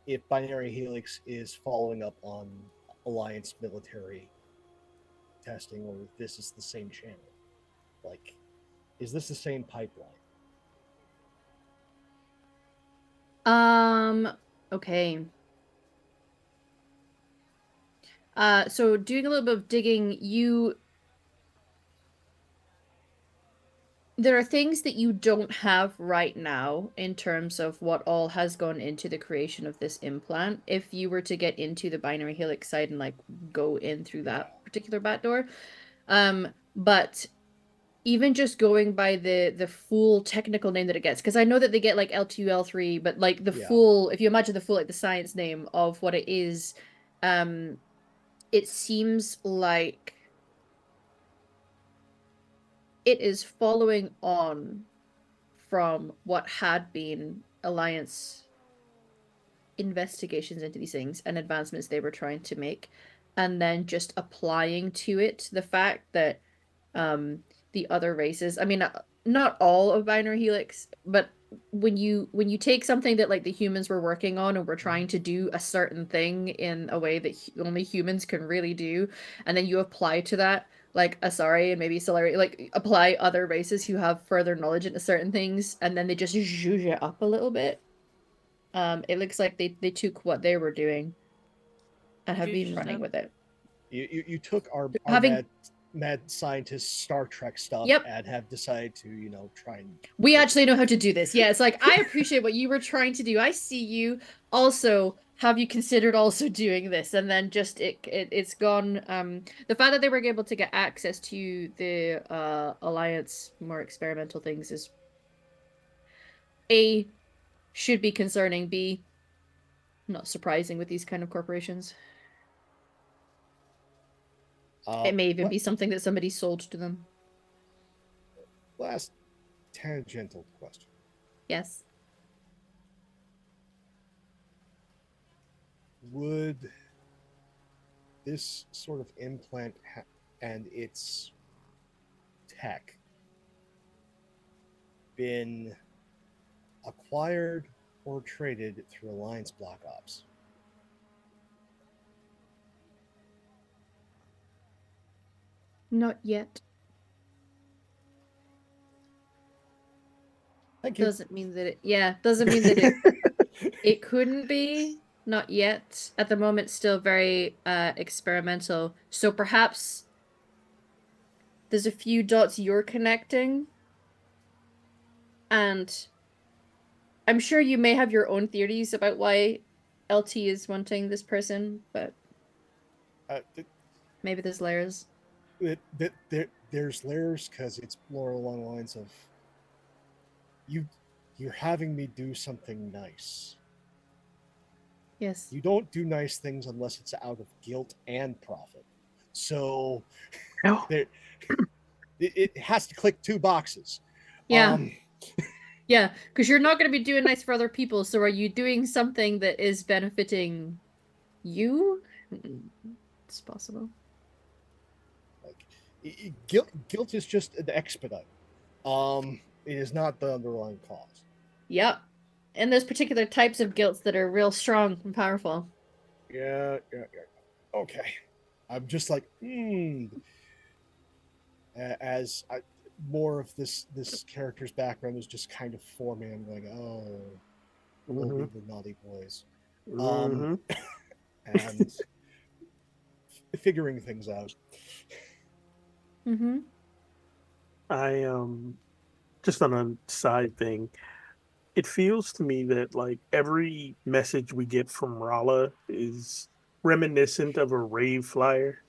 S2: if Binary Helix is following up on Alliance military testing, or if this is the same channel. Like, is this the same pipeline?
S1: Okay. So doing a little bit of digging, there are things that you don't have right now in terms of what all has gone into the creation of this implant. If you were to get into the binary helix side and like go in through that particular back door. But even just going by the full technical name that it gets, because I know that they get like L2, L3, but like the full, if you imagine the full like the science name of what it is, it seems like it is following on from what had been Alliance investigations into these things and advancements they were trying to make, and then just applying to it the fact that the other races, I mean, not all of binary helix, but when you take something that like the humans were working on and were trying to do a certain thing in a way that only humans can really do, and then you apply to that like Asari and maybe Solari, like apply other races who have further knowledge into certain things, and then they just zhuzh it up a little bit. It looks like they took what they were doing and have been running with it.
S2: You took our
S1: Having
S2: bad mad scientist Star Trek stuff
S1: Yep.
S2: and have decided to, try and
S1: We actually know how to do this. Yeah, it's like, I appreciate what you were trying to do. I see you. Also, have you considered also doing this? And then just it's gone. The fact that they were able to get access to the Alliance more experimental things is A, should be concerning. B, not surprising with these kind of corporations. It may even be something that somebody sold to them.
S2: Last tangential question.
S1: Yes.
S2: Would this sort of implant and its tech been acquired or traded through Alliance Black Ops?
S1: Not yet.
S2: Thank you.
S1: Doesn't mean that doesn't mean that it couldn't be. Not yet. At the moment, still very experimental. So perhaps there's a few dots you're connecting. And I'm sure you may have your own theories about why LT is wanting this person, but maybe there's layers.
S2: There's layers because it's more along the lines of you're having me do something nice.
S1: Yes.
S2: You don't do nice things unless it's out of guilt and profit. So it has to click two boxes.
S1: Yeah. Yeah, because you're not going to be doing nice for other people. So are you doing something that is benefiting you? It's possible.
S2: Like guilt is just an expedite. It is not the underlying cause.
S1: Yep. And there's particular types of guilts that are real strong and powerful.
S2: Yeah. Okay. I'm just like, as more of this character's background is just kind of forming. I'm going, we'll be the naughty boys, and figuring things out.
S4: I just on a side thing, it feels to me that like every message we get from Rala is reminiscent of a rave flyer.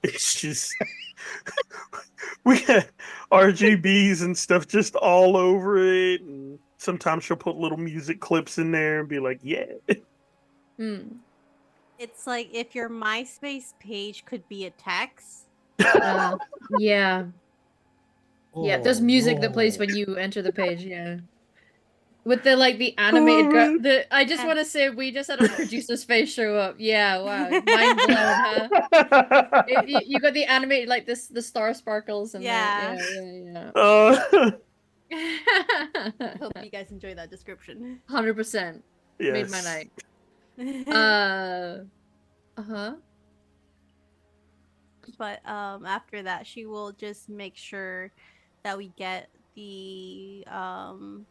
S4: It's just we have RGBs and stuff just all over it, and sometimes she'll put little music clips in there and be like, "Yeah."
S5: It's like if your MySpace page could be a text.
S1: Yeah. Yeah, there's music that plays when you enter the page, yeah. With the animated I just want to say we just had a producer's face show up. Yeah, wow. Mind blown, huh? You got the animated the star sparkles and
S5: yeah. Hope you guys enjoy that description.
S1: 100%.
S4: Yes.
S1: Made my night.
S5: But after that, she will just make sure that we get the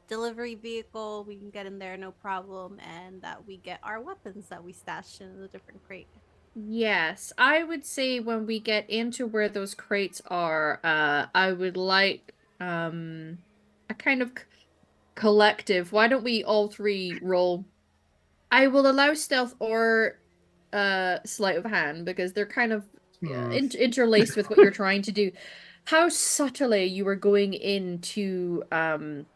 S5: delivery vehicle, we can get in there no problem, and that we get our weapons that we stashed in the different crate.
S1: Yes, I would say when we get into where those crates are, I would like a kind of collective. Why don't we all three roll? I will allow stealth or sleight of hand because they're kind of interlaced with what you're trying to do. How subtly you are going in to arm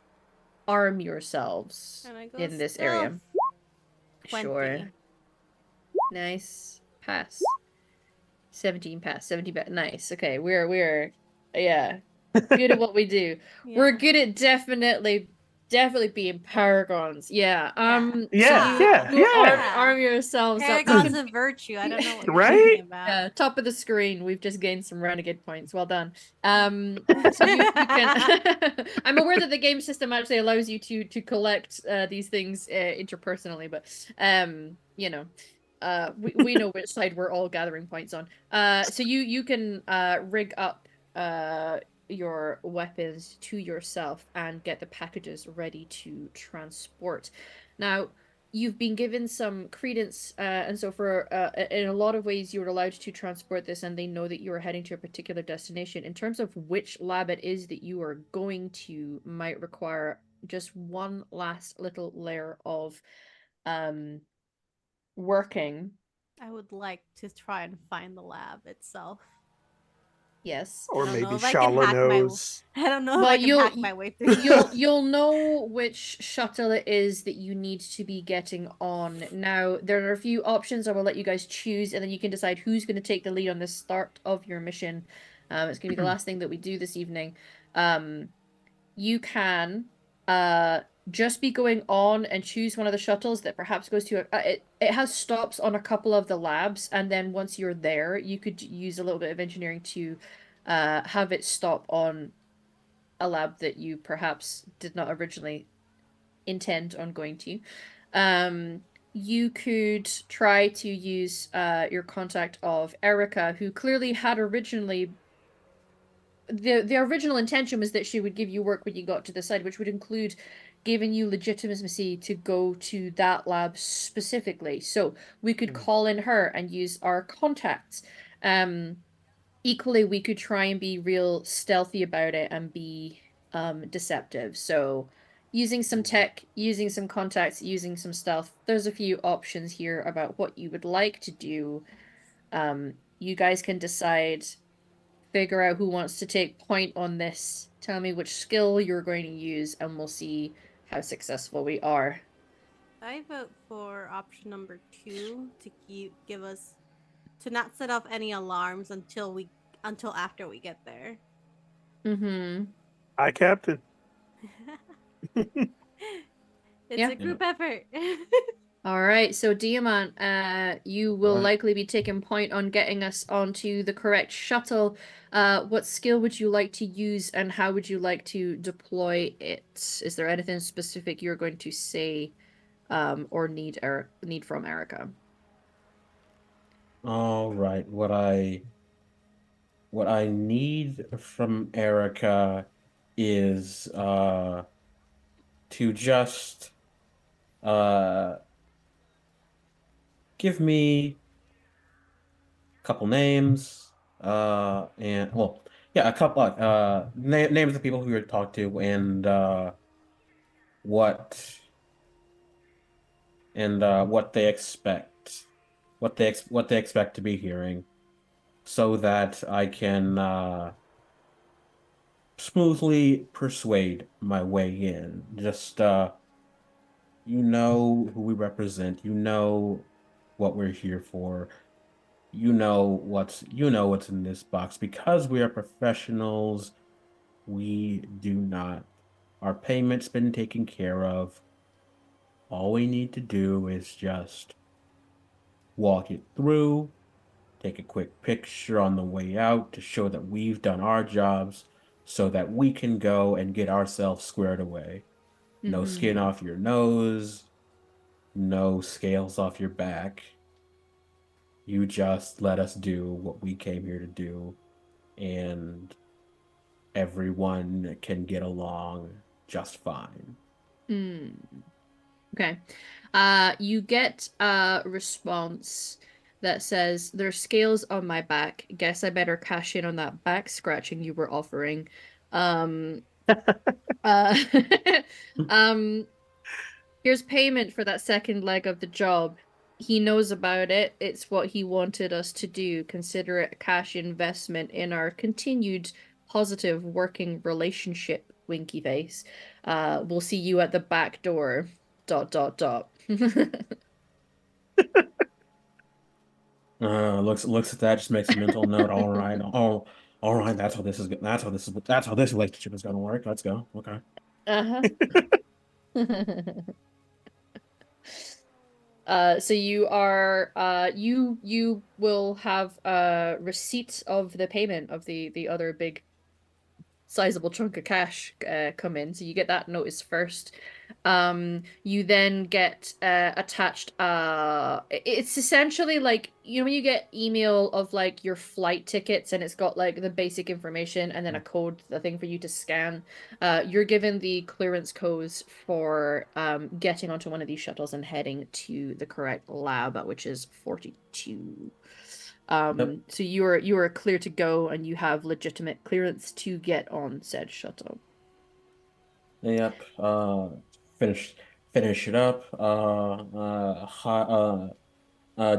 S1: yourselves in this area.
S5: 20.
S1: Sure. Nice. Pass. 17 pass. 17 pass. Nice. Okay, we're good at what we do. Yeah. We're good at definitely being paragons. Yeah.
S4: Arm yourselves
S5: Paragons of virtue. I don't know what you're talking about.
S1: Yeah, top of the screen. We've just gained some renegade points. Well done. So you can I'm aware that the game system actually allows you to collect these things interpersonally, but we know which side we're all gathering points on. So you can rig up your weapons to yourself and get the packages ready to transport. Now, you've been given some credence, and so for in a lot of ways you're allowed to transport this, and they know that you are heading to a particular destination. In terms of which lab it is that you are going to, might require just one last little layer of working.
S5: I would like to try and find the lab itself.
S1: Yes.
S4: Or
S5: I don't know
S4: maybe
S5: if I can
S4: Shala
S5: hack my.
S4: knows.
S5: I don't know if
S1: Well,
S5: I can hack my way through.
S1: you'll know which shuttle it is that you need to be getting on. Now, there are a few options I will let you guys choose, and then you can decide who's going to take the lead on the start of your mission. It's going to be the last thing that we do this evening. You can just be going on and choose one of the shuttles that perhaps goes to it has stops on a couple of the labs, and then once you're there, you could use a little bit of engineering to have it stop on a lab that you perhaps did not originally intend on going to. Um, you could try to use your contact of Erica, who clearly had originally the original intention was that she would give you work when you got to the side, which would include giving you legitimacy to go to that lab specifically. So we could call in her and use our contacts. Equally, we could try and be real stealthy about it and be deceptive. So using some tech, using some contacts, using some stealth. There's a few options here about what you would like to do. You guys can decide, figure out who wants to take point on this. Tell me which skill you're going to use, and we'll see how successful we are.
S5: I vote for option number 2 to give us to not set off any alarms until after we get there.
S1: Mm-hmm.
S4: Hi, Captain.
S5: It's
S1: Yeah.
S5: a group effort.
S1: All right, so Diamant, you will
S3: Right.
S1: likely be taking point on getting us onto the correct shuttle. What skill would you like to use, and how would you like to deploy it? Is there anything specific you're going to say, or need from Erica?
S3: All right. What I need from Erica is to just uh give me a couple names and well yeah a couple names of people who you talk to and what what they expect what they expect to be hearing so that I can smoothly persuade my way in. Just you know who we represent, you know what we're here for. You know what's in this box because we are professionals. We do not. Our payment's been taken care of. All we need to do is just walk it through, take a quick picture on the way out to show that we've done our jobs so that we can go and get ourselves squared away. No skin
S1: Mm-hmm.
S3: off your nose, no scales off your back. You just let us do what we came here to do, and everyone can get along just fine.
S1: Mm. Okay. You get a response that says, "There's scales on my back. Guess I better cash in on that back scratching you were offering." Um, uh, um, Here's payment for that second leg of the job. He knows about it. It's what he wanted us to do. Consider it a cash investment in our continued positive working relationship, winky face. We'll see you at the back door. Dot dot dot.
S3: Looks at that, just makes a mental note. All right. That's how this is. That's how this relationship is going to work. Let's go. Okay.
S1: Uh-huh. So you are you will have a receipt of the payment of the other big sizable chunk of cash come in. So you get that notice first. You then get attached it's essentially like when you get email of like your flight tickets and it's got like the basic information and then a code, the thing for you to scan. You're given the clearance codes for getting onto one of these shuttles and heading to the correct lab, which is 42.
S3: Yep.
S1: So you are clear to go and you have legitimate clearance to get on said shuttle.
S3: Yep. Finish it up.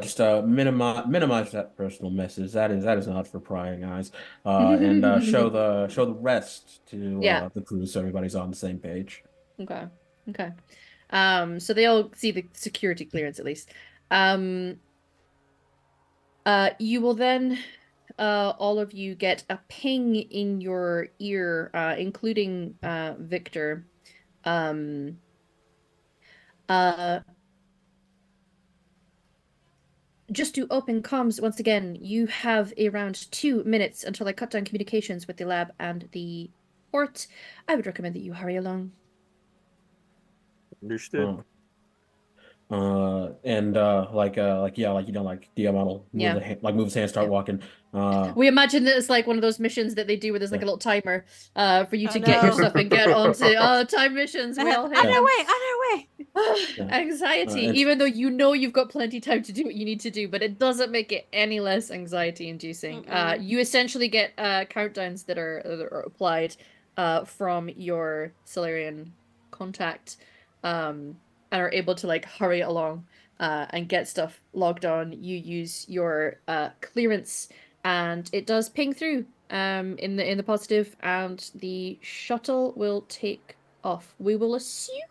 S3: Just minimize that personal message. That is not for prying eyes. And show the rest to
S1: Yeah.
S3: the crew so everybody's on the same page.
S1: Okay. Okay. So they all see the security clearance at least. You will then all of you get a ping in your ear, including Victor. Um uh Just to open comms once again, you have around 2 minutes until I cut down communications with the lab and the port. I would recommend that you hurry along.
S4: Understood.
S3: Uh, and yeah, like like Diamond move
S1: Yeah.
S3: the hand, like move his hand, start
S1: Yeah.
S3: walking.
S1: We imagine that it's like one of those missions that they do where there's like
S3: Yeah,
S1: a little timer for you
S5: Oh
S1: to get your
S5: no.
S1: stuff and get onto time missions. We all
S5: On
S1: hate
S3: yeah,
S5: our
S1: them.
S5: way, on our way.
S3: yeah.
S1: Anxiety,
S3: And
S1: even though you know you've got plenty of time to do what you need to do, but it doesn't make it any less anxiety inducing.
S5: Mm-mm.
S1: You essentially get countdowns that are applied from your Solarian contact, and are able to like hurry along and get stuff logged on. You use your clearance, and it does ping through in the positive, and the shuttle will take off. We will assume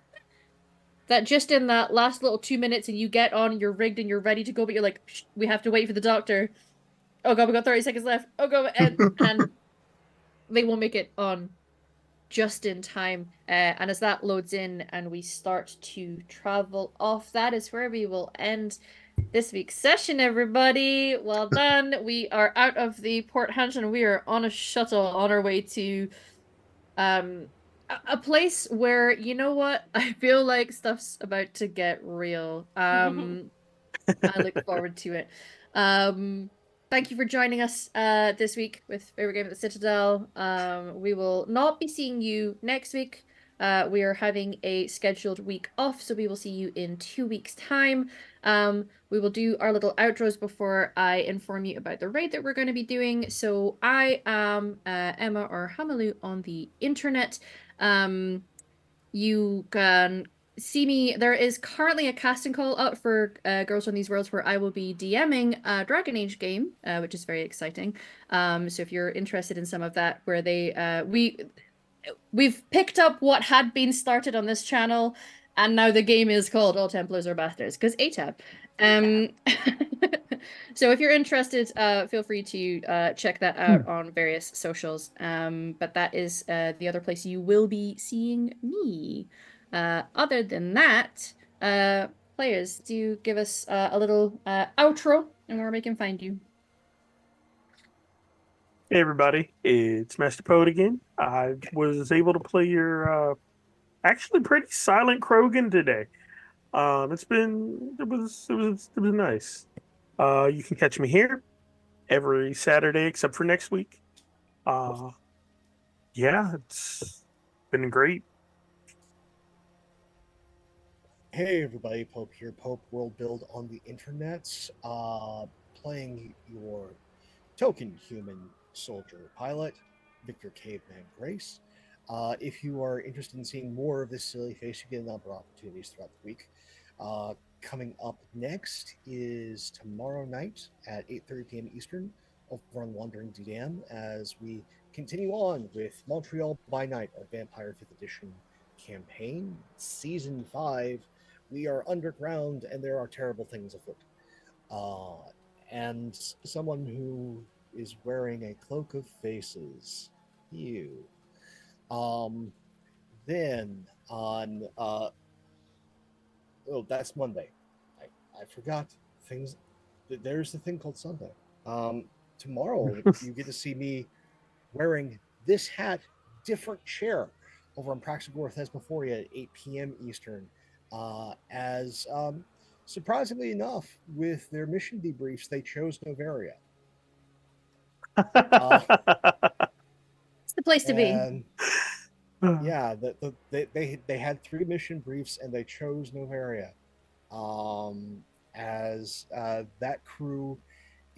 S1: that just in that last little 2 minutes and you get on, you're rigged and you're ready to go, but you're like, we have to wait for the doctor. Oh god, we got 30 seconds left. Oh god, and they won't make it on just in time. And as that loads in and we start to travel off, that is where we will end this week's session, everybody. Well done. We are out of the Port Hanshin. We are on a shuttle on our way to um a place where you know what I feel like stuff's about to get real. I look forward to it. um Thank you for joining us this week with favorite game at the Citadel. We will not be seeing you next week. We are having a scheduled week off, so we will see you in 2 weeks time. We will do our little outros before I inform you about the raid that we're going to be doing. So I am Emma or Hamalu on the internet. You can see me. There is currently a casting call out for Girls on These Worlds where I will be DMing a Dragon Age game, which is very exciting. So if you're interested in some of that, where we've picked up what had been started on this channel, and now the game is called All Templars Are Bastards because ATAB. So if you're interested, feel free to check that out on various socials. But that is the other place you will be seeing me. Other than that, players, do give us a little outro and where we can find you.
S4: Hey everybody, it's Master Poet again. I was able to play your actually pretty silent Krogan today. It was nice. You can catch me here every Saturday except for next week. Yeah, it's been great.
S2: Hey everybody, Pope here, Pope World Build on the internet, playing your token human soldier pilot, Victor Caveman Grace. If you are interested in seeing more of this silly face, you get a number of opportunities throughout the week. Coming up next is tomorrow night at 8:30 p.m. Eastern over on Wandering DDM as we continue on with Montreal by Night, our Vampire 5th Edition campaign, Season 5. We are underground and there are terrible things afoot. And someone who is wearing a cloak of faces. You. Then on that's Monday. I forgot things. There's the thing called Sunday. Tomorrow you get to see me wearing this hat different chair over on Praxagorth as before you at 8 p.m. Eastern. As surprisingly enough, with their mission debriefs, they chose Novaria.
S1: It's the place to be.
S2: And yeah, they had 3 mission briefs and they chose Novaria. As that crew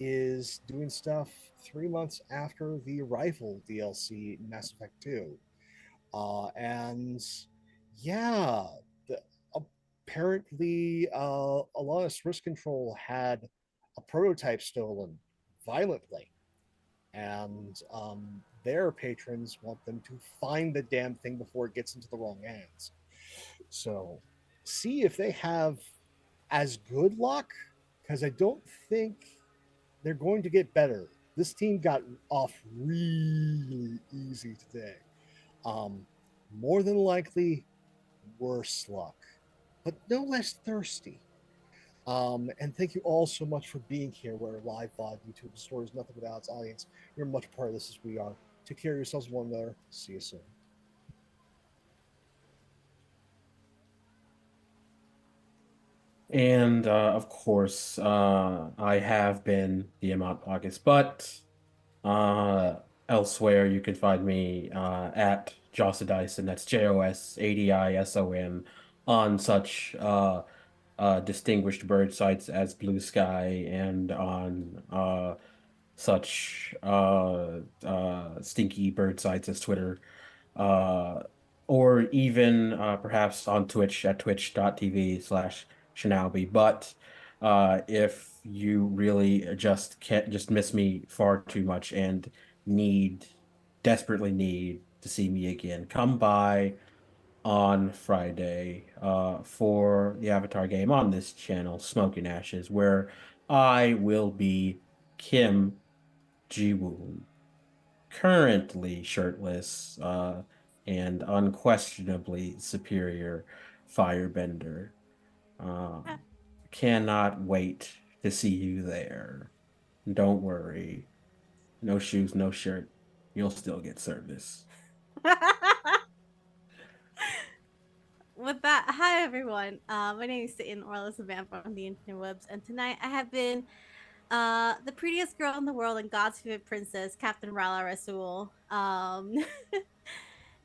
S2: is doing stuff 3 months after the Arrival DLC in Mass Effect 2. And yeah, the, apparently Alanis Risk Control had a prototype stolen violently, and their patrons want them to find the damn thing before it gets into the wrong hands. So, see if they have as good luck, because I don't think they're going to get better. This team got off really easy today. More than likely, worse luck, but no less thirsty. And thank you all so much for being here. Where live VOD, YouTube stories, nothing without its audience. You're much part of this as we are. Take care of yourselves, one another. See you soon.
S3: And of course, I have been the Amount August, but elsewhere you can find me at Jossadison, that's JOSADISON, on such distinguished bird sites as Blue Sky and on such stinky bird sites as Twitter, uh, or even perhaps on Twitch at twitch.tv/Shinobi. But if you really just miss me far too much and desperately need to see me again, come by on Friday for the Avatar game on this channel, Smoking Ashes, where I will be Kim Ji-woon, currently shirtless and unquestionably superior firebender. Cannot wait to see you there. Don't worry. No shoes, no shirt. You'll still get service.
S5: With that, hi everyone. My name is Satan Orla Savannah from the interwebs, and tonight I have been the prettiest girl in the world and God's favorite princess, Captain Rala Rasul.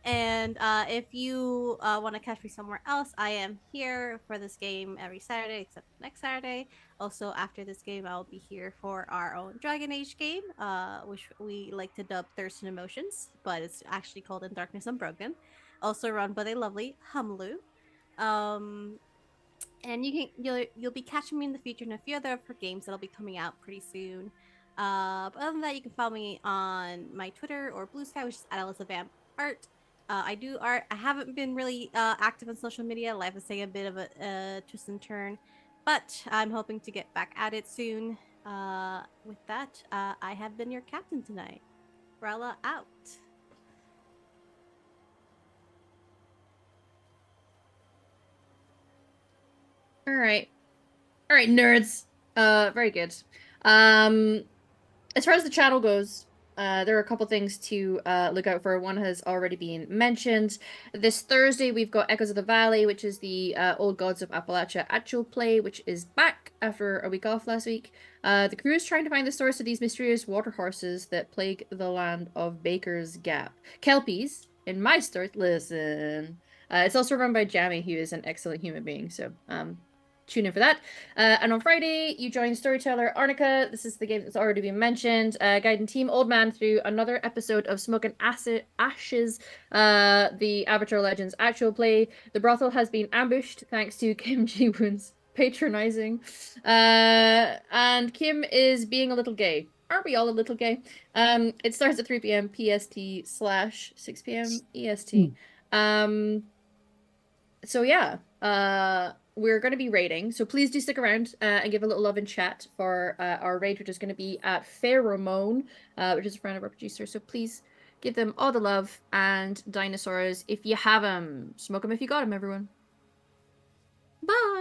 S5: And if you want to catch me somewhere else, I am here for this game every Saturday except next Saturday. Also, after this game, I'll be here for our own Dragon Age game, which we like to dub Thirst and Emotions, but it's actually called In Darkness Unbroken. Also run by the lovely Humlu. Um, and you'll be catching me in the future in a few other of her games that'll be coming out pretty soon. But other than that, you can follow me on my Twitter or Blue Sky, which is at Elizabeth Art. I do art. I haven't been really active on social media. Life is taking a bit of a twist and turn, but I'm hoping to get back at it soon. With that, I have been your captain tonight. Rella out.
S1: All right. All right, nerds. Very good. As far as the channel goes, there are a couple things to look out for. One has already been mentioned. This Thursday, we've got Echoes of the Valley, which is the Old Gods of Appalachia actual play, which is back after a week off last week. The crew is trying to find the source of these mysterious water horses that plague the land of Baker's Gap. Kelpies, in my story, listen. It's also run by Jamie, who is an excellent human being, so tune in for that. And on Friday, you join storyteller Arnica. This is the game that's already been mentioned. Guiding Team Old Man through another episode of Smoke and Ashes, the Avatar Legends actual play. The brothel has been ambushed thanks to Kim Ji-woon's patronizing. And Kim is being a little gay. Aren't we all a little gay? It starts at 3 p.m. PST/6 p.m. EST. So yeah, we're going to be raiding, so please do stick around and give a little love in chat for our raid, which is going to be at Pheromone, which is a friend of our producer. So please give them all the love and dinosaurs if you have them. Smoke them if you got them, everyone. Bye.